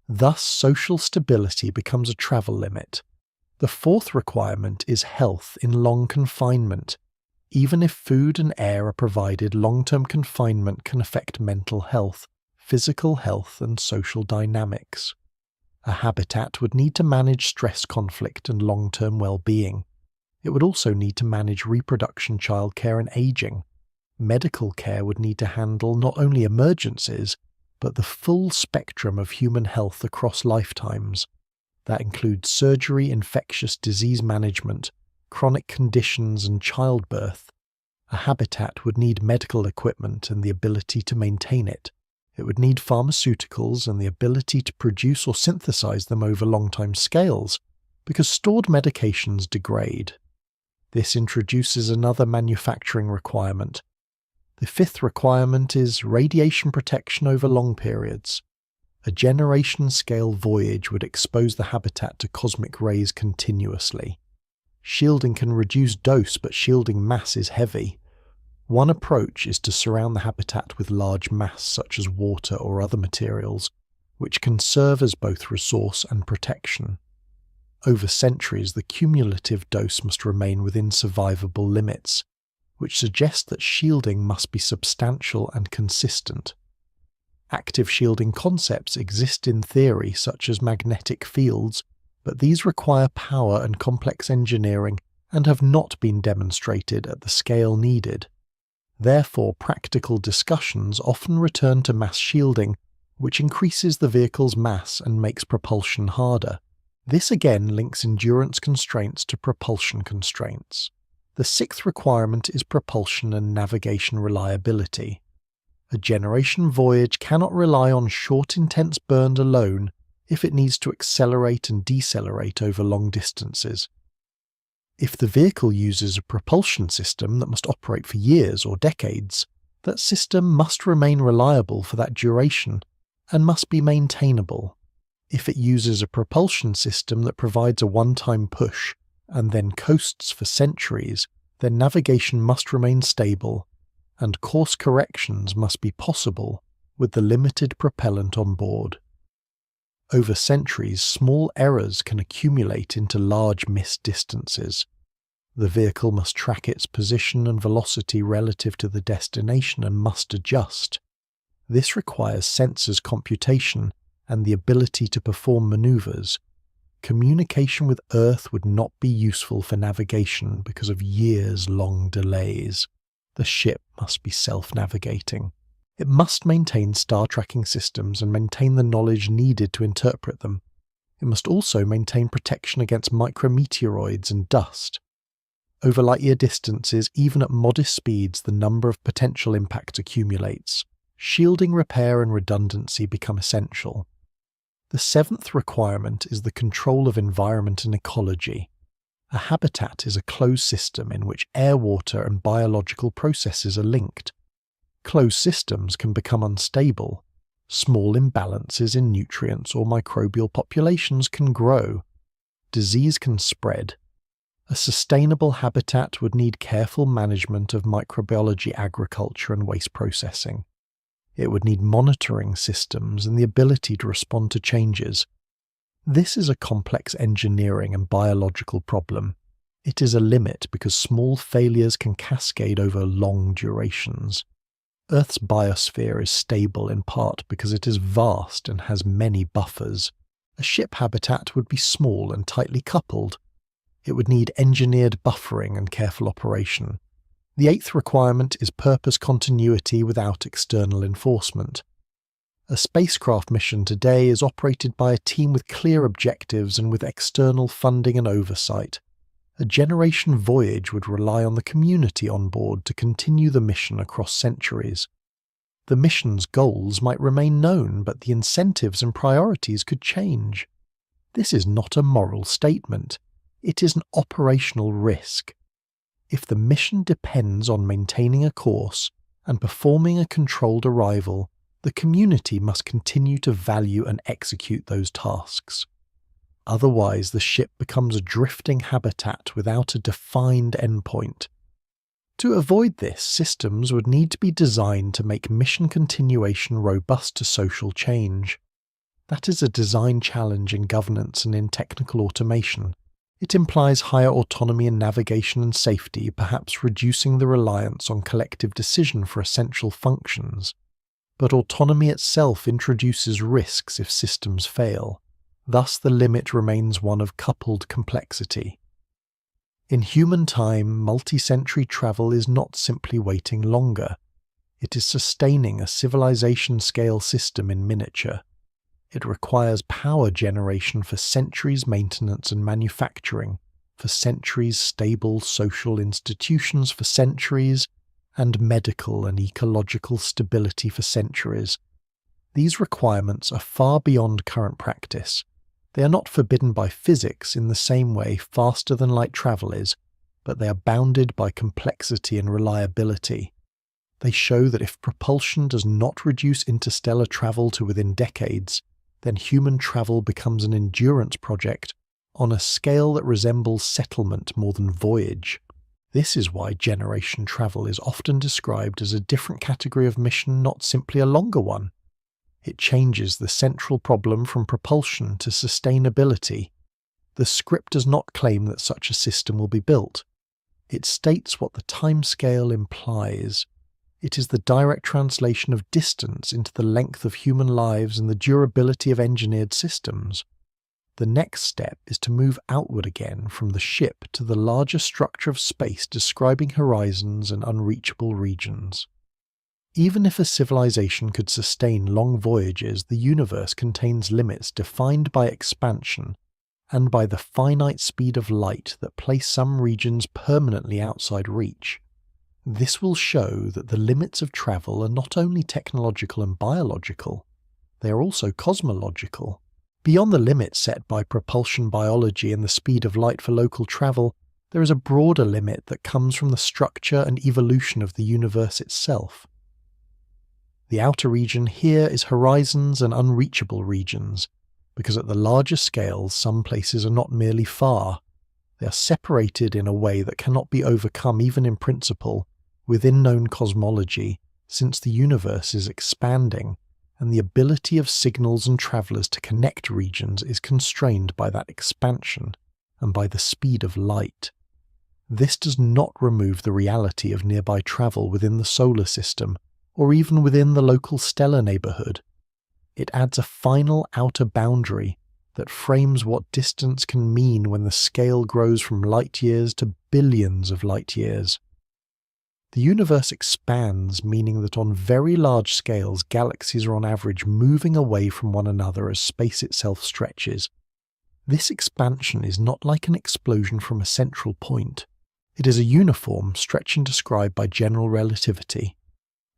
[SPEAKER 1] Thus, social stability becomes a travel limit. The fourth requirement is health in long confinement. Even if food and air are provided, long-term confinement can affect mental health, physical health, and social dynamics. A habitat would need to manage stress conflict and long-term well-being. It would also need to manage reproduction, childcare, and aging. Medical care would need to handle not only emergencies, but the full spectrum of human health across lifetimes. That includes surgery, infectious disease management, chronic conditions, and childbirth. A habitat would need medical equipment and the ability to maintain it. It would need pharmaceuticals and the ability to produce or synthesize them over long-time scales, because stored medications degrade. This introduces another manufacturing requirement. The fifth requirement is radiation protection over long periods. A generation-scale voyage would expose the habitat to cosmic rays continuously. Shielding can reduce dose, but shielding mass is heavy. One approach is to surround the habitat with large mass such as water or other materials, which can serve as both resource and protection. Over centuries, the cumulative dose must remain within survivable limits, which suggests that shielding must be substantial and consistent. Active shielding concepts exist in theory, such as magnetic fields, but these require power and complex engineering and have not been demonstrated at the scale needed. Therefore, practical discussions often return to mass shielding, which increases the vehicle's mass and makes propulsion harder. This again links endurance constraints to propulsion constraints. The sixth requirement is propulsion and navigation reliability. A generation voyage cannot rely on short, intense burn alone if it needs to accelerate and decelerate over long distances. If the vehicle uses a propulsion system that must operate for years or decades, that system must remain reliable for that duration and must be maintainable. If it uses a propulsion system that provides a one-time push and then coasts for centuries, then navigation must remain stable, and course corrections must be possible with the limited propellant on board. Over centuries, small errors can accumulate into large missed distances. The vehicle must track its position and velocity relative to the destination and must adjust. This requires sensors computation and the ability to perform maneuvers. Communication with Earth would not be useful for navigation because of years-long delays. The ship must be self-navigating. It must maintain star tracking systems and maintain the knowledge needed to interpret them. It must also maintain protection against micrometeoroids and dust. Over light-year distances, even at modest speeds, the number of potential impacts accumulates. Shielding, repair, and redundancy become essential. The seventh requirement is the control of environment and ecology. A habitat is a closed system in which air, water, and biological processes are linked. Closed systems can become unstable. Small imbalances in nutrients or microbial populations can grow. Disease can spread. A sustainable habitat would need careful management of microbiology, agriculture, and waste processing. It would need monitoring systems and the ability to respond to changes. This is a complex engineering and biological problem. It is a limit because small failures can cascade over long durations. Earth's biosphere is stable in part because it is vast and has many buffers. A ship habitat would be small and tightly coupled. It would need engineered buffering and careful operation. The eighth requirement is purpose continuity without external enforcement. A spacecraft mission today is operated by a team with clear objectives and with external funding and oversight. A generation voyage would rely on the community on board to continue the mission across centuries. The mission's goals might remain known, but the incentives and priorities could change. This is not a moral statement. It is an operational risk. If the mission depends on maintaining a course and performing a controlled arrival, the community must continue to value and execute those tasks. Otherwise, the ship becomes a drifting habitat without a defined endpoint. To avoid this, systems would need to be designed to make mission continuation robust to social change. That is a design challenge in governance and in technical automation. It implies higher autonomy in navigation and safety, perhaps reducing the reliance on collective decision for essential functions. But autonomy itself introduces risks if systems fail. Thus, the limit remains one of coupled complexity. In human time, multi-century travel is not simply waiting longer. It is sustaining a civilization-scale system in miniature. It requires power generation for centuries maintenance and manufacturing, for centuries stable social institutions for centuries, and medical and ecological stability for centuries. These requirements are far beyond current practice. They are not forbidden by physics in the same way faster-than-light travel is, but they are bounded by complexity and reliability. They show that if propulsion does not reduce interstellar travel to within decades, then human travel becomes an endurance project on a scale that resembles settlement more than voyage. This is why generation travel is often described as a different category of mission, not simply a longer one. It changes the central problem from propulsion to sustainability. The script does not claim that such a system will be built. It states what the timescale implies. It is the direct translation of distance into the length of human lives and the durability of engineered systems. The next step is to move outward again from the ship to the larger structure of space describing horizons and unreachable regions. Even if a civilization could sustain long voyages, the universe contains limits defined by expansion and by the finite speed of light that place some regions permanently outside reach. This will show that the limits of travel are not only technological and biological, they are also cosmological. Beyond the limits set by propulsion biology and the speed of light for local travel, there is a broader limit that comes from the structure and evolution of the universe itself. The outer region here is horizons and unreachable regions, because at the larger scales some places are not merely far, they are separated in a way that cannot be overcome even in principle, within known cosmology, since the universe is expanding, and the ability of signals and travellers to connect regions is constrained by that expansion and by the speed of light. This does not remove the reality of nearby travel within the solar system, or even within the local stellar neighbourhood. It adds a final outer boundary that frames what distance can mean when the scale grows from light years to billions of light years. The universe expands, meaning that on very large scales galaxies are on average moving away from one another as space itself stretches. This expansion is not like an explosion from a central point. It is a uniform, stretching described by general relativity.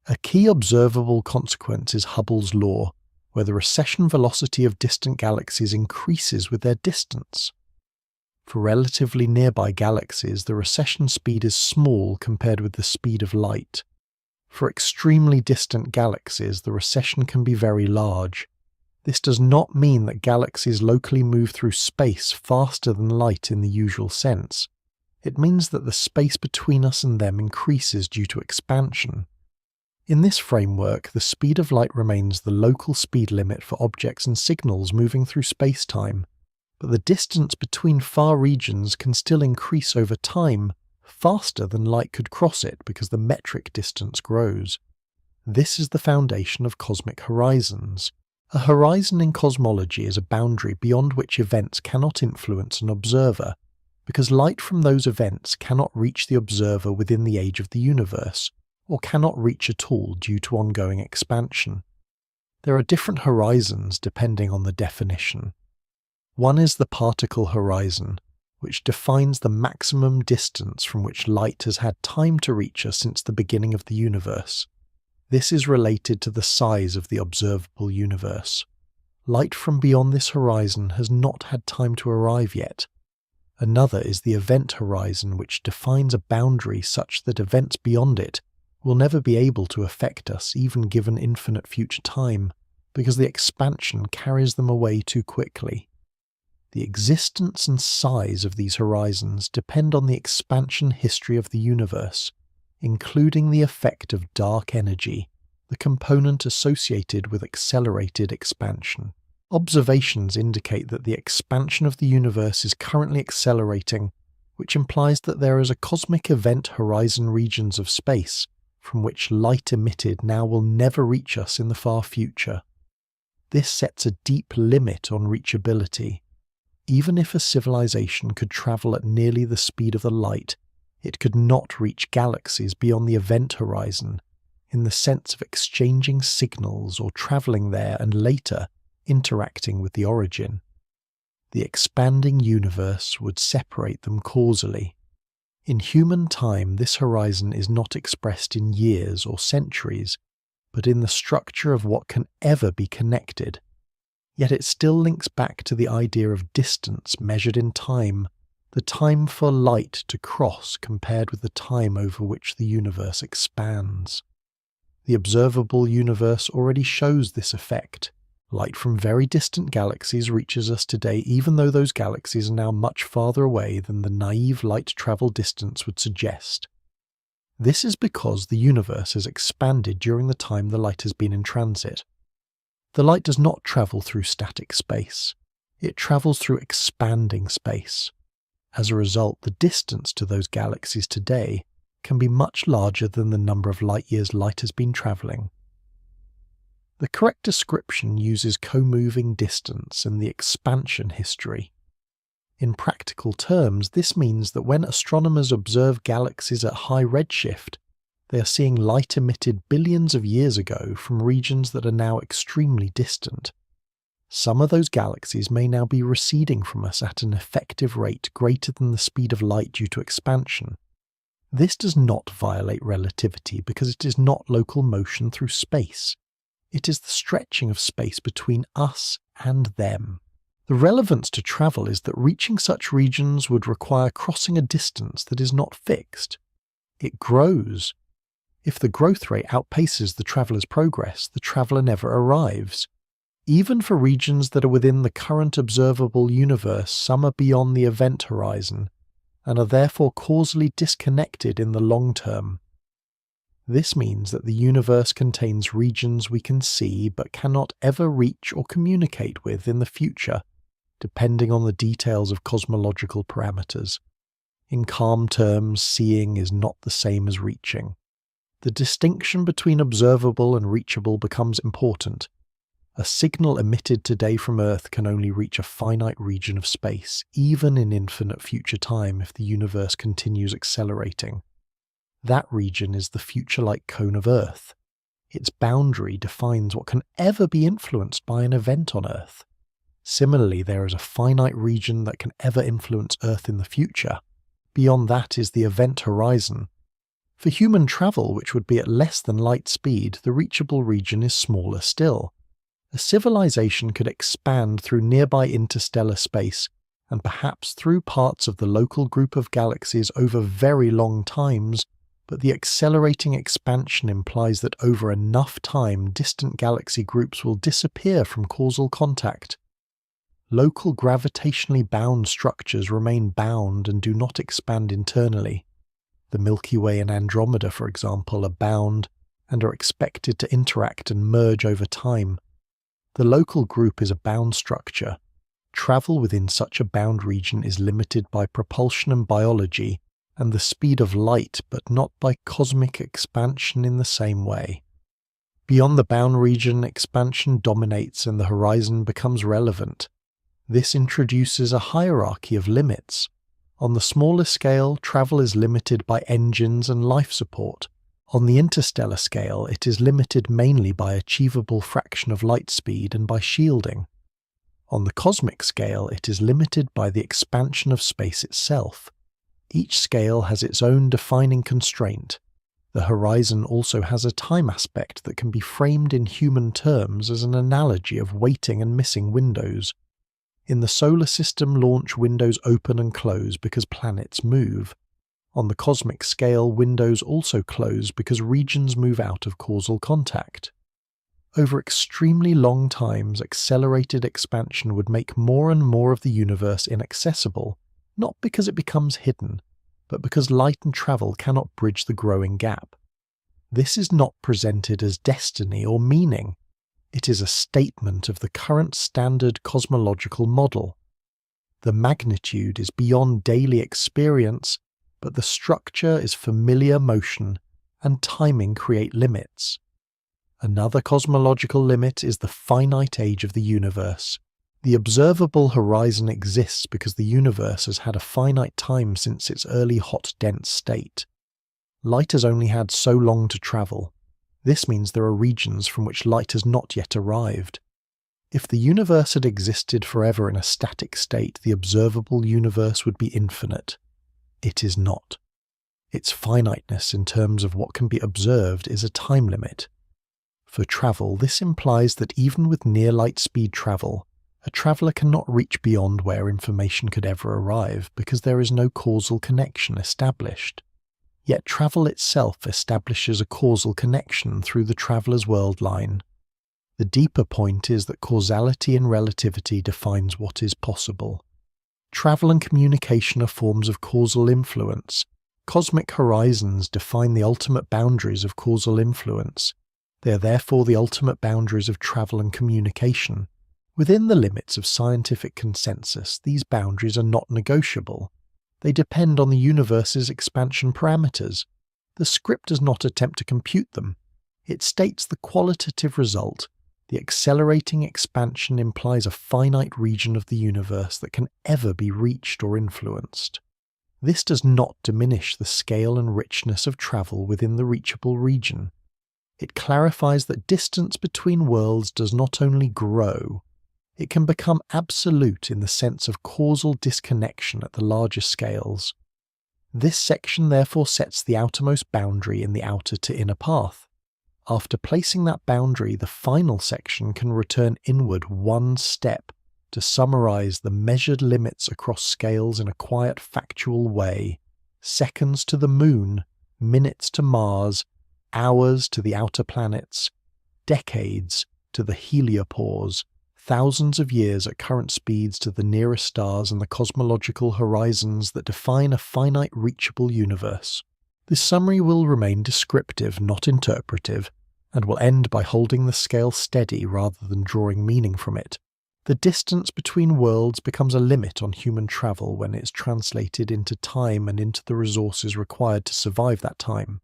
[SPEAKER 1] A key observable consequence is Hubble's law, where the recession velocity of distant galaxies increases with their distance. For relatively nearby galaxies, the recession speed is small compared with the speed of light. For extremely distant galaxies, the recession can be very large. This does not mean that galaxies locally move through space faster than light in the usual sense. It means that the space between us and them increases due to expansion. In this framework, the speed of light remains the local speed limit for objects and signals moving through space-time, but the distance between far regions can still increase over time, faster than light could cross it because the metric distance grows. This is the foundation of cosmic horizons. A horizon in cosmology is a boundary beyond which events cannot influence an observer, because light from those events cannot reach the observer within the age of the universe, or cannot reach at all due to ongoing expansion. There are different horizons depending on the definition. One is the particle horizon, which defines the maximum distance from which light has had time to reach us since the beginning of the universe. This is related to the size of the observable universe. Light from beyond this horizon has not had time to arrive yet. Another is the event horizon, which defines a boundary such that events beyond it will never be able to affect us even given infinite future time, because the expansion carries them away too quickly. The existence and size of these horizons depend on the expansion history of the universe, including the effect of dark energy, the component associated with accelerated expansion. Observations indicate that the expansion of the universe is currently accelerating, which implies that there is a cosmic event horizon regions of space from which light emitted now will never reach us in the far future. This sets a deep limit on reachability. Even if a civilization could travel at nearly the speed of the light, it could not reach galaxies beyond the event horizon, in the sense of exchanging signals or travelling there and later interacting with the origin. The expanding universe would separate them causally. In human time, this horizon is not expressed in years or centuries, but in the structure of what can ever be connected. Yet it still links back to the idea of distance measured in time, the time for light to cross compared with the time over which the universe expands. The observable universe already shows this effect. Light from very distant galaxies reaches us today, even though those galaxies are now much farther away than the naive light travel distance would suggest. This is because the universe has expanded during the time the light has been in transit. The light does not travel through static space. It travels through expanding space. As a result, the distance to those galaxies today can be much larger than the number of light years light has been travelling. The correct description uses co-moving distance and the expansion history. In practical terms, this means that when astronomers observe galaxies at high redshift, they are seeing light emitted billions of years ago from regions that are now extremely distant. Some of those galaxies may now be receding from us at an effective rate greater than the speed of light due to expansion. This does not violate relativity because it is not local motion through space. It is the stretching of space between us and them. The relevance to travel is that reaching such regions would require crossing a distance that is not fixed. It grows. If the growth rate outpaces the traveller's progress, the traveller never arrives. Even for regions that are within the current observable universe, some are beyond the event horizon, and are therefore causally disconnected in the long term. This means that the universe contains regions we can see but cannot ever reach or communicate with in the future, depending on the details of cosmological parameters. In calm terms, seeing is not the same as reaching. The distinction between observable and reachable becomes important. A signal emitted today from Earth can only reach a finite region of space, even in infinite future time if the universe continues accelerating. That region is the future-like cone of Earth. Its boundary defines what can ever be influenced by an event on Earth. Similarly, there is a finite region that can ever influence Earth in the future. Beyond that is the event horizon. For human travel, which would be at less than light speed, the reachable region is smaller still. A civilization could expand through nearby interstellar space, and perhaps through parts of the local group of galaxies over very long times, but the accelerating expansion implies that over enough time distant galaxy groups will disappear from causal contact. Local gravitationally bound structures remain bound and do not expand internally. The Milky Way and Andromeda, for example, are bound and are expected to interact and merge over time. The local group is a bound structure. Travel within such a bound region is limited by propulsion and biology, and the speed of light, but not by cosmic expansion in the same way. Beyond the bound region, expansion dominates and the horizon becomes relevant. This introduces a hierarchy of limits. On the smaller scale, travel is limited by engines and life support. On the interstellar scale, it is limited mainly by achievable fraction of light speed and by shielding. On the cosmic scale, it is limited by the expansion of space itself. Each scale has its own defining constraint. The horizon also has a time aspect that can be framed in human terms as an analogy of waiting and missing windows. In the solar system, launch windows open and close because planets move. On the cosmic scale, windows also close because regions move out of causal contact. Over extremely long times, accelerated expansion would make more and more of the universe inaccessible, not because it becomes hidden, but because light and travel cannot bridge the growing gap. This is not presented as destiny or meaning. It is a statement of the current standard cosmological model. The magnitude is beyond daily experience, but the structure is familiar motion, and timing create limits. Another cosmological limit is the finite age of the universe. The observable horizon exists because the universe has had a finite time since its early hot dense state. Light has only had so long to travel. This means there are regions from which light has not yet arrived. If the universe had existed forever in a static state, the observable universe would be infinite. It is not. Its finiteness in terms of what can be observed is a time limit. For travel, this implies that even with near light speed travel, a traveller cannot reach beyond where information could ever arrive because there is no causal connection established. Yet travel itself establishes a causal connection through the traveller's world line. The deeper point is that causality in relativity defines what is possible. Travel and communication are forms of causal influence. Cosmic horizons define the ultimate boundaries of causal influence. They are therefore the ultimate boundaries of travel and communication. Within the limits of scientific consensus, these boundaries are not negotiable. They depend on the universe's expansion parameters. The script does not attempt to compute them. It states the qualitative result. The accelerating expansion implies a finite region of the universe that can ever be reached or influenced. This does not diminish the scale and richness of travel within the reachable region. It clarifies that distance between worlds does not only grow, it can become absolute in the sense of causal disconnection at the larger scales. This section therefore sets the outermost boundary in the outer to inner path. After placing that boundary, the final section can return inward one step to summarize the measured limits across scales in a quiet factual way. Seconds to the Moon, minutes to Mars, hours to the outer planets, decades to the heliopause, thousands of years at current speeds to the nearest stars and the cosmological horizons that define a finite reachable universe. This summary will remain descriptive, not interpretive, and will end by holding the scale steady rather than drawing meaning from it. The distance between worlds becomes a limit on human travel when it is translated into time and into the resources required to survive that time.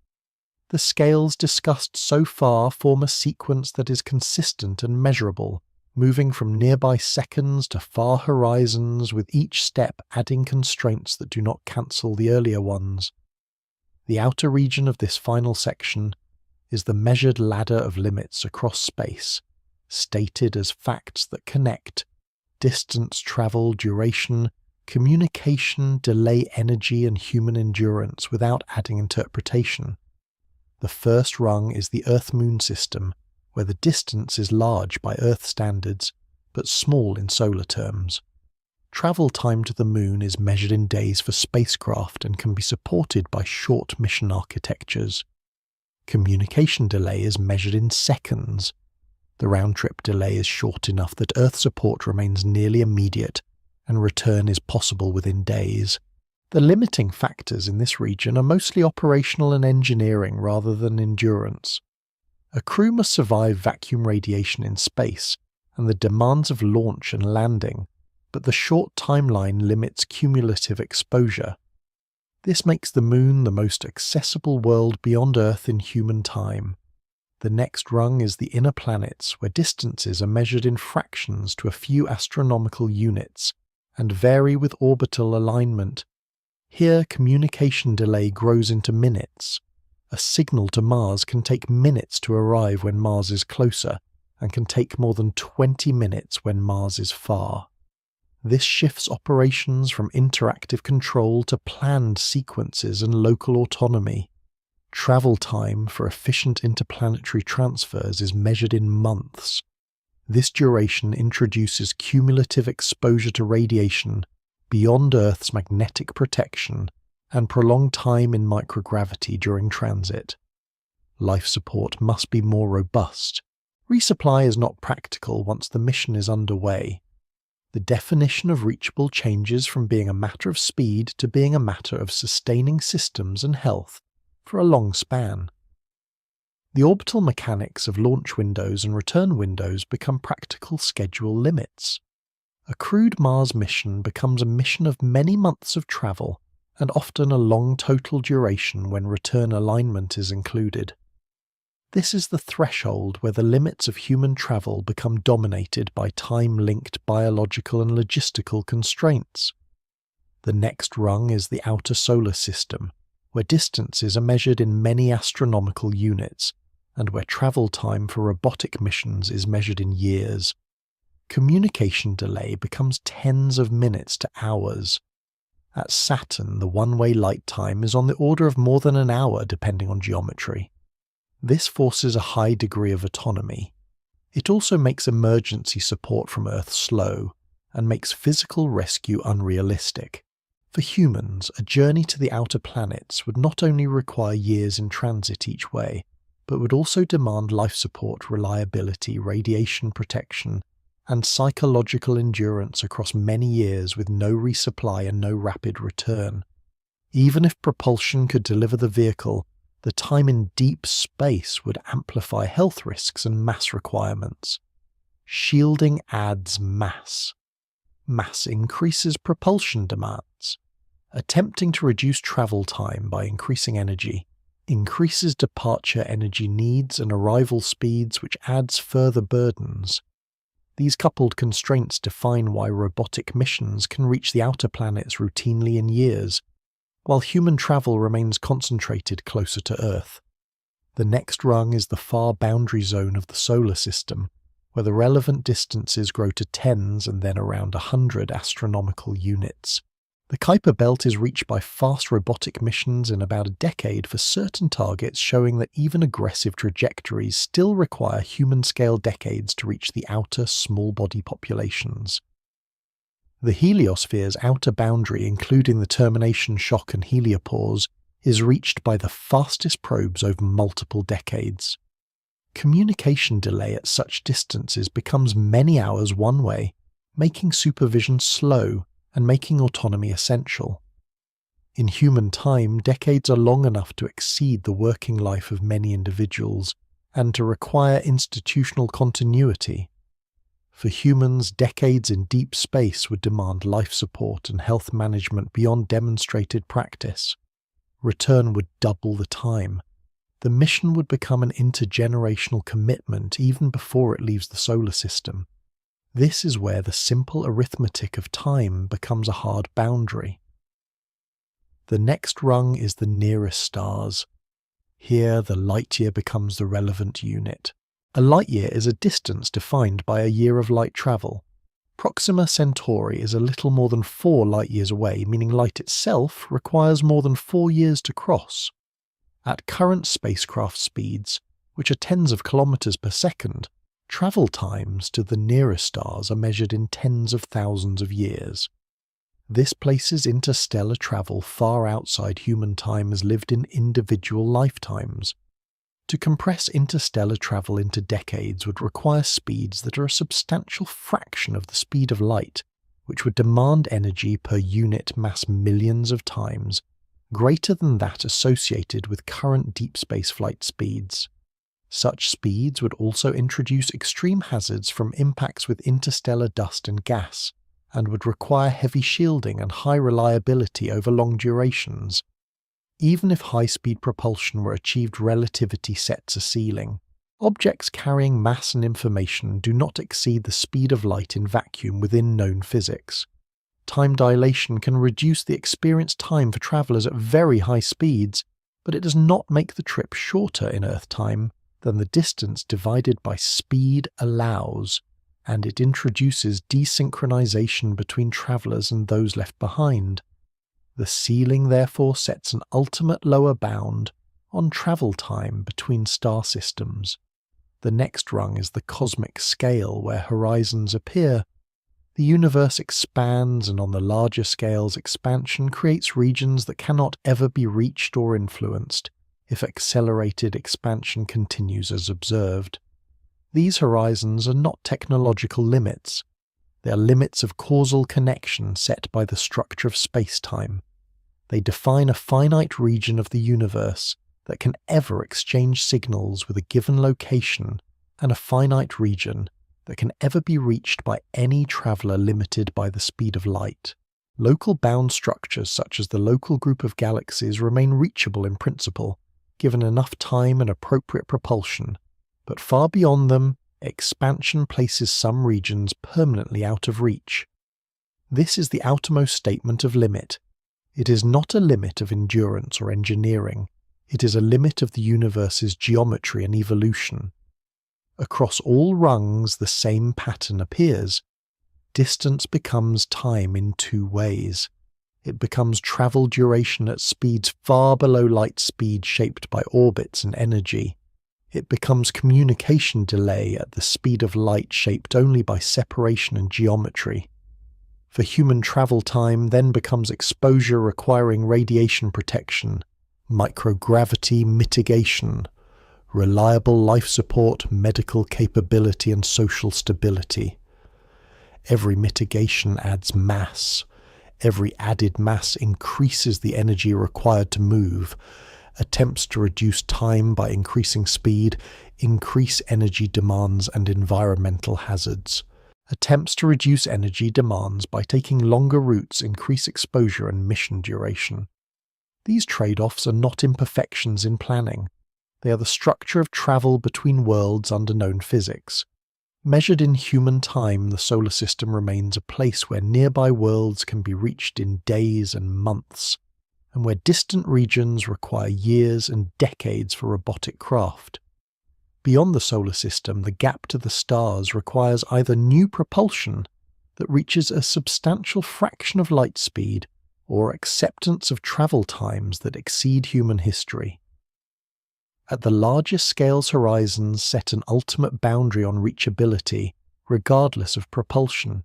[SPEAKER 1] The scales discussed so far form a sequence that is consistent and measurable, moving from nearby seconds to far horizons, with each step adding constraints that do not cancel the earlier ones. The outer region of this final section is the measured ladder of limits across space, stated as facts that connect: distance, travel, duration, communication, delay, energy, and human endurance without adding interpretation. The first rung is the Earth-Moon system, where the distance is large by Earth standards, but small in solar terms. Travel time to the Moon is measured in days for spacecraft and can be supported by short mission architectures. Communication delay is measured in seconds. The round-trip delay is short enough that Earth support remains nearly immediate, and return is possible within days. The limiting factors in this region are mostly operational and engineering rather than endurance. A crew must survive vacuum radiation in space and the demands of launch and landing, but the short timeline limits cumulative exposure. This makes the Moon the most accessible world beyond Earth in human time. The next rung is the inner planets, where distances are measured in fractions to a few astronomical units and vary with orbital alignment. Here, communication delay grows into minutes. A signal to Mars can take minutes to arrive when Mars is closer, and can take more than 20 minutes when Mars is far. This shifts operations from interactive control to planned sequences and local autonomy. Travel time for efficient interplanetary transfers is measured in months. This duration introduces cumulative exposure to radiation beyond Earth's magnetic protection and prolonged time in microgravity during transit. Life support must be more robust. Resupply is not practical once the mission is underway. The definition of reachable changes from being a matter of speed to being a matter of sustaining systems and health for a long span. The orbital mechanics of launch windows and return windows become practical schedule limits. A crewed Mars mission becomes a mission of many months of travel, and often a long total duration when return alignment is included. This is the threshold where the limits of human travel become dominated by time-linked biological and logistical constraints. The next rung is the outer solar system, where distances are measured in many astronomical units, and where travel time for robotic missions is measured in years. Communication delay becomes tens of minutes to hours. At Saturn, the one-way light time is on the order of more than an hour depending on geometry. This forces a high degree of autonomy. It also makes emergency support from Earth slow, and makes physical rescue unrealistic. For humans, a journey to the outer planets would not only require years in transit each way, but would also demand life support, reliability, radiation protection, and psychological endurance across many years with no resupply and no rapid return. Even if propulsion could deliver the vehicle, the time in deep space would amplify health risks and mass requirements. Shielding adds mass. Mass increases propulsion demands. Attempting to reduce travel time by increasing energy increases departure energy needs and arrival speeds, which adds further burdens. These coupled constraints define why robotic missions can reach the outer planets routinely in years, while human travel remains concentrated closer to Earth. The next rung is the far boundary zone of the solar system, where the relevant distances grow to tens and then around 100 astronomical units. The Kuiper belt is reached by fast robotic missions in about a decade for certain targets, showing that even aggressive trajectories still require human-scale decades to reach the outer small-body populations. The heliosphere's outer boundary, including the termination shock and heliopause, is reached by the fastest probes over multiple decades. Communication delay at such distances becomes many hours one way, making supervision slow and making autonomy essential. In human time, decades are long enough to exceed the working life of many individuals and to require institutional continuity. For humans, decades in deep space would demand life support and health management beyond demonstrated practice. Return would double the time. The mission would become an intergenerational commitment even before it leaves the solar system. This is where the simple arithmetic of time becomes a hard boundary. The next rung is the nearest stars. Here, the light year becomes the relevant unit. A light year is a distance defined by a year of light travel. Proxima Centauri is a little more than 4 light years away, meaning light itself requires more than 4 years to cross. At current spacecraft speeds, which are tens of kilometers per second, travel times to the nearest stars are measured in tens of thousands of years. This places interstellar travel far outside human time as lived in individual lifetimes. To compress interstellar travel into decades would require speeds that are a substantial fraction of the speed of light, which would demand energy per unit mass millions of times, greater than that associated with current deep space flight speeds. Such speeds would also introduce extreme hazards from impacts with interstellar dust and gas, and would require heavy shielding and high reliability over long durations. Even if high-speed propulsion were achieved, relativity sets a ceiling. Objects carrying mass and information do not exceed the speed of light in vacuum within known physics. Time dilation can reduce the experienced time for travelers at very high speeds, but it does not make the trip shorter in Earth time than the distance divided by speed allows, and it introduces desynchronization between travelers and those left behind. The ceiling therefore sets an ultimate lower bound on travel time between star systems. The next rung is the cosmic scale, where horizons appear. The universe expands, and on the larger scales, expansion creates regions that cannot ever be reached or influenced if accelerated expansion continues as observed. These horizons are not technological limits. They are limits of causal connection set by the structure of space-time. They define a finite region of the universe that can ever exchange signals with a given location and a finite region that can ever be reached by any traveller limited by the speed of light. Local bound structures such as the local group of galaxies remain reachable in principle, given enough time and appropriate propulsion, but far beyond them, expansion places some regions permanently out of reach. This is the outermost statement of limit. It is not a limit of endurance or engineering. It is a limit of the universe's geometry and evolution. Across all rungs the same pattern appears. Distance becomes time in two ways. It becomes travel duration at speeds far below light speed shaped by orbits and energy. It becomes communication delay at the speed of light shaped only by separation and geometry. For human travel time then becomes exposure requiring radiation protection, microgravity mitigation, reliable life support, medical capability and social stability. Every mitigation adds mass. Every added mass increases the energy required to move. Attempts to reduce time by increasing speed increase energy demands and environmental hazards. Attempts to reduce energy demands by taking longer routes increase exposure and mission duration. These trade-offs are not imperfections in planning. They are the structure of travel between worlds under known physics. Measured in human time, the solar system remains a place where nearby worlds can be reached in days and months, and where distant regions require years and decades for robotic craft. Beyond the solar system, the gap to the stars requires either new propulsion that reaches a substantial fraction of light speed, or acceptance of travel times that exceed human history. At the largest scales, horizons set an ultimate boundary on reachability, regardless of propulsion.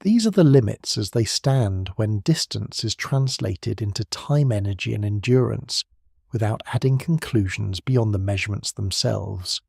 [SPEAKER 1] These are the limits as they stand when distance is translated into time, energy and endurance, without adding conclusions beyond the measurements themselves.